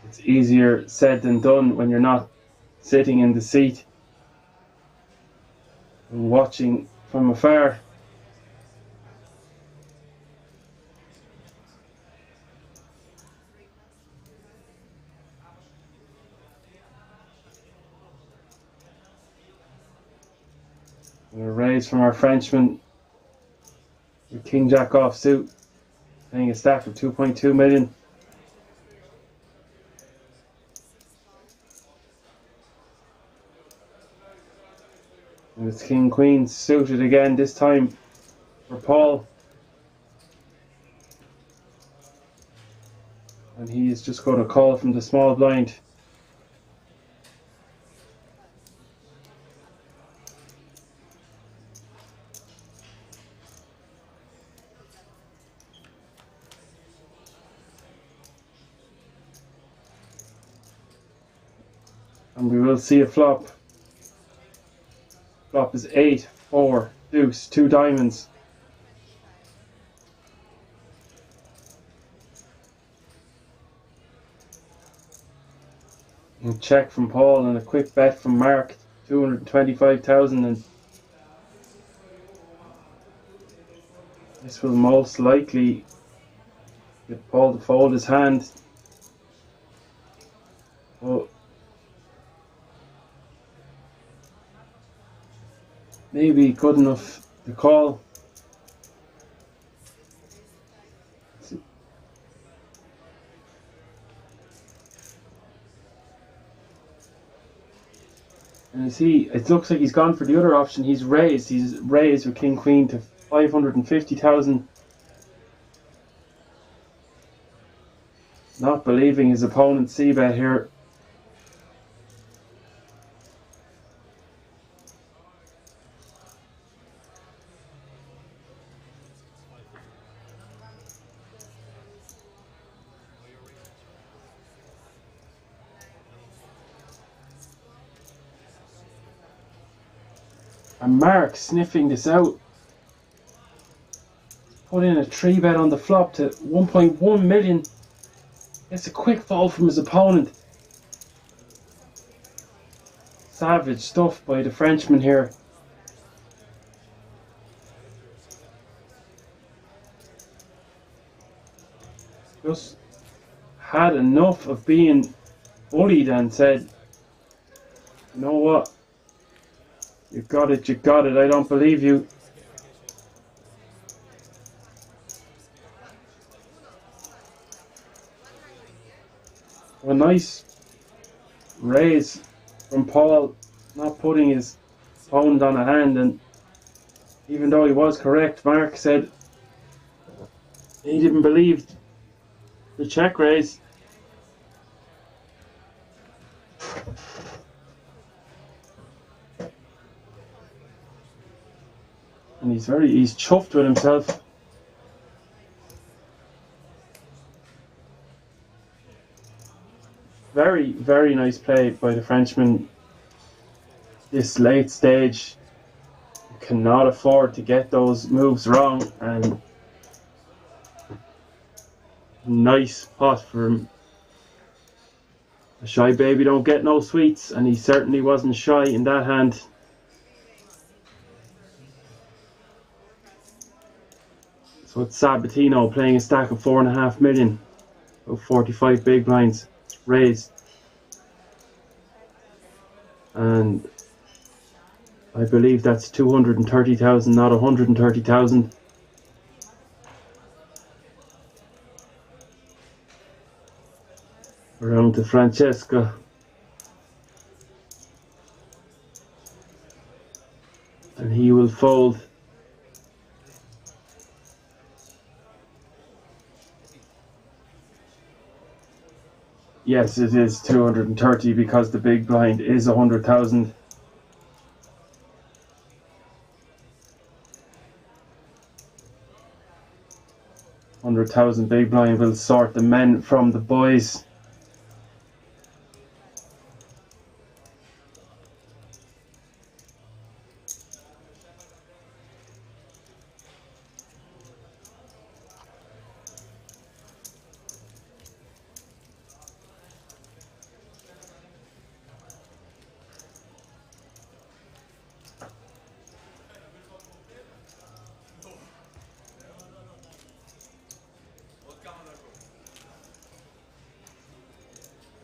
it's easier said than done when you're not sitting in the seat and watching from afar. And a raise from our Frenchman with King Jack offsuit. Paying a stack of 2.2 million. And it's King Queen suited again, this time for Paul. And he is just going to call from the small blind. And we will see a flop. Flop is 8, 4, deuce, 2 diamonds. And check from Paul and a quick bet from Mark, 225,000, and this will most likely get Paul to fold his hand. Well, maybe good enough to call. And you see, it looks like he's gone for the other option. He's raised with King Queen to 550,000. Not believing his opponent's c-bet here. And Mark sniffing this out. Put in a 3-bet on the flop to 1.1 million. It's a quick fall from his opponent. Savage stuff by the Frenchman here. Just had enough of being bullied and said, You know what? You got it, you got it. I don't believe you. A nice raise from Paul, not putting his opponent on a hand, and even though he was correct, Mark said he didn't believe the check raise. And he's chuffed with himself. Very, very nice play by the Frenchman. This late stage, cannot afford to get those moves wrong, and nice pot for him. A shy baby don't get no sweets, and he certainly wasn't shy in that hand. So it's Sabatino playing a stack of 4.5 million, about 45 big blinds raised, and I believe that's 230,000, not 130,000. Around to Francesca. And he will fold. Yes, it is 230 because the big blind is 100,000. $100,000 big blind will sort the men from the boys.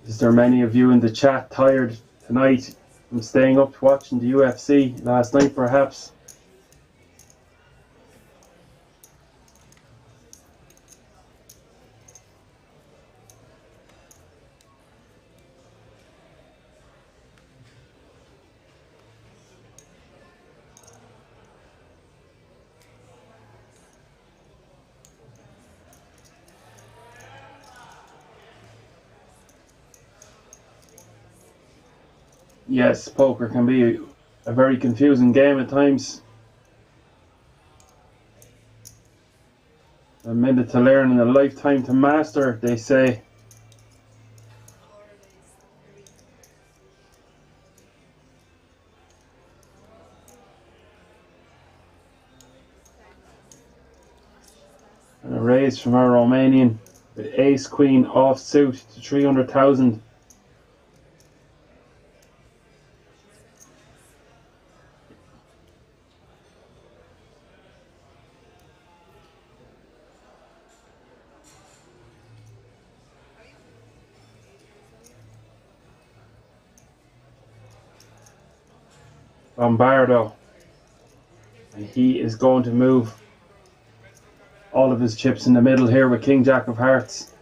Is there many of you in the chat tired tonight from staying up watching the UFC last night perhaps? Yes, poker can be a very confusing game at times. A minute to learn and a lifetime to master, they say. And a raise from our Romanian with ace queen offsuit to 300,000. Lombardo, and he is going to move all of his chips in the middle here with King Jack of Hearts.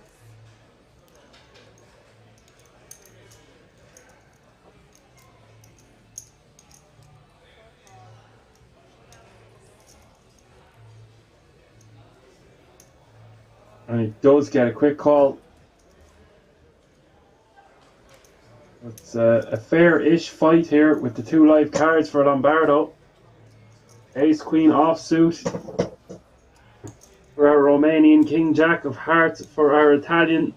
And he does get a quick call. It's a fair-ish fight here with the two live cards for Lombardo. Ace Queen offsuit for our Romanian, King Jack of Hearts for our Italian.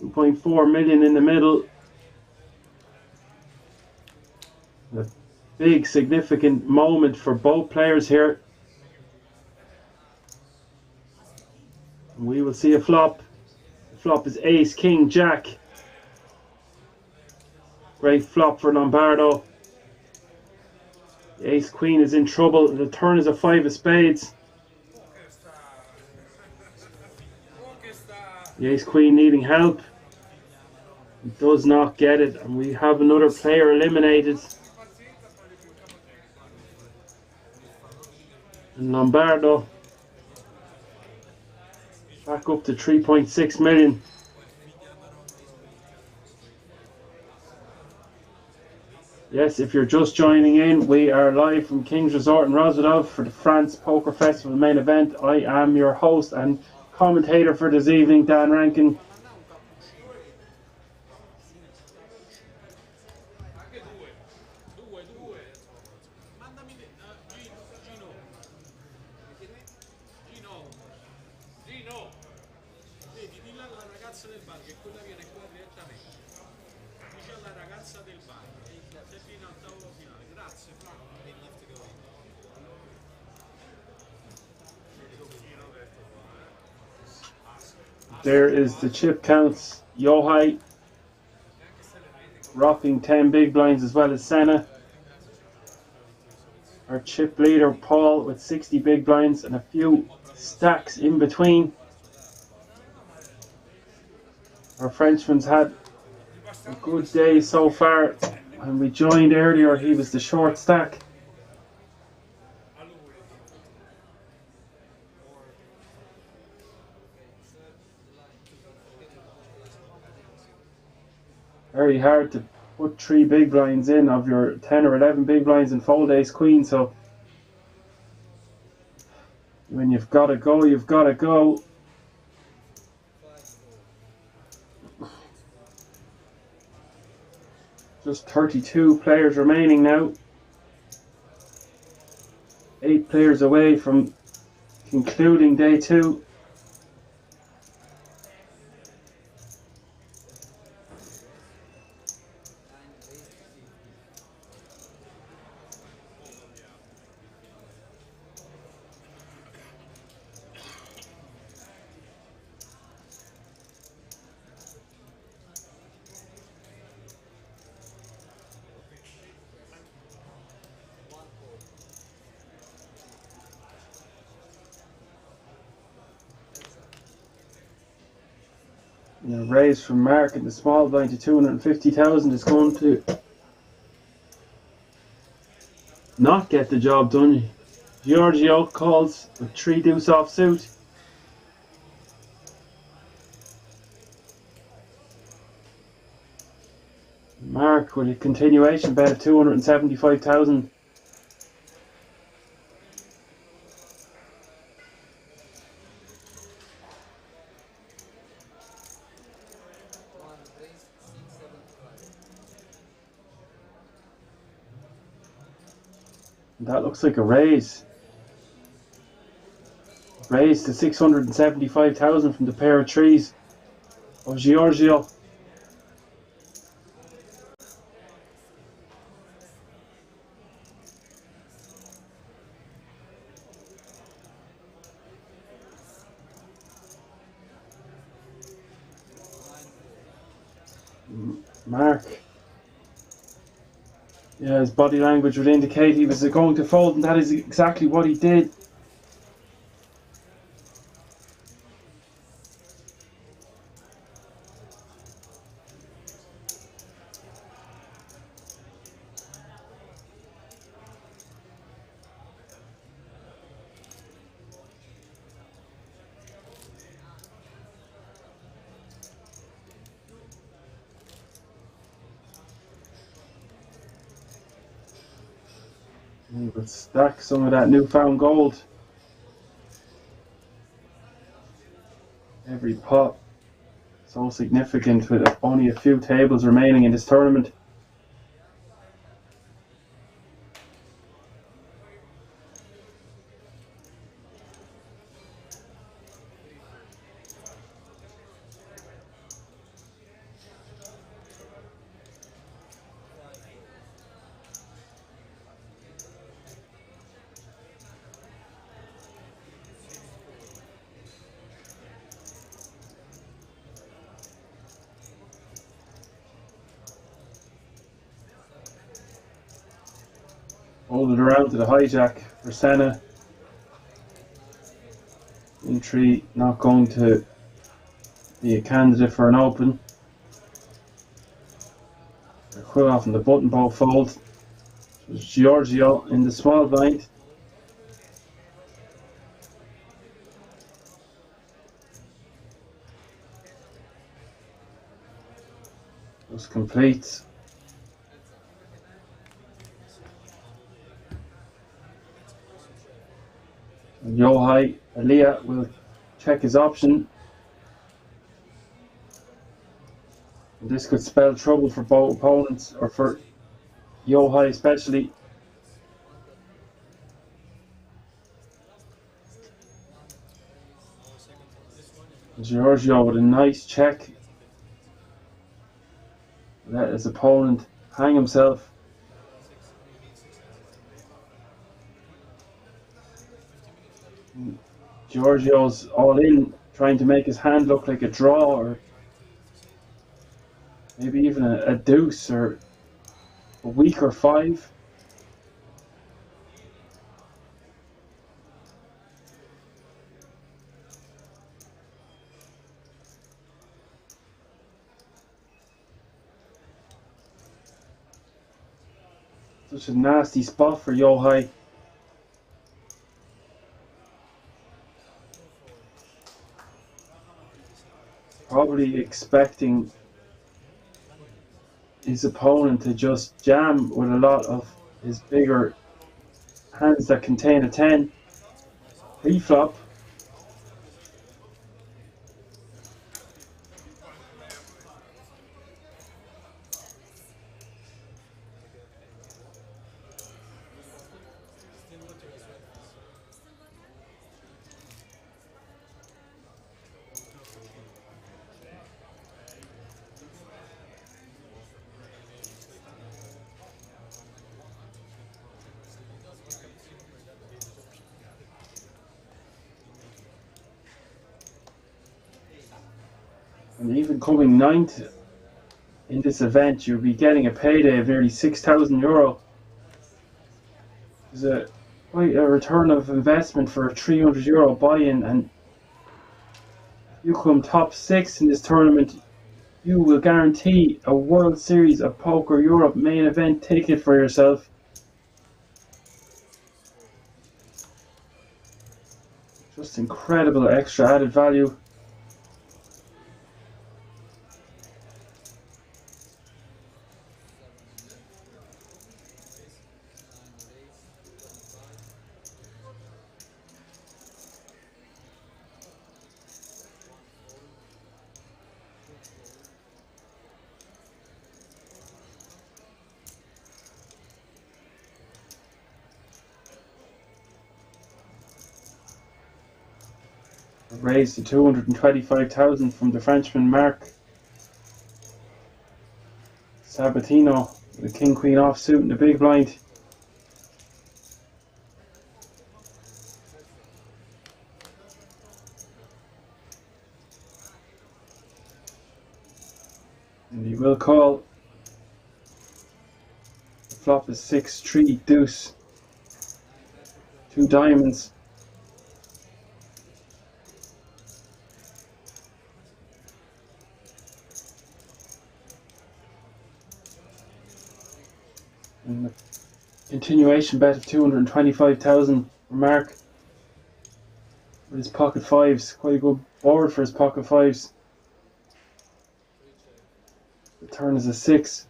$2.4 million in the middle. A big significant moment for both players here. We will see a flop. The flop is Ace, King, Jack. Great flop for Lombardo. The Ace Queen is in trouble. The turn is a 5 of spades. The ace queen needing help. He does not get it, and we have another player eliminated. And Lombardo back up to 3.6 million. Yes, if you're just joining in, we are live from King's Resort in Rozvadov for the France Poker Festival main event. I am your host and commentator for this evening, Dan Rankin. There is the chip counts. Yohai rocking 10 big blinds as well as Senna. Our chip leader Paul with 60 big blinds and a few stacks in between. Our Frenchman's had a good day so far. When we joined earlier, he was the short stack. Very hard to put 3 big blinds in of your 10 or 11 big blinds and fold ace queen, so when you've got to go, you've got to go. Just 32 players remaining now. 8 players away from concluding day 2. Raise from Mark in the small blind to 250,000 is going to not get the job done. Giorgio calls with 3 deuce offsuit. Mark with a continuation bet of 275,000. That looks like a raise. Raise to 675,000 from the pair of trees of Giorgio. Mark. Yeah, his body language would indicate he was going to fold, and that is exactly what he did. Let's stack some of that newfound gold. Every pot so significant with only a few tables remaining in this tournament. Hold it around to the hijack for Senna. Entry not going to be a candidate for an open. Quite often the button bow fold. Giorgio in the small blind. Was complete. Yohai Elia will check his option. And this could spell trouble for both opponents, or for Yohai especially. Giorgio with a nice check. Let his opponent hang himself. Giorgio's all in, trying to make his hand look like a draw, or maybe even a deuce, or a weaker 5. Such a nasty spot for Yohai. Probably expecting his opponent to just jam with a lot of his bigger hands that contain a 10. Pre-flop. And even coming 9th in this event, you'll be getting a payday of nearly €6,000. It's quite a return of investment for a €300 buy-in, and you come top 6 in this tournament, you will guarantee a World Series of Poker Europe main event ticket for yourself. Just incredible extra added value. Raised to 225,000 from the Frenchman Marc Sabatino with the King-Queen offsuit in the big blind. And he will call. The flop is 6-3 deuce. 2 diamonds. And a continuation bet of 225,000 for Marc with his pocket 5s. Quite a good board for his pocket 5s. The turn is a 6.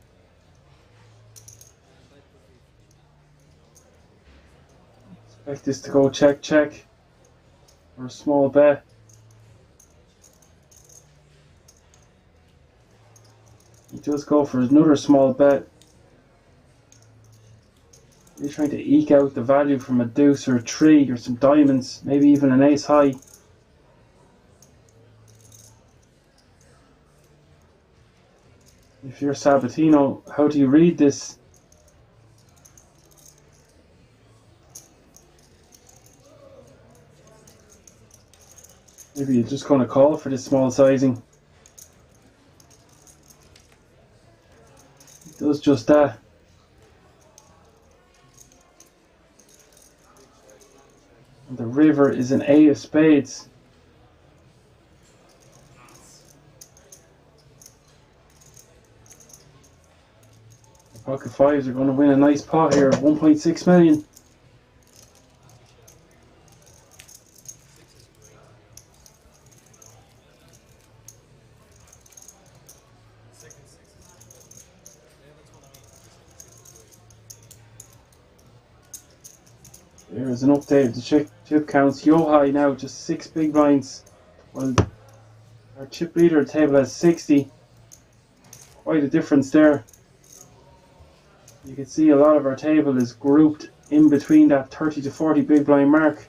Expect this to go check check for a small bet. He does go for another small bet. You're trying to eke out the value from a deuce or a 3 or some diamonds, maybe even an ace high. If you're Sabatino, how do you read this? Maybe you're just going to call for this small sizing. It does just that. And the river is an 8 of spades. Pocket fives are going to win a nice pot here, 1.6 million. There's an update of the chip counts. Yohai now just 6 big blinds. Well, our chip leader table has 60. Quite a difference there. You can see a lot of our table is grouped in between that 30 to 40 big blind mark.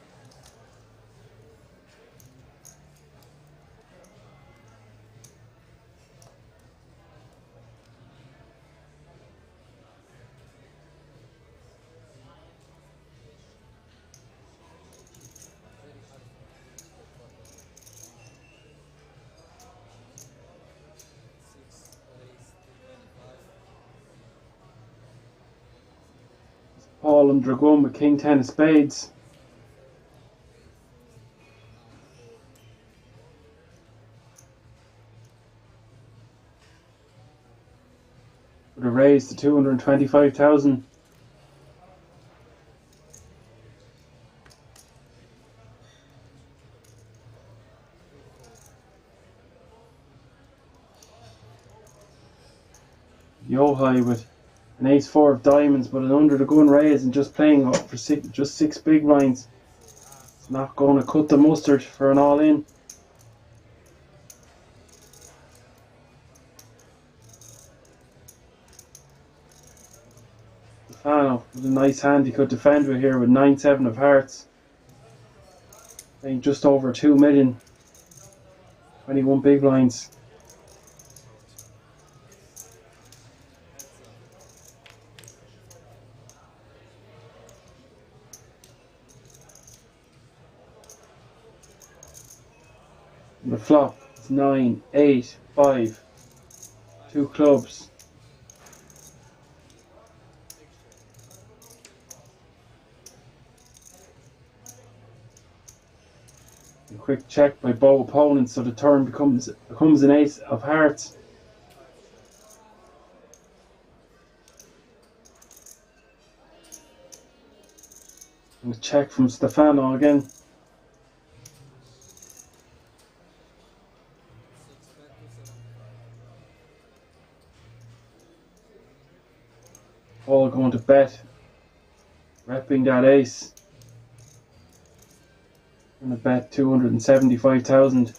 Paul and Dragoon with King 10 of spades. With a raise to 225,000. Yohai with an ace-4 of diamonds, but an under the gun raise and just playing up for just 6 big blinds. It's not going to cut the mustard for an all-in. Stefano with a nice hand he could defend with here with 9-7 of hearts. Playing just over 2 million. 21 big blinds. The flop is 9, 8, 5, 2 clubs. A quick check by both opponents, so the turn becomes an ace of hearts. And a check from Stefano again. All going to bet, repping that ace. I'm going to bet 275,000.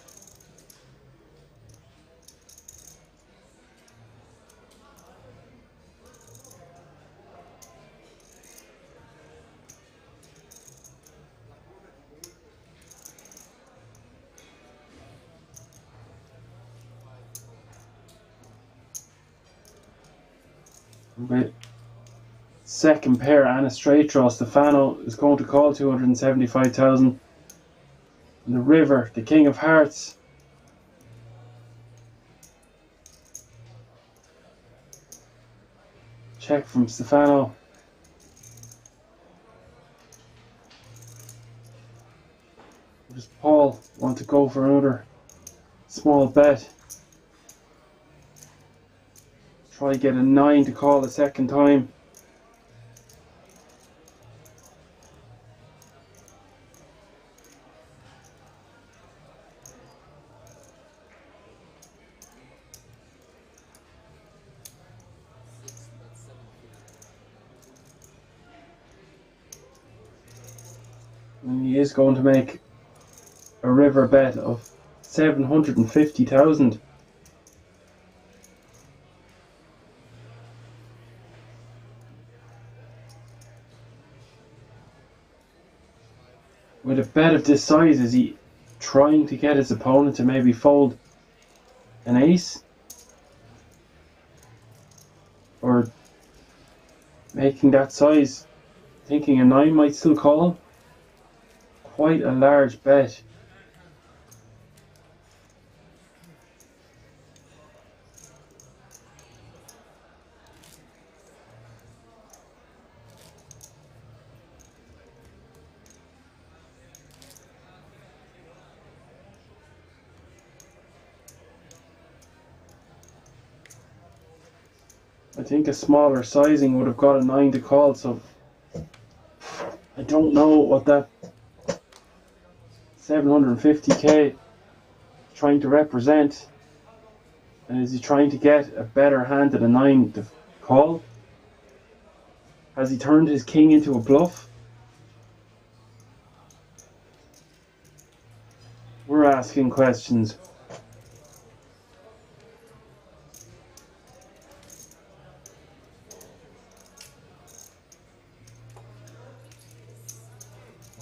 With second pair and a straight draw, Stefano is going to call 275,000. And the river, the king of hearts. Check from Stefano. Does Paul want to go for another small bet? Try get a 9 to call a second time. And he is going to make a river bet of 750,000. With a bet of this size, is he trying to get his opponent to maybe fold an ace? Or making that size, thinking a 9 might still call? Quite a large bet. I think a smaller sizing would have got a 9 to call, so I don't know what that 750k trying to represent. And is he trying to get a better hand at a 9 to call? Has he turned his king into a bluff? We're asking questions.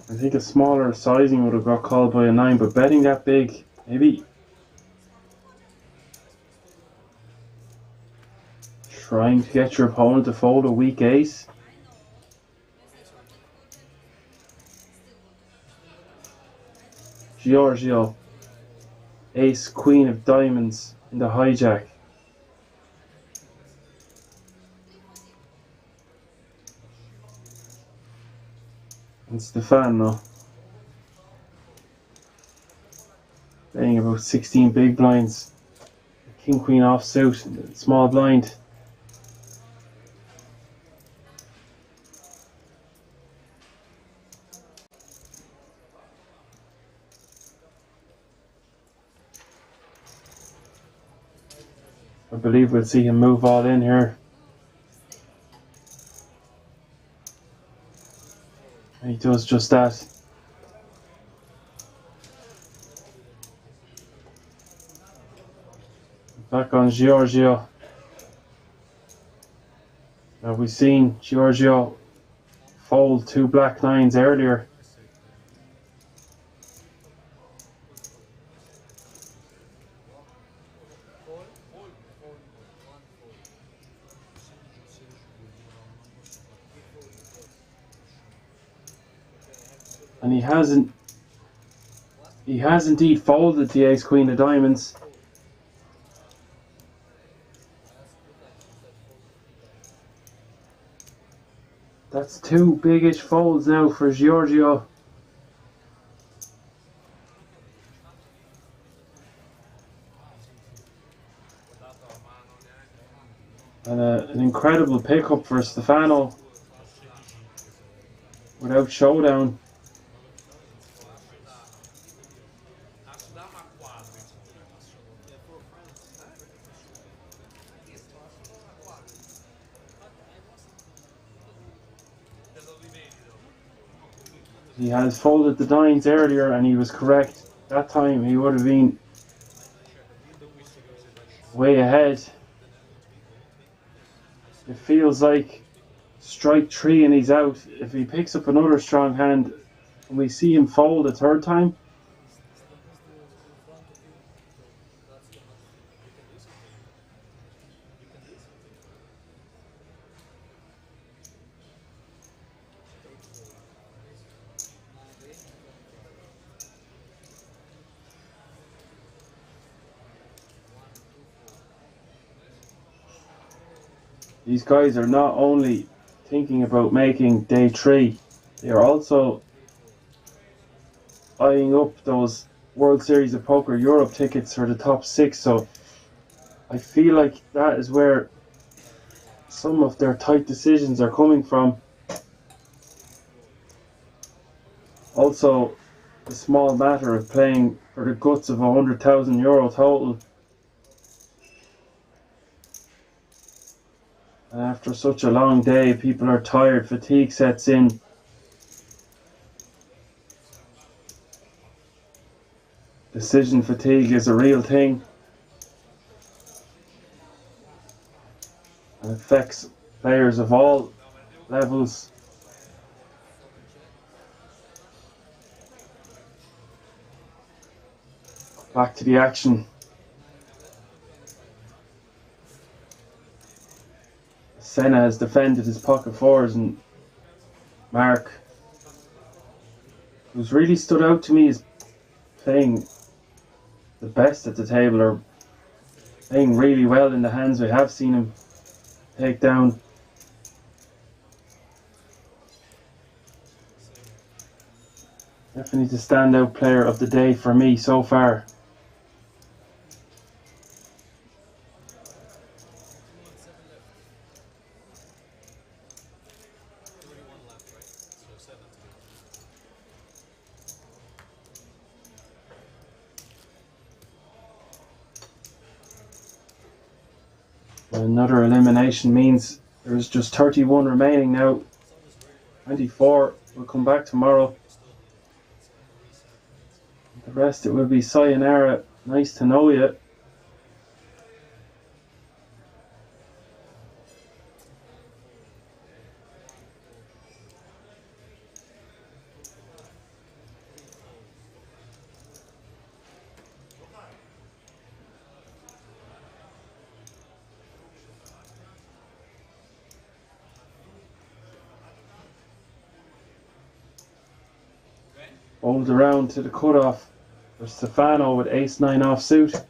I think a smaller sizing would have got called by a 9, but betting that big, maybe trying to get your opponent to fold a weak ace. Giorgio, ace, queen of diamonds in the hijack. And Stefano playing about 16 big blinds. King queen offsuit, small blind. I believe we'll see him move all in here. And he does just that. Back on Giorgio. Now we've seen Giorgio fold 2 black 9s earlier. And he has indeed folded the ace queen of diamonds. That's 2 biggish folds now for Giorgio. And an incredible pickup for Stefano without showdown. He has folded the 9s earlier and he was correct. That time he would have been way ahead. It feels like strike 3 and he's out. If he picks up another strong hand and we see him fold a 3rd time, these guys are not only thinking about making day 3, they are also eyeing up those World Series of Poker Europe tickets for the top 6. So I feel like that is where some of their tight decisions are coming from. Also, the small matter of playing for the guts of €100,000 total. And after such a long day, people are tired, fatigue sets in. Decision fatigue is a real thing. And affects players of all levels. Back to the action. Senna has defended his pocket 4s, and Mark, who's really stood out to me, is playing the best at the table, or playing really well in the hands we have seen him take down. Definitely the standout player of the day for me so far. Another elimination means there's just 31 remaining now. 24 will come back tomorrow. The rest it will be sayonara. Nice to know you. Bowled around to the cutoff for Stefano with ace-9 offsuit.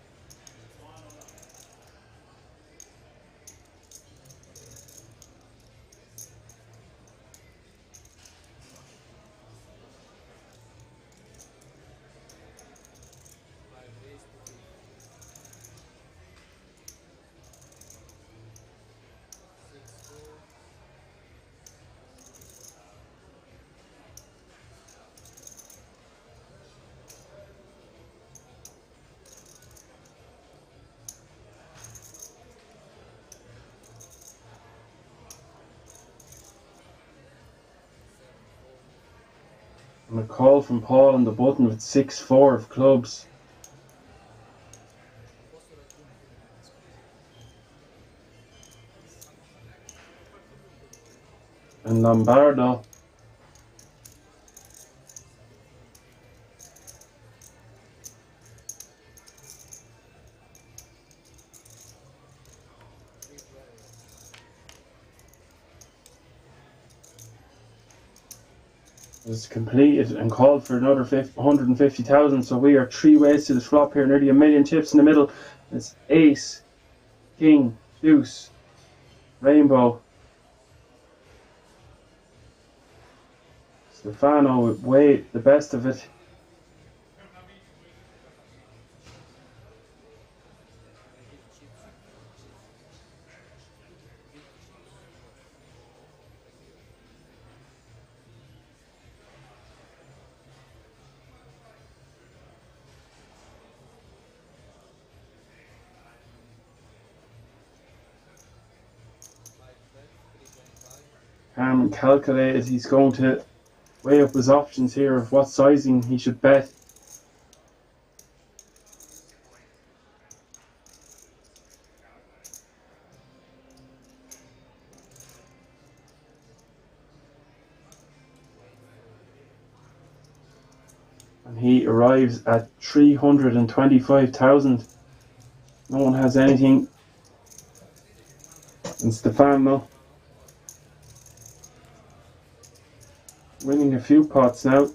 And a call from Paul on the button with 6-4 of clubs. And Lombardo. Is completed and called for another 150,000. So we are 3 ways to the flop here. Nearly 1 million chips in the middle. It's ace, king, deuce, rainbow. Stefano with way the best of it. Calm and calculated. He's going to weigh up his options here of what sizing he should bet. And he arrives at 325,000. No one has anything. And Stefano winning a few pots now.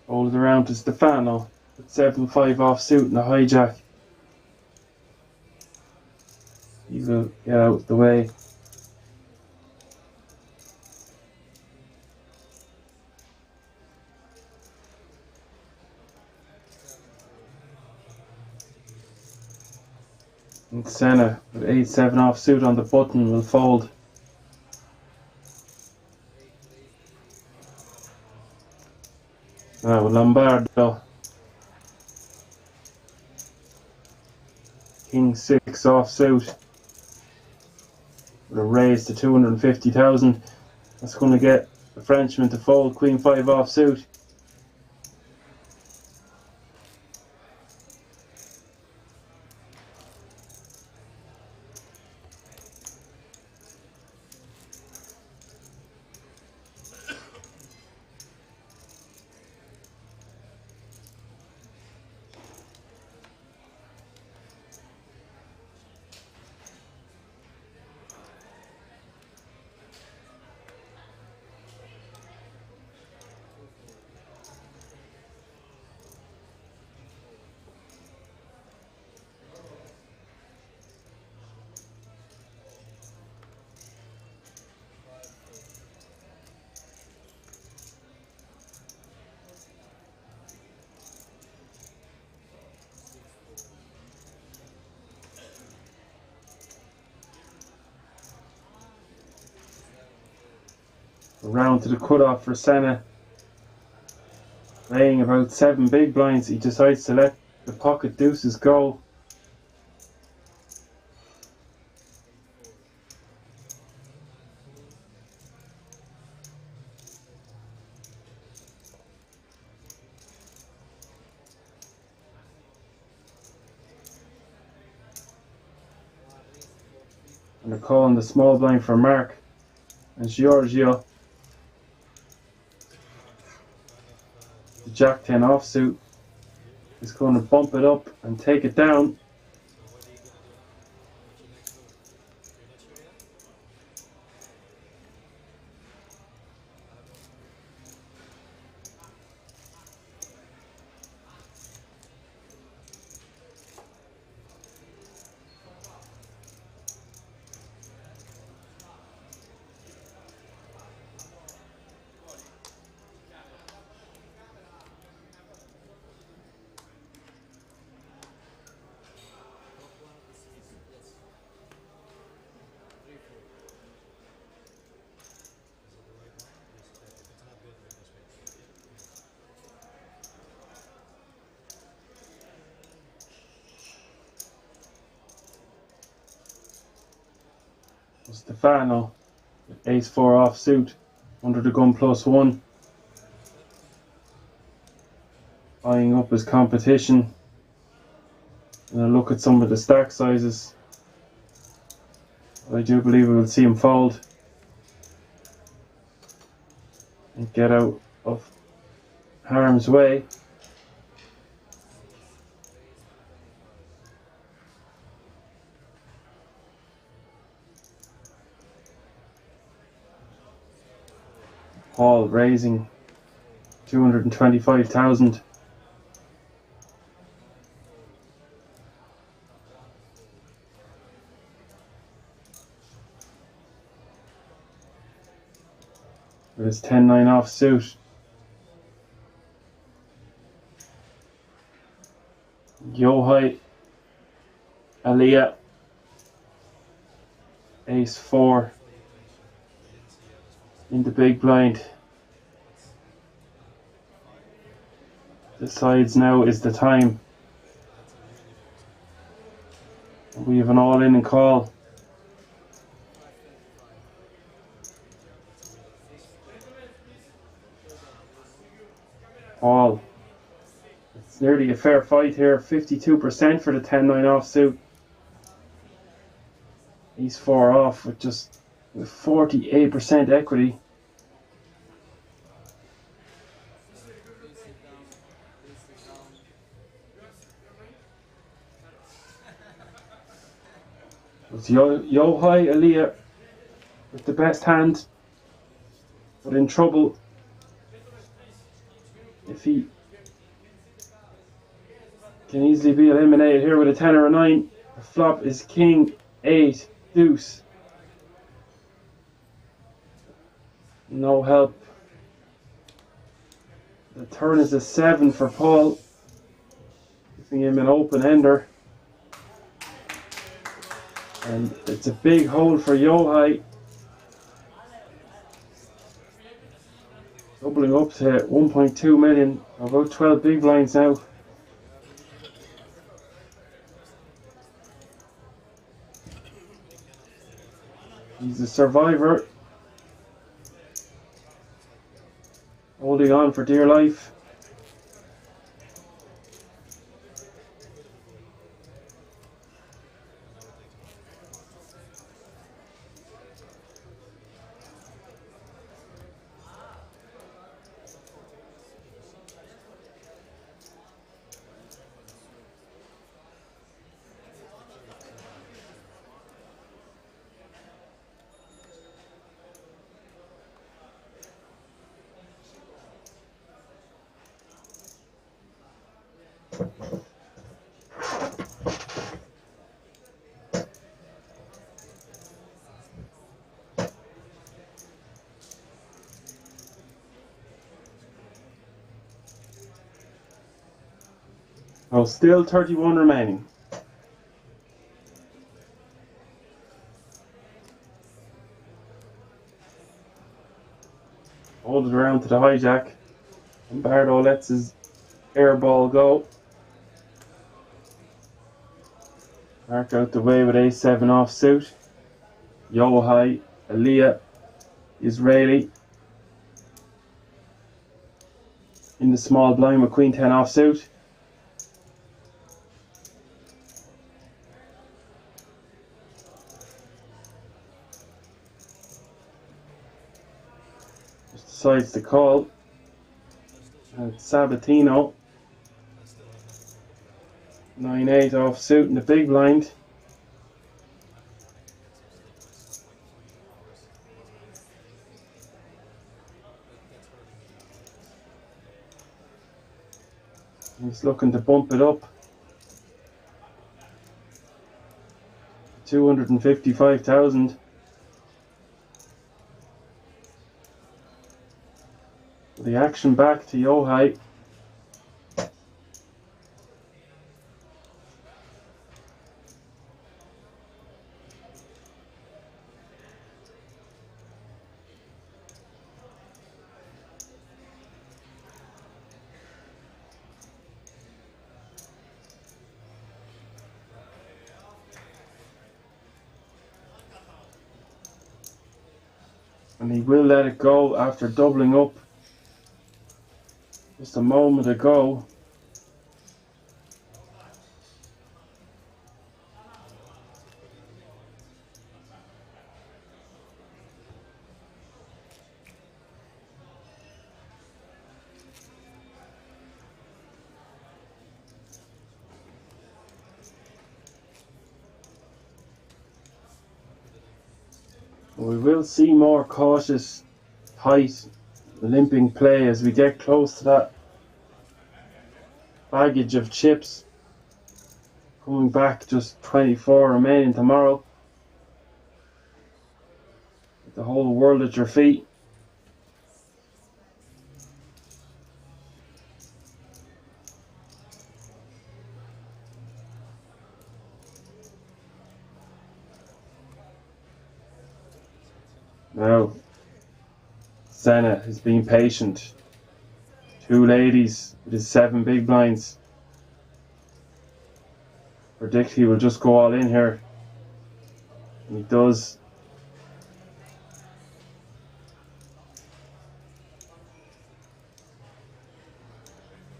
Rolled around to Stefano with 7-5 offsuit and a hijack. He will get out of the way. And Senna with 8-7 offsuit on the button will fold. Now Lombardo, King 6 offsuit with a raise to 250,000. That's going to get the Frenchman to fold. Queen 5 offsuit. Around to the cutoff for Senna. Laying about 7 big blinds, he decides to let the pocket deuces go. And they're calling the small blind for Mark. And Giorgio, the Jack 10 offsuit, is going to bump it up and take it down. Stefano, with ace 4 offsuit, under the gun +1. Eyeing up his competition. And a look at some of the stack sizes. I do believe we will see him fold and get out of harm's way. Paul raising 225,000. With his 10-9 offsuit. Yohai Aliyah, ace 4 in the big blind. Decides now is the time. We have an all-in and call. All. It's nearly a fair fight here. 52% for the 10-9 offsuit. He's 4 off with just 48% equity. It's Yohai Aliyah with the best hand, but in trouble if he can easily be eliminated here with a 10 or a 9. The flop is king 8 deuce. No help. The turn is a 7 for Paul, giving him an open ender. And it's a big hold for Yohai. Doubling up to 1.2 million, about 12 big blinds now. He's a survivor, holding on for dear life. Oh, still 31 remaining. Hold it around to the hijack. Lombardo lets his air ball go. Mark out the way with A7 offsuit. Yohai, Aliyah, Israeli. In the small blind with Queen 10 offsuit. Just decides to call. And it's Sabatino. 9-8 offsuit in the big blind. He's looking to bump it up. 255,000. The action back to Yohai. And he will let it go after doubling up just a moment ago. We will see more cautious, tight, limping play as we get close to that baggage of chips. Coming back, just 24 remaining tomorrow. With the whole world at your feet. Now, Senna is being patient. Two ladies with his 7 big blinds. Predict he will just go all in here. And he does.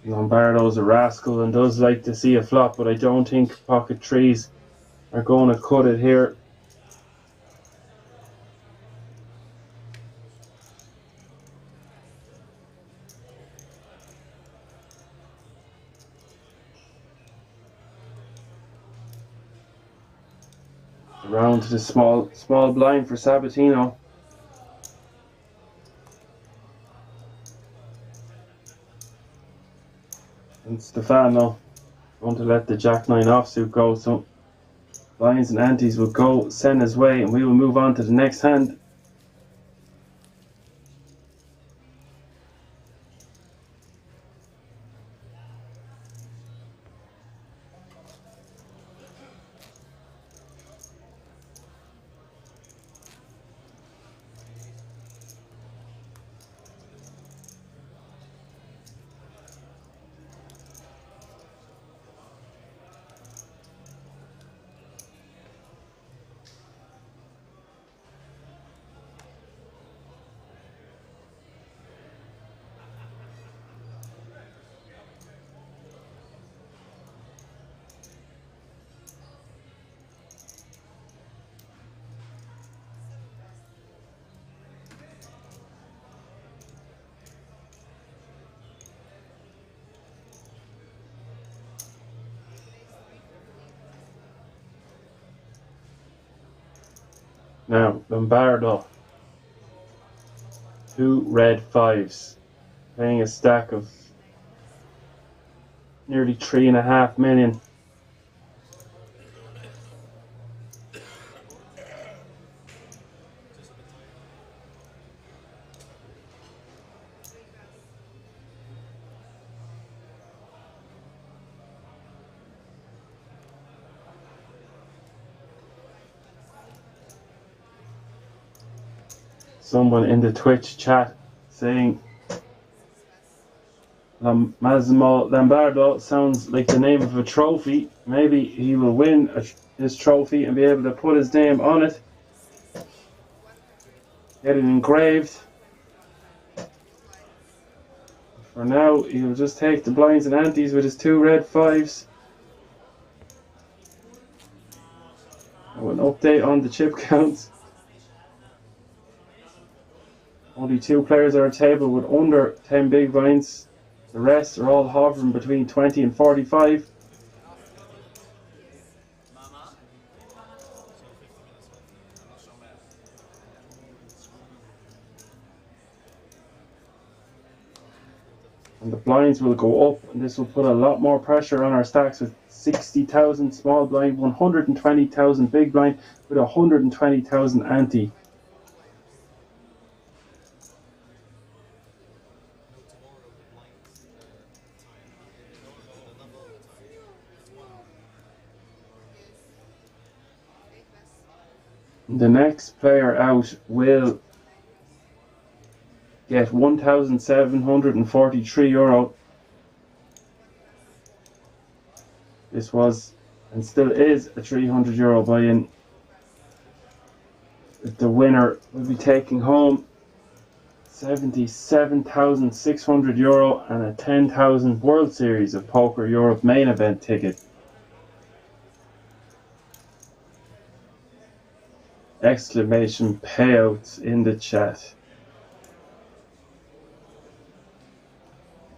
Lombardo's a rascal and does like to see a flop, but I don't think pocket threes are going to cut it here. Around to the small blind for Sabatino. And Stefano going to let the Jack 9 offsuit go, so blinds and antes will go Senna's way, and we will move on to the next hand. Now, Lombardo, 2 red 5s, paying a stack of nearly 3.5 million. Someone in the Twitch chat saying Massimo Lombardo sounds like the name of a trophy. Maybe he will win his trophy and be able to put his name on it. Get it engraved. For now, he'll just take the blinds and antes with his 2 red 5s. Now an update on the chip counts. Only 2 players at our table with under 10 big blinds. The rest are all hovering between 20 and 45. And the blinds will go up, and this will put a lot more pressure on our stacks with 60,000 small blind, 120,000 big blind with 120,000 ante. The next player out will get €1,743. This was and still is a €300 buy-in. The winner will be taking home €77,600 and a 10,000 World Series of Poker Europe main event ticket. Exclamation payouts in the chat.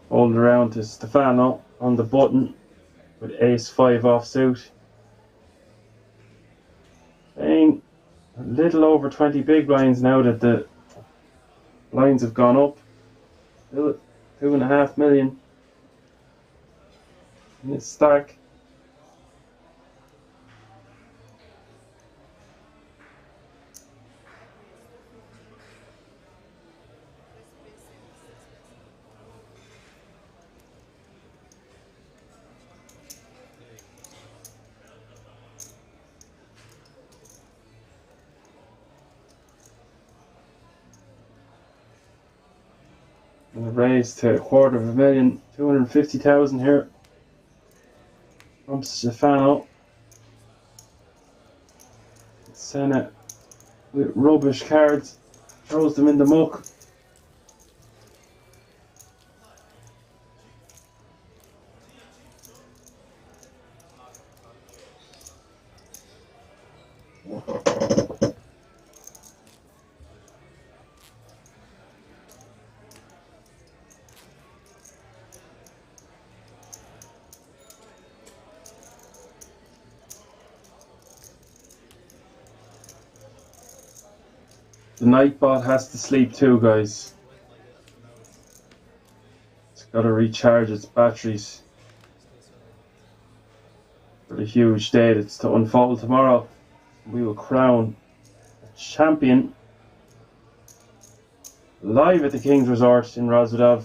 Hold around to Stefano on the button with ace-5 offsuit. Paying a little over 20 big blinds now that the blinds have gone up. Still at 2.5 million in this stack. And raise to $250,000, 250,000 here from Stefano. Senna with rubbish cards, throws them in the muck. The Nightbot has to sleep too, guys. It's got to recharge its batteries for the huge day that's to unfold tomorrow. We will crown a champion live at the King's Resort in Rozvadov.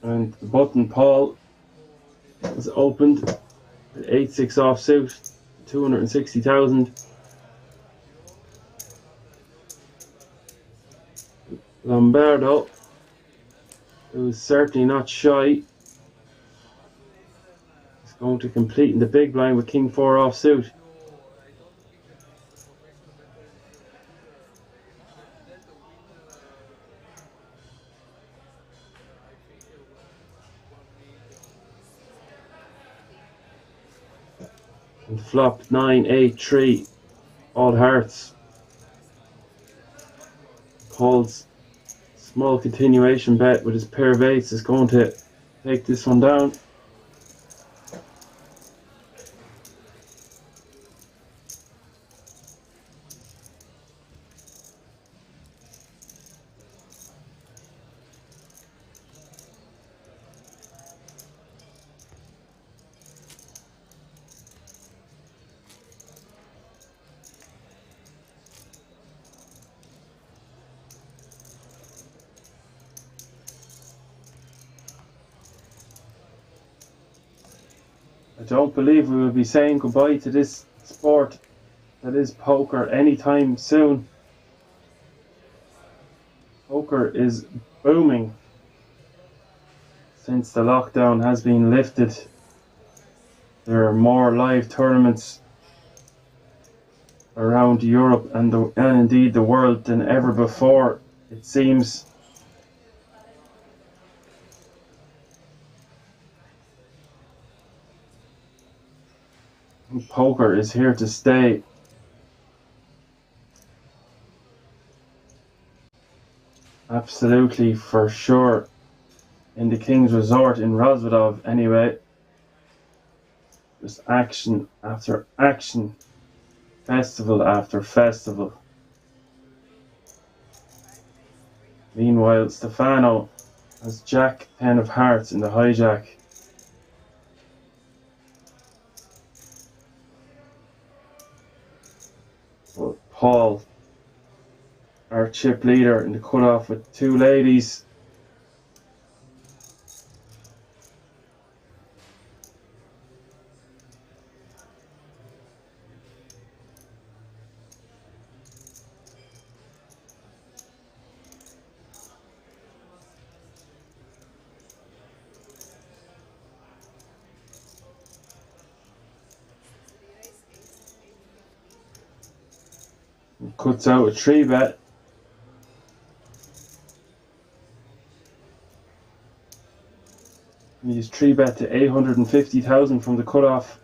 And the button Paul was opened at 8-6 offsuit, 260,000. Lombardo, who is certainly not shy, is going to complete in the big blind with King 4 offsuit. And flop 9, 8, 3, all hearts. Paul's small continuation bet with his pair of eights is going to take this one down. I don't believe we will be saying goodbye to this sport that is poker anytime soon. Poker is booming since the lockdown has been lifted. There are more live tournaments around Europe and indeed the world than ever before, it seems. Poker is here to stay. Absolutely, for sure. In the King's Resort in Rozvadov, anyway. Just action after action. Festival after festival. Meanwhile, Stefano has Jack 10 of hearts in the hijack. But Paul, our chip leader, in the cutoff with 2 ladies. Cuts out a 3 bet. He's 3 bet to 850,000 from the cutoff.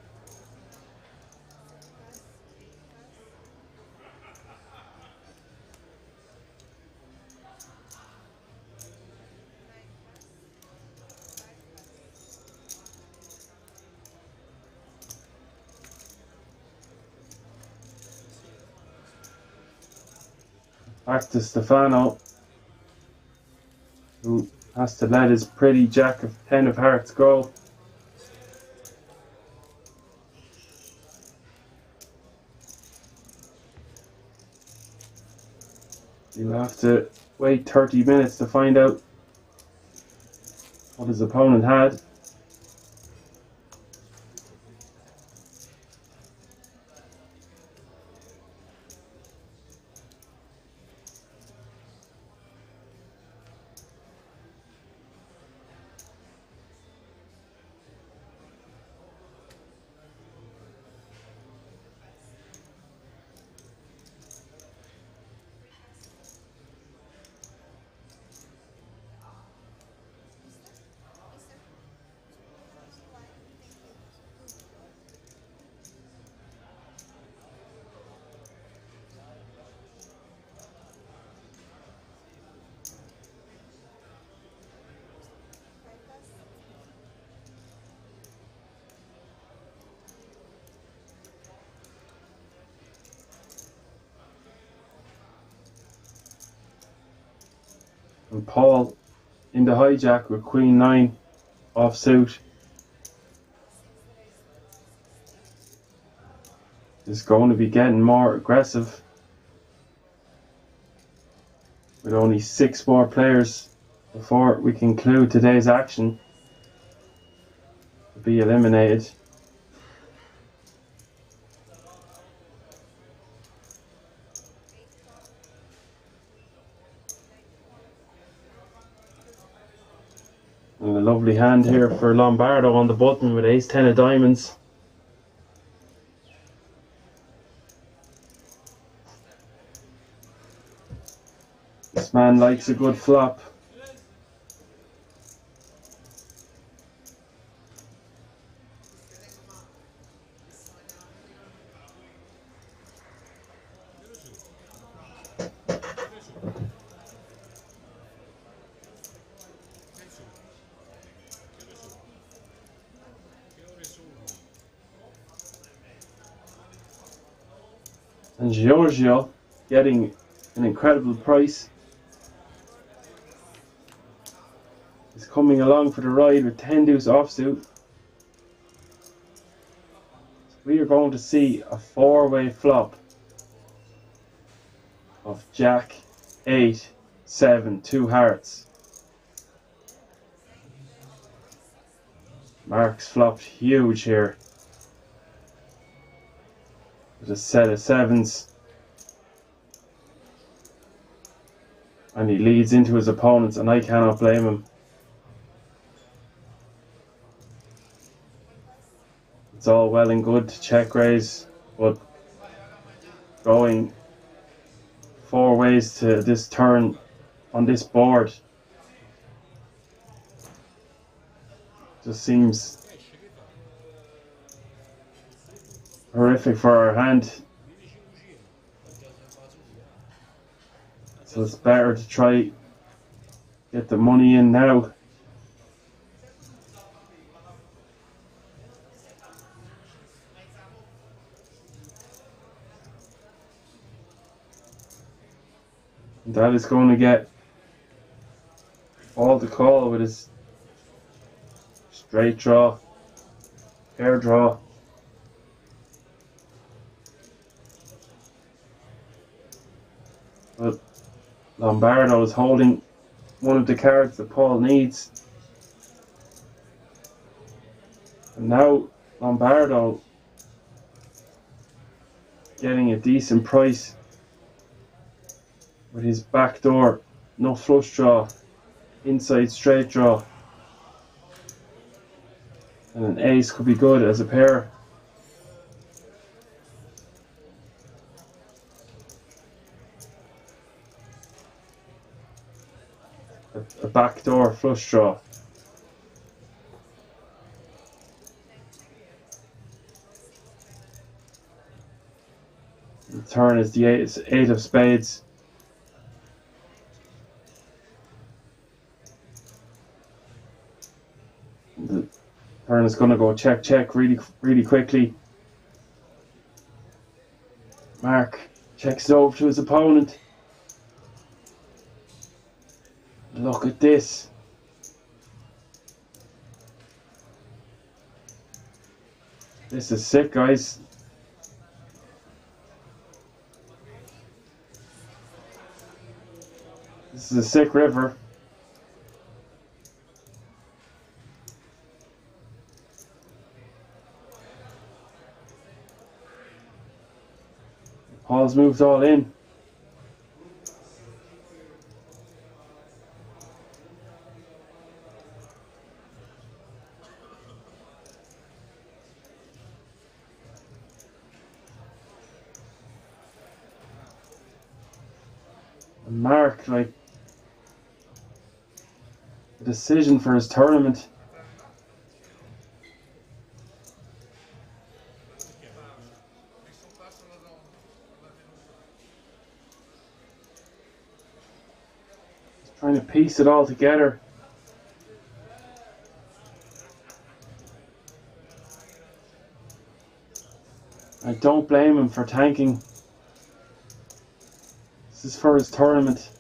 Back to Stefano, who has to let his pretty Jack of 10 of hearts go. You'll have to wait 30 minutes to find out what his opponent had. And Paul in the hijack with Queen 9 offsuit is going to be getting more aggressive, with only 6 more players before we conclude today's action to be eliminated. And a lovely hand here for Lombardo on the button with ace-10 of diamonds. This man likes a good flop. And Giorgio getting an incredible price. He's coming along for the ride with 10 deuce offsuit. So we are going to see a four-way flop of Jack, 8, 7, 2 hearts. Mark's flopped huge here with a set of sevens, and he leads into his opponents, and I cannot blame him. It's all well and good to check raise, but going 4 ways to this turn on this board just seems horrific for our hand. So it's better to try get the money in now. And that is going to get all the call with his straight draw, pair draw. But Lombardo is holding one of the cards that Paul needs. And now Lombardo getting a decent price with his backdoor, no flush draw, inside straight draw. And an ace could be good as a pair. A backdoor flush draw. The turn is the eight of spades. The turn is going to go check, check really quickly. Mark checks it over to his opponent. Look at this. This is sick, guys. This is a sick river. Paul's moved all in. And Mark, like, a decision for his tournament. Trying to piece it all together. I don't blame him for tanking. This is for his tournament.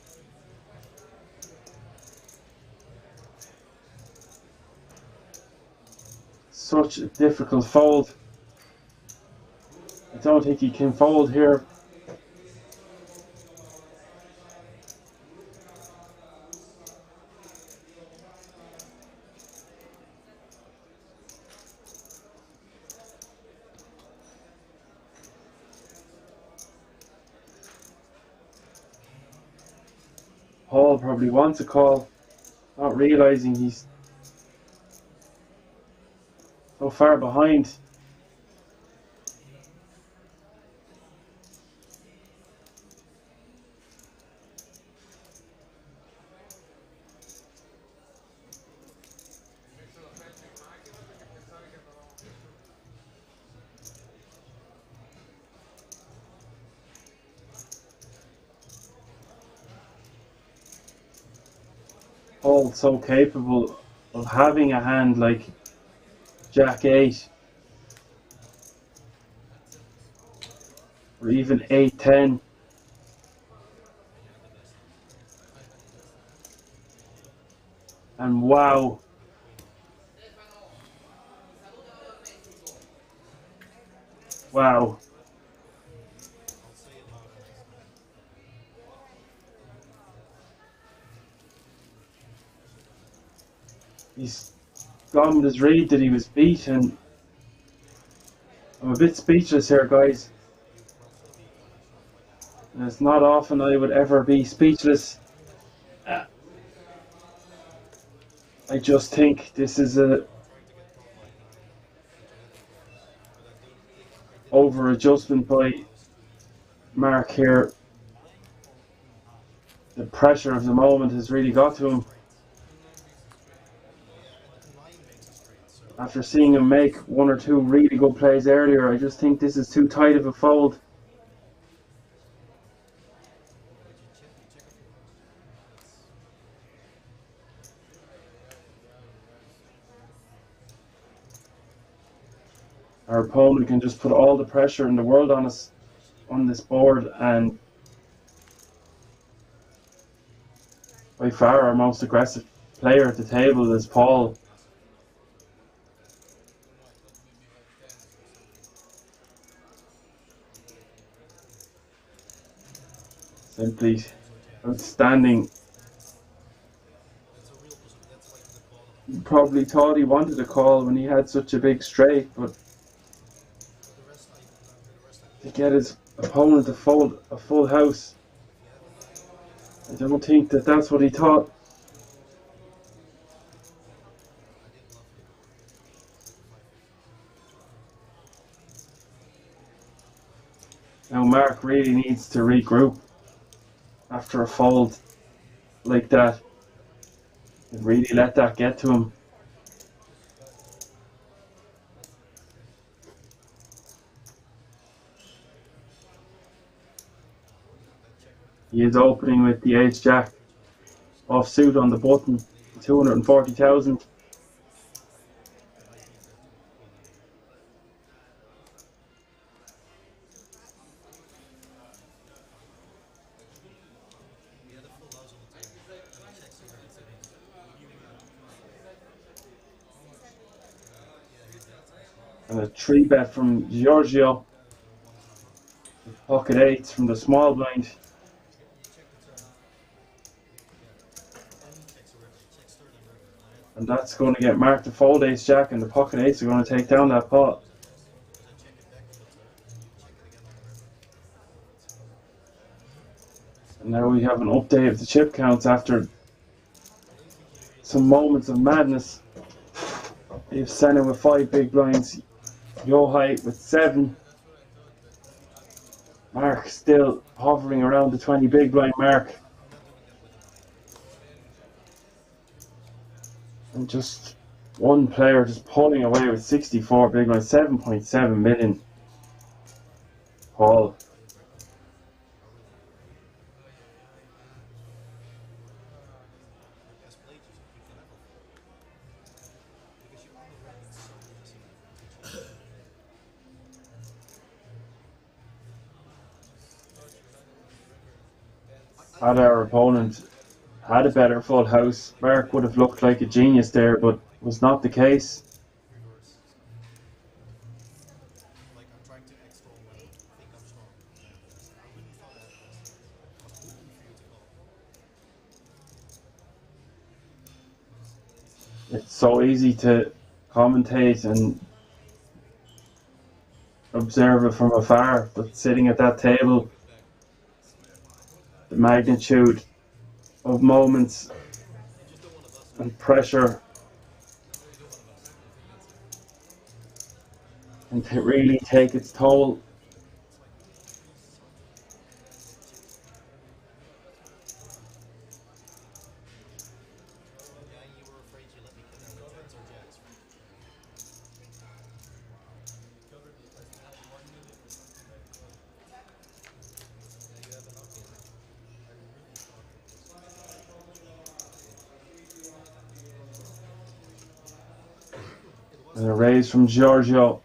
Such a difficult fold. I don't think he can fold here. Paul probably wants a call, not realizing he's so far behind. All so capable of having a hand like Jack 8 or even 8-10. And wow. Wow. He's gone with his read that he was beat, and I'm a bit speechless here, guys. And it's not often I would ever be speechless. I just think this is a over adjustment by Mark here. The pressure of the moment has really got to him. After seeing him make one or two really good plays earlier, I just think this is too tight of a fold. Our opponent can just put all the pressure in the world on us on this board, and by far our most aggressive player at the table is Paul. Simply outstanding. He probably thought he wanted a call when he had such a big straight, but to get his opponent to fold a full house, I don't think that that's what he thought. Now Mark really needs to regroup after a fold like that and really let that get to him. He is opening with the ace jack off suit on the button, 240,000. And a 3-bet from Giorgio. Pocket eights from the small blind. And that's going to get Mark to fold ace jack, and the pocket eights are going to take down that pot. And now we have an update of the chip counts after some moments of madness. They've Senna with 5 big blinds, Yohai with 7. Mark still hovering around the 20 big blind mark. And just one player just pulling away with 64 big blinds, 7.7 million. Paul. Had our opponent had a better full house, Mark would have looked like a genius there, but was not the case. It's so easy to commentate and observe it from afar, but sitting at that table, the magnitude of moments and pressure and to really take its toll. And a raise from Giorgio,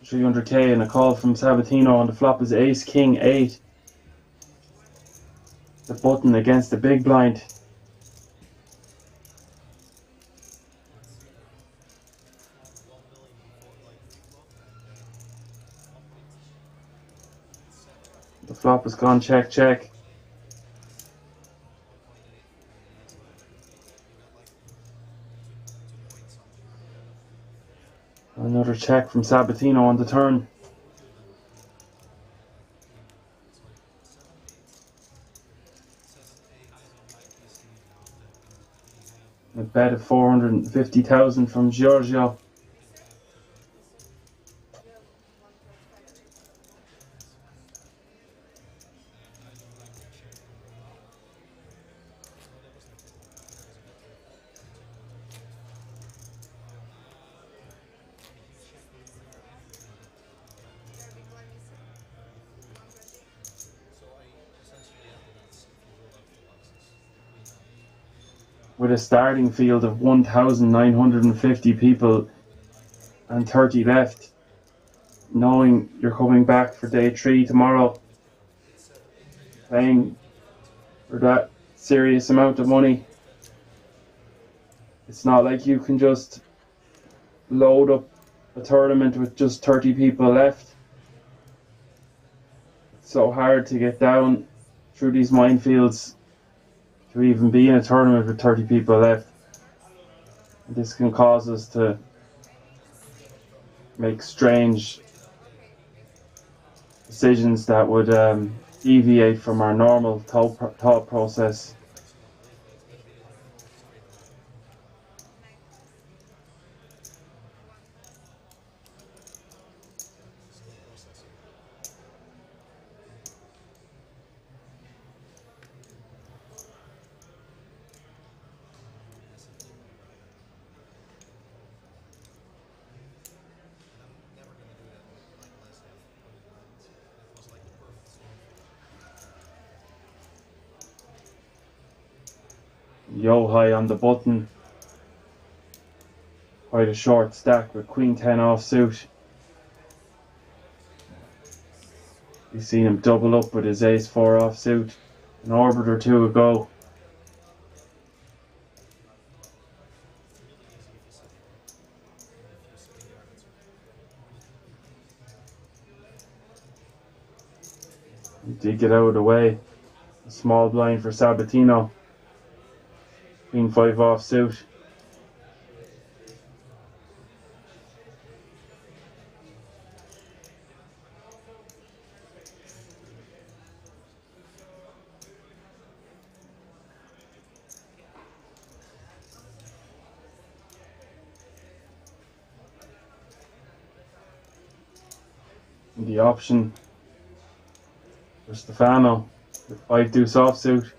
300k, and a call from Sabatino on the flop is Ace King 8. The button against the big blind. The flop has gone check, check. Another check from Sabatino on the turn. A bet of 450,000 from Giorgio. With a starting field of 1,950 people and 30 left, knowing you're coming back for day 3 tomorrow, playing for that serious amount of money, it's not like you can just load up a tournament with just 30 people left. It's so hard to get down through these minefields to even be in a tournament with 30 people left. This can cause us to make strange decisions that would deviate from our normal thought process. Yo high on the button. Quite a short stack with Queen 10 offsuit. We've seen him double up with his Ace 4 offsuit an orbit or two ago. He did get out of the way. A small blind for Sabatino. Queen 5 offsuit. The option for Stefano with 5 deuce offsuit.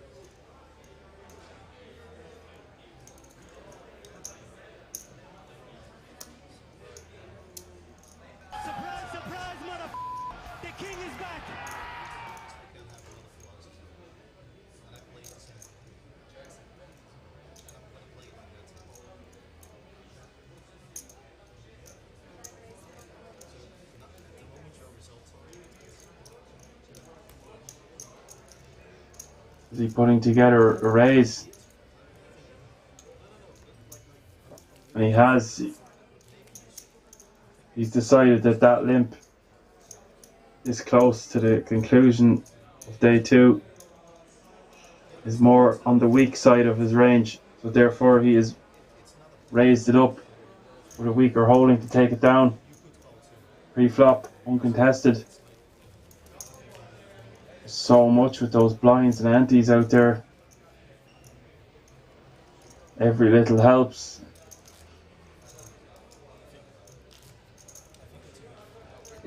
Is he putting together a raise? And he has. He's decided that that limp is close to the conclusion of day 2. Is more on the weak side of his range, so therefore he has raised it up with a weaker holding to take it down. Pre-flop, uncontested. So much with those blinds and antes out there. Every little helps.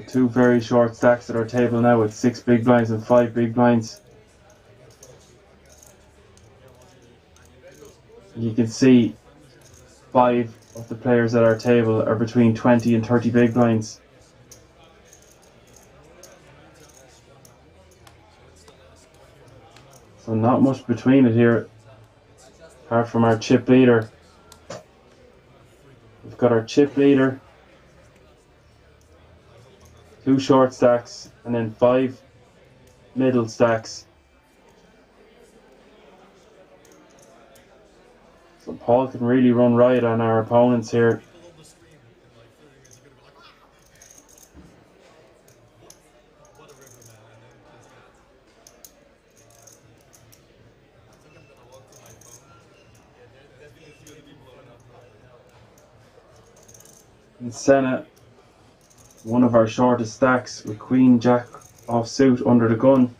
Two very short stacks at our table now with 6 big blinds and 5 big blinds. You can see 5 of the players at our table are between 20 and 30 big blinds. So not much between it here, apart from our chip leader. We've got our chip leader, 2 short stacks, and then 5 middle stacks. So Paul can really run riot on our opponents here. And Senna, one of our shortest stacks with Queen Jack offsuit under the gun.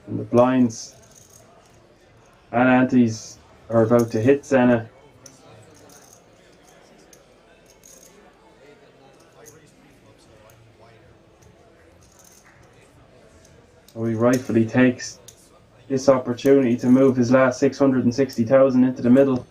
And the blinds and antes are about to hit Senna. So he rightfully takes this opportunity to move his last 660,000 into the middle.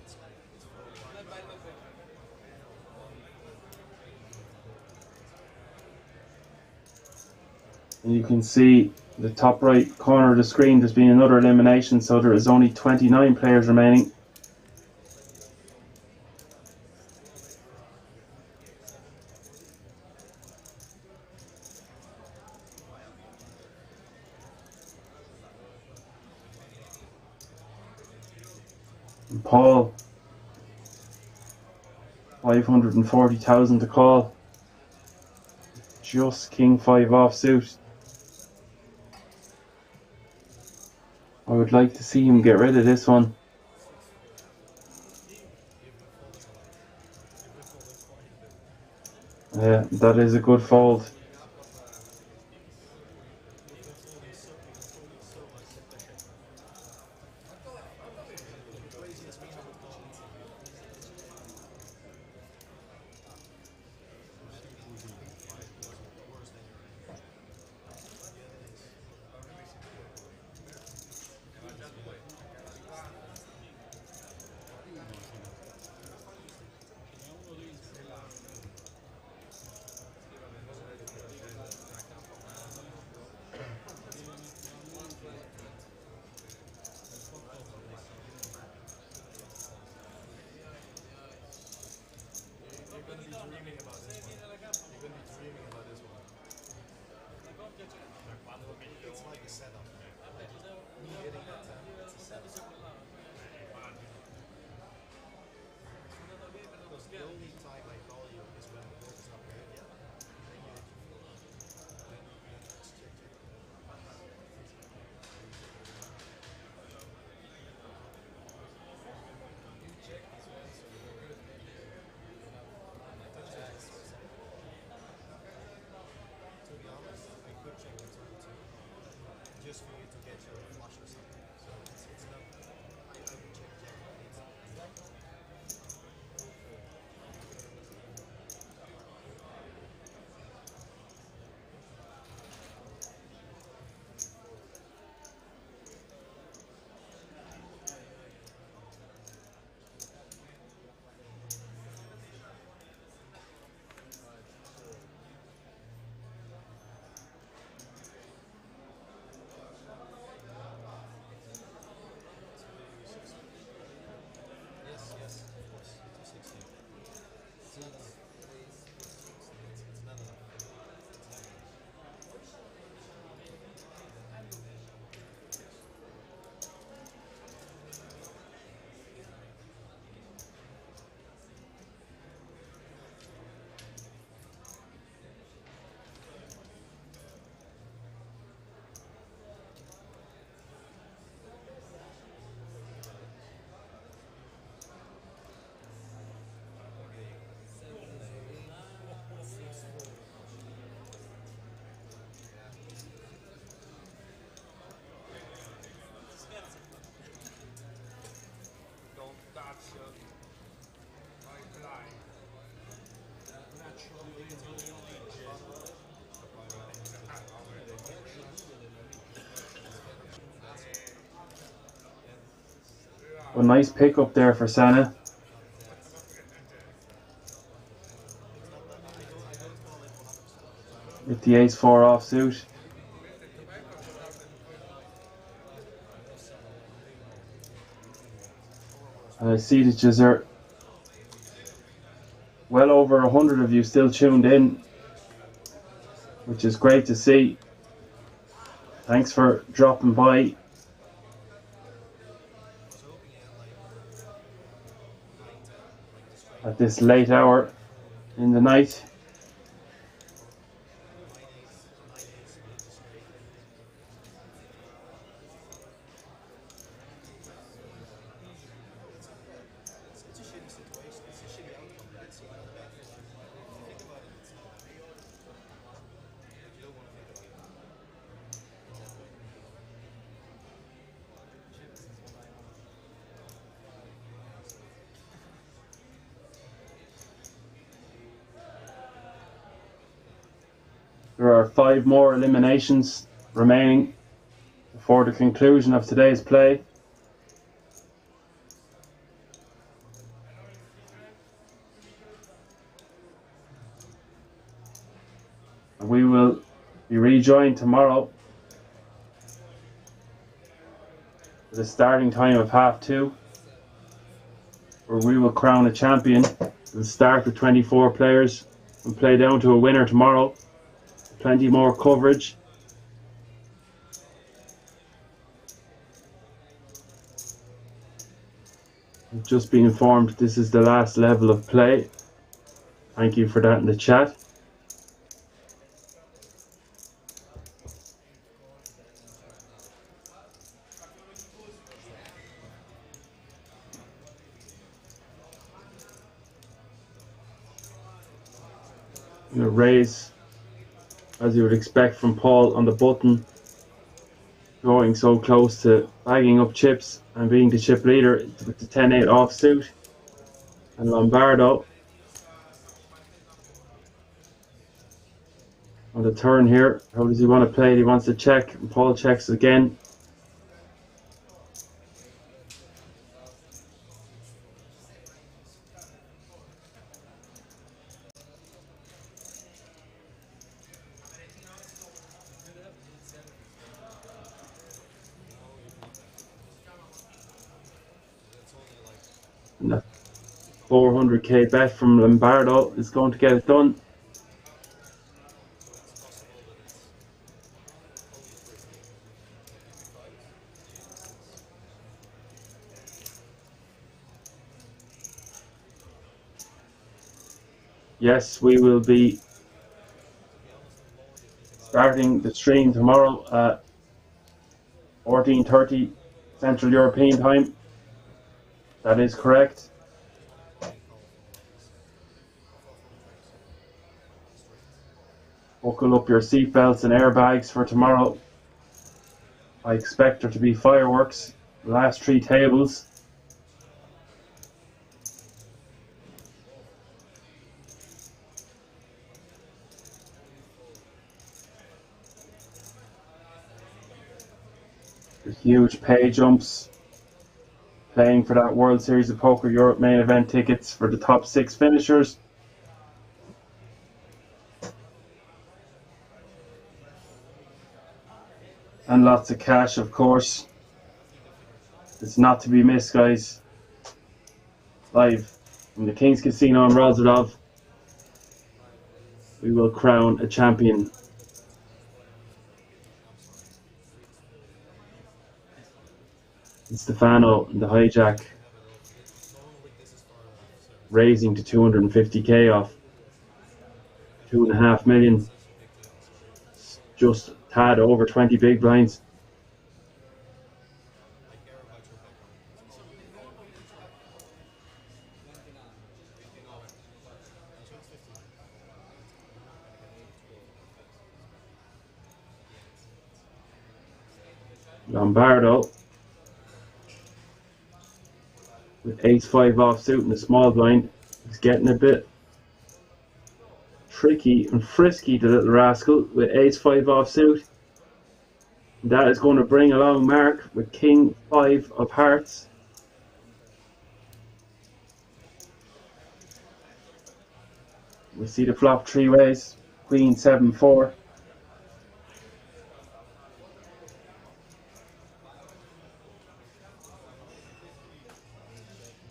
And you can see the top right corner of the screen, there's been another elimination, so there is only 29 players remaining. And Paul, 540,000 to call. Just King 5 offsuit. I would like to see him get rid of this one. Yeah, that is a good fold. A nice pickup there for Sana. With the ace-4 offsuit. And I see that there's well over 100 of you still tuned in, which is great to see. Thanks for dropping by. At this late hour in the night. There are 5 more eliminations remaining before the conclusion of today's play. We will be rejoined tomorrow at a starting time of 2:30, where we will crown a champion. We'll start with 24 players and play down to a winner tomorrow. Plenty more coverage. I've just been informed this is the last level of play. Thank you for that in the chat. I'm going to raise, as you would expect from Paul, on the button, going so close to bagging up chips and being the chip leader with the 10-8 offsuit. And Lombardo on the turn here. How does he want to play it? He wants to check, and Paul checks again. And that 400k bet from Lombardo is going to get it done. Yes, we will be starting the stream tomorrow at 14:30 Central European time. That is correct. Buckle up your seatbelts and airbags for tomorrow. I expect there to be fireworks. The last 3 tables. There's huge pay jumps. Playing for that World Series of Poker Europe main event tickets for the top 6 finishers. And lots of cash, of course. It's not to be missed, guys. Live from the King's Casino in Rozvadov, we will crown a champion. Stefano and the hijack raising to 250k off 2.5 million, just a tad over 20 big blinds. Lombardo with ace-5 offsuit in the small blind. He's getting a bit tricky and frisky, the little rascal, with ace-5 offsuit. That is going to bring along Mark with king 5 of hearts. We see the flop three ways. Queen 7-4.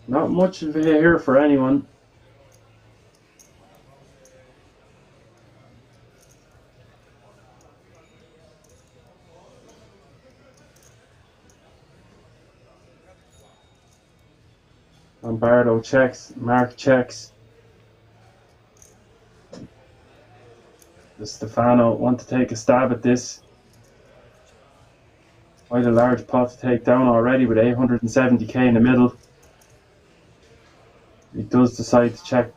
Not much of it here for anyone. Lombardo checks, Mark checks. The Stefano want to take a stab at this. Quite a large pot to take down already with 870k in the middle. He does decide to check.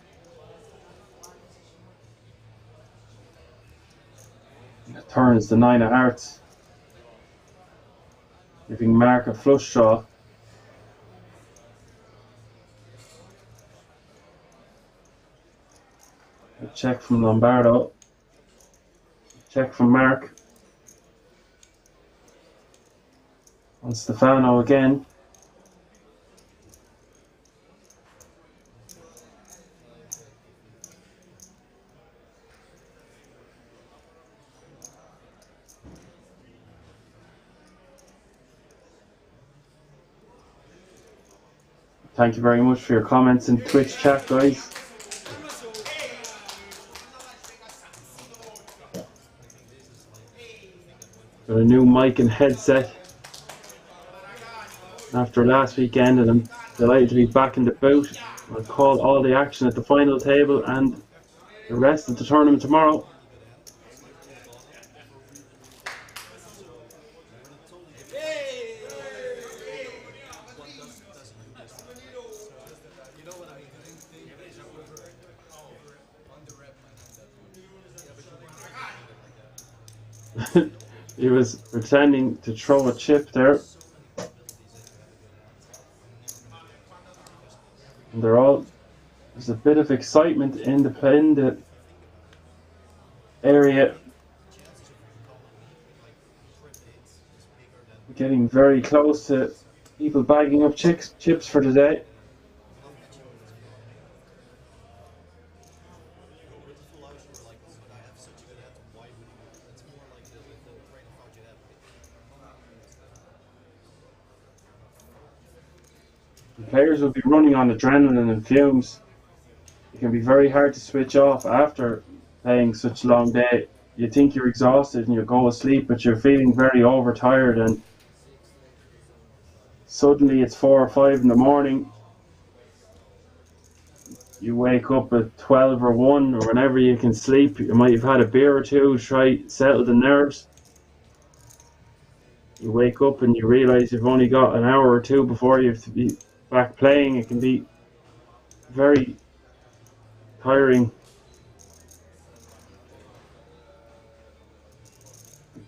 The turn is the 9 of hearts, giving Mark a flush draw. A check from Lombardo. Check from Mark. On Stefano again. Thank you very much for your comments in Twitch chat, guys. Got a new mic and headset after last weekend, and I'm delighted to be back in the boot. I'll call all the action at the final table and the rest of the tournament tomorrow. He was pretending to throw a chip there. And there's a bit of excitement in the area. Getting very close to people bagging up chips for today. Players will be running on adrenaline and fumes. It can be very hard to switch off after playing such a long day. You think you're exhausted and you go to sleep, but you're feeling very overtired, and suddenly it's 4 or 5 in the morning. You wake up at 12 or 1 or whenever you can sleep. You might have had a beer or two, try to settle the nerves. You wake up and you realise you've only got an hour or two before you have to be back playing. It can be very tiring.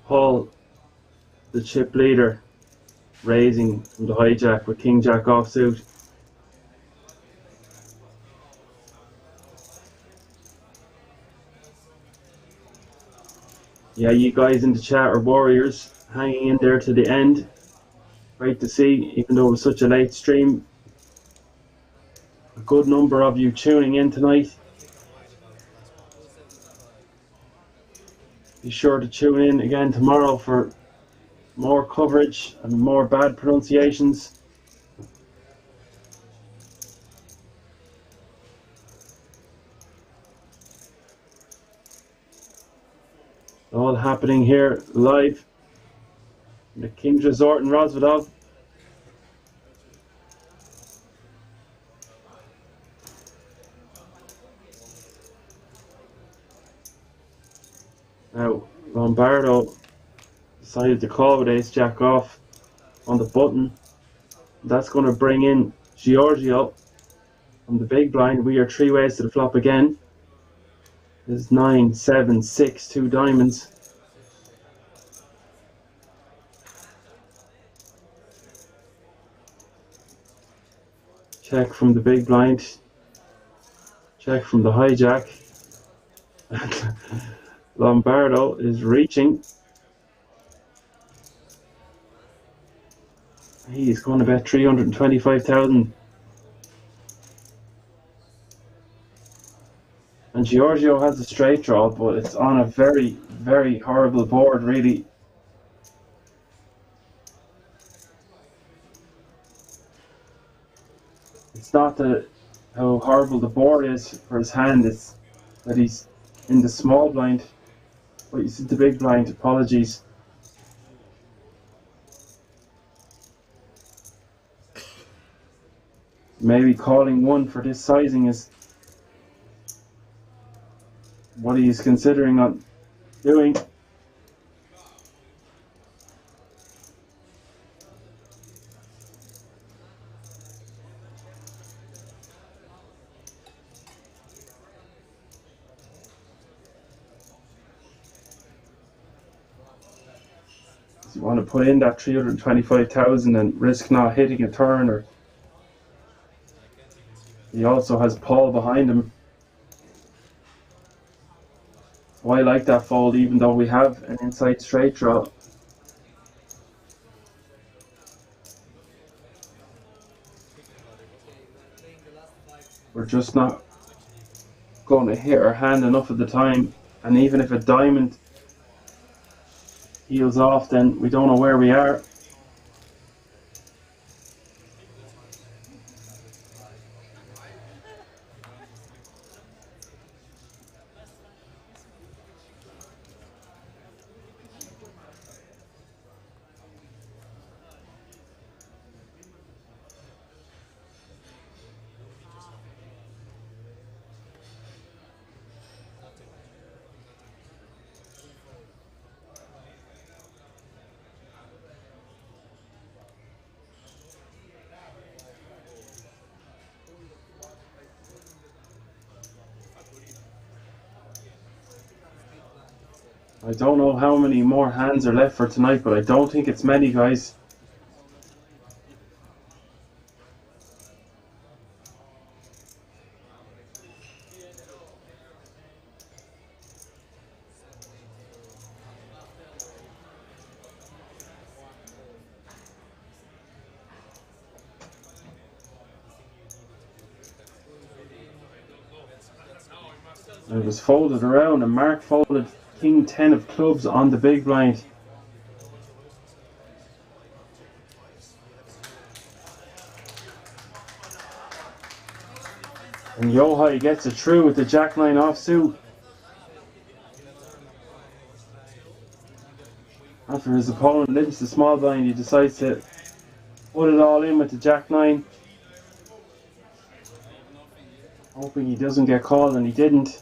Paul, the chip leader, raising from the hijack with King Jack offsuit. Yeah, you guys in the chat are warriors, hanging in there to the end. Great to see, even though it was such a late stream. A good number of you tuning in tonight. Be sure to tune in again tomorrow for more coverage and more bad pronunciations. All happening here live in the King's Resort in Rozvadov. Now, Lombardo decided to call with ace jack off on the button. That's going to bring in Giorgio from the big blind. We are 3 ways to the flop again. There's 9, 7, 6, 2 diamonds. Check from the big blind. Check from the hijack. Lombardo is reaching. He's going to bet 325,000. And Giorgio has a straight draw, but it's on a very, very horrible board, really. It's not how horrible the board is for his hand, it's that he's in the small blind, but he's in the big blind. Apologies. Maybe calling one for this sizing is what he's considering on doing. Does he want to put in that 325,000 and risk not hitting a turn? Or he also has Paul behind him. So I like that fold, even though we have an inside straight draw. We're just not going to hit our hand enough of the time, and even if a diamond heels off, then we don't know where we are. I don't know how many more hands are left for tonight, but I don't think it's many, guys. It was folded around, and Mark folded King 10 of clubs on the big blind. And Yohai gets it through with the Jack 9 offsuit. After his opponent limps the small blind, he decides to put it all in with the Jack 9. Hoping he doesn't get called, and he didn't.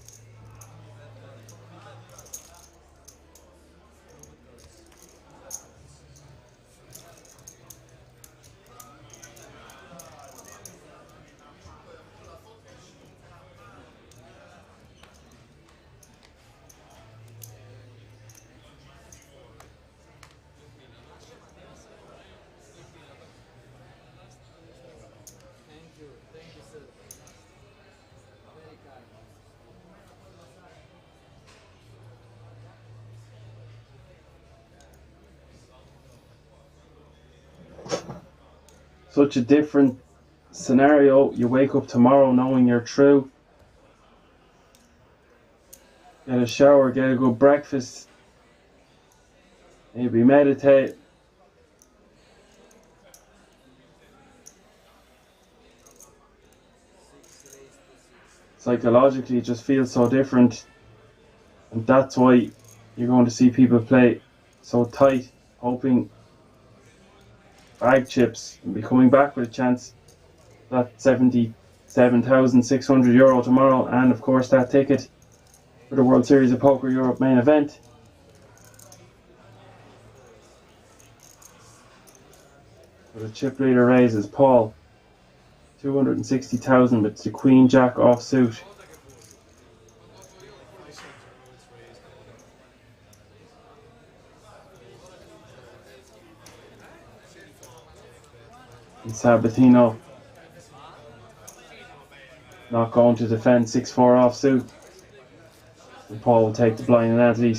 Such a different scenario. You wake up tomorrow knowing you're through. Get a shower, get a good breakfast. Maybe meditate. Psychologically, it just feels so different. And that's why you're going to see people play so tight, hoping bag chips and be coming back with a chance. That €77,600 tomorrow, and of course that ticket for the World Series of Poker Europe main event. But the chip leader raises Paul 260,000 with the Queen Jack offsuit. And Sabatino not going to defend 6-4 offsuit. And Paul will take the blind and ante.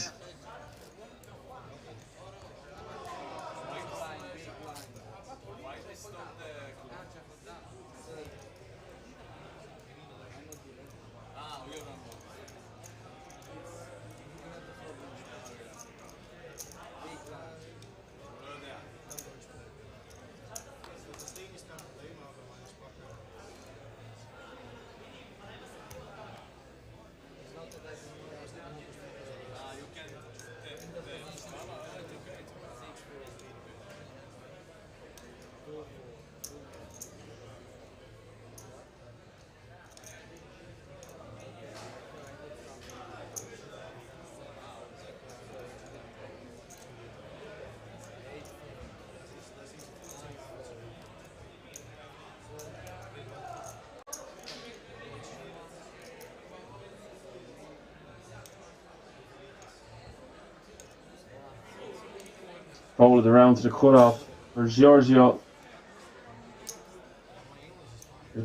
Folded around to the cutoff for Giorgio.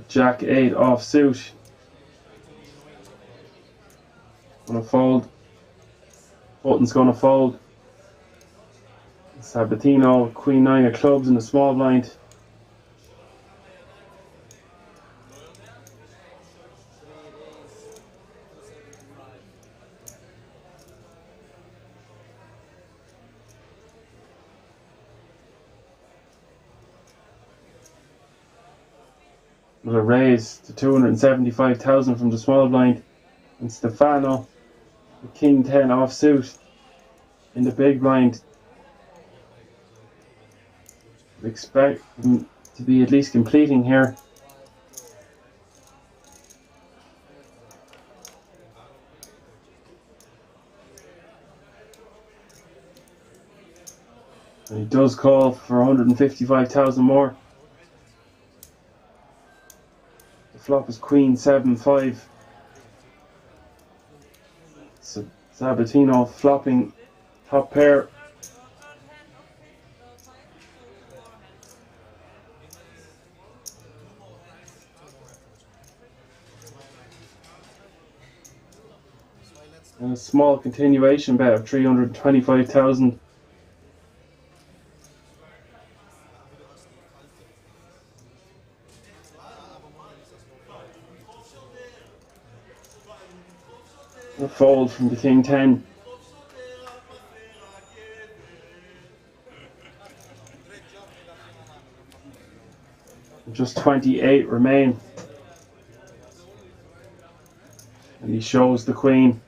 Jack 8 offsuit. Gonna fold. Button's gonna fold. Sabatino, Queen 9 of clubs in the small blind. With a raise to 275,000 from the small blind. And Stefano, the King 10 offsuit in the big blind. We expect him to be at least completing here. And he does call for 155,000 more. The flop is Queen 7-5. Sabatino flopping top pair. And a small continuation bet of 325,000. A fold from the King 10. Just 28 remain. And he shows the Queen.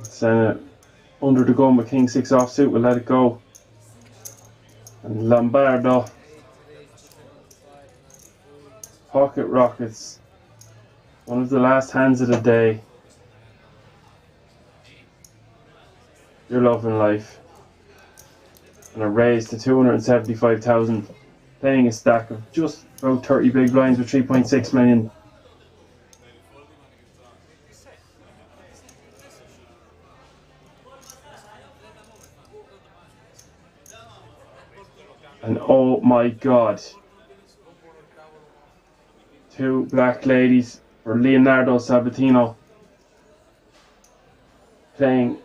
Senna under the gun with King 6 offsuit will let it go. And Lombardo. Pocket Rockets. One of the last hands of the day. You're loving life. And a raise to 275,000. Playing a stack of just about 30 big blinds with 3.6 million. And oh my god. Two black ladies for Leonardo Sabatino. Playing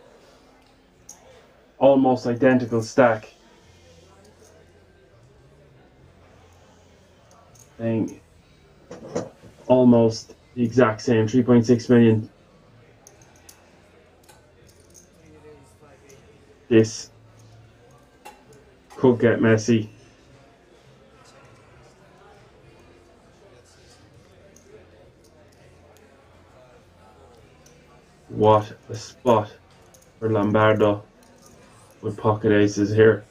almost identical stack. Playing almost the exact same 3.6 million. This could get messy. What a spot for Lombardo with pocket aces here.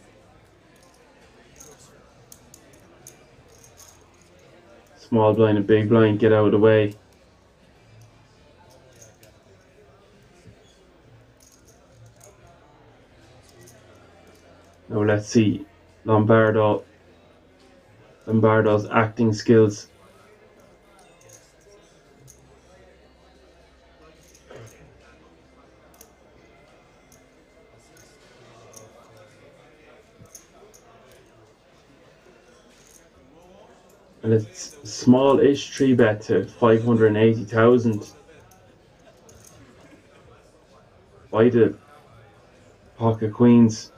Small blind and big blind, get out of the way. Now let's see Lombardo's acting skills. And it's a small-ish 3-bet to 580,000 by the pocket queens.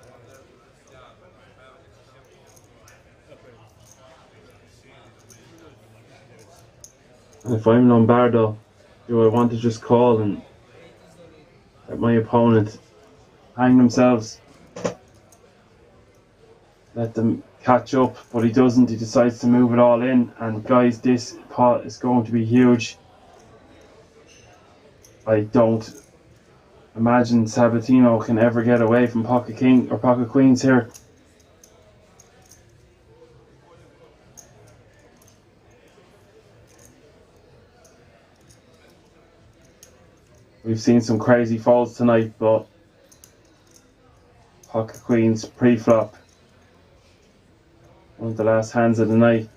And if I'm Lombardo, do I want to just call and let my opponent hang themselves. Let them catch up, but he doesn't. He decides to move it all in, and guys, this pot is going to be huge. I don't imagine Sabatino can ever get away from pocket king or pocket queens here. We've seen some crazy folds tonight, but pocket queens pre-flop. One of the last hands of the night.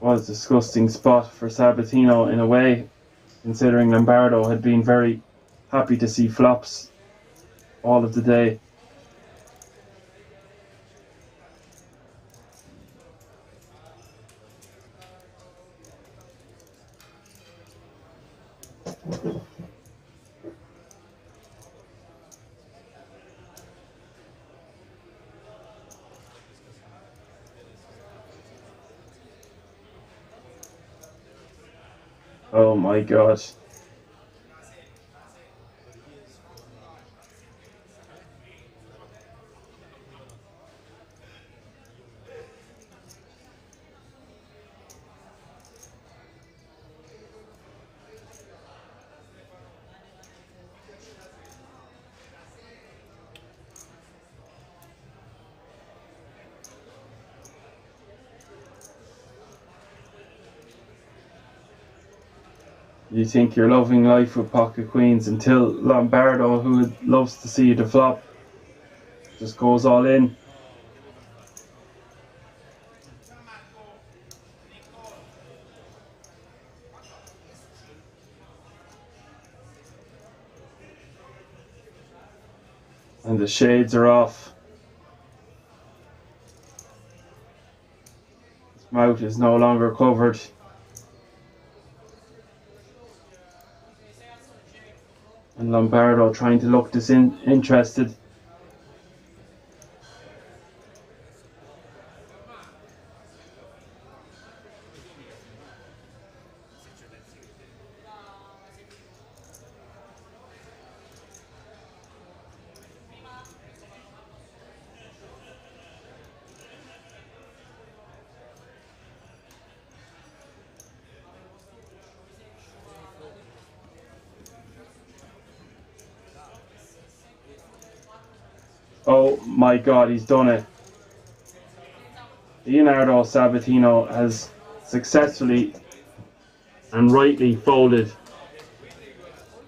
What a disgusting spot for Sabatino in a way, considering Lombardo had been very happy to see flops all of the day. Oh my God. You think you're loving life with pocket queens until Lombardo, who loves to see you to flop, just goes all in. And the shades are off. His mouth is no longer covered. And Lombardo trying to look disinterested. Oh my God, he's done it. Leonardo Sabatino has successfully and rightly folded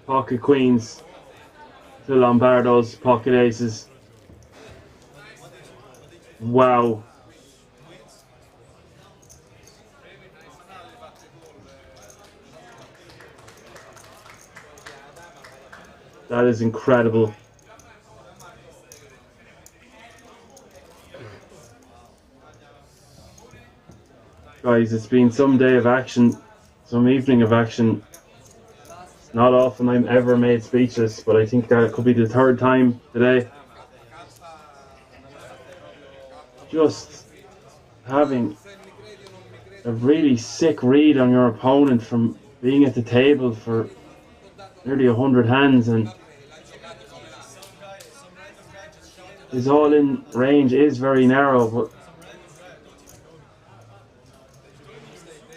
pocket queens to Lombardo's pocket aces. Wow. That is incredible. Guys, it's been some day of action, some evening of action. It's not often I'm ever made speechless, but I think that it could be the third time today. Just having a really sick read on your opponent from being at the table for nearly 100 hands, and his all-in range is very narrow, but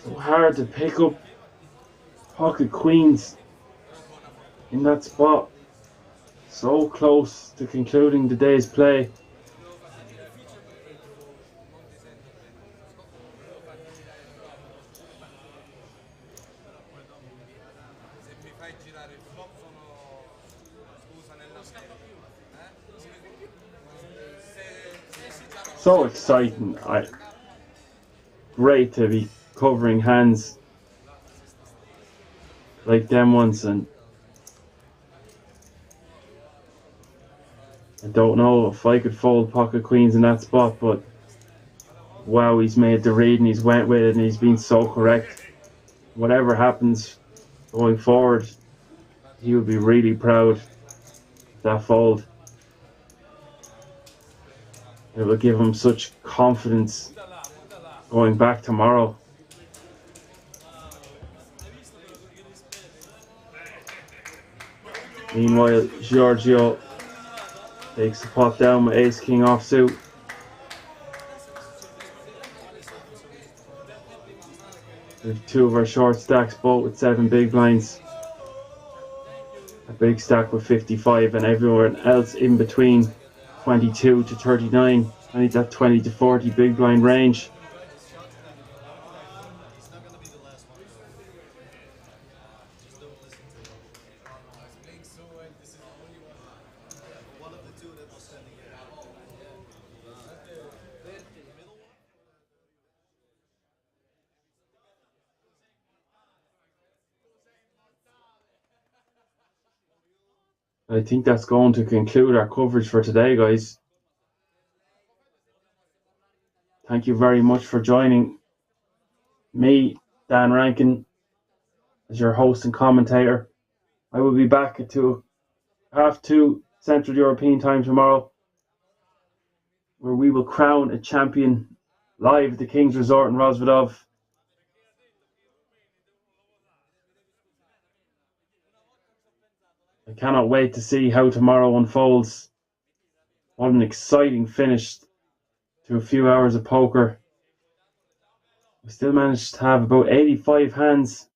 so hard to pick up pocket queens in that spot. So close to concluding the day's play. So exciting. Great to be covering hands like them ones, and I don't know if I could fold pocket queens in that spot, but wow, he's made the read and he's went with it and he's been so correct. Whatever happens going forward, he would be really proud of that fold. It will give him such confidence going back tomorrow. Meanwhile, Giorgio takes the pot down with ace king offsuit. We have two of our short stacks, both with 7 big blinds. A big stack with 55, and everyone else in between 22 to 39. I need that 20 to 40 big blind range. I think that's going to conclude our coverage for today, guys. Thank you very much for joining me, Dan Rankin, as your host and commentator. I will be back at 2:30 Central European Time tomorrow, where we will crown a champion live at the King's Resort in Rozvadov. I cannot wait to see how tomorrow unfolds. What an exciting finish to a few hours of poker. We still managed to have about 85 hands.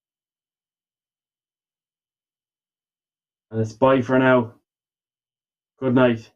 And it's bye for now. Good night.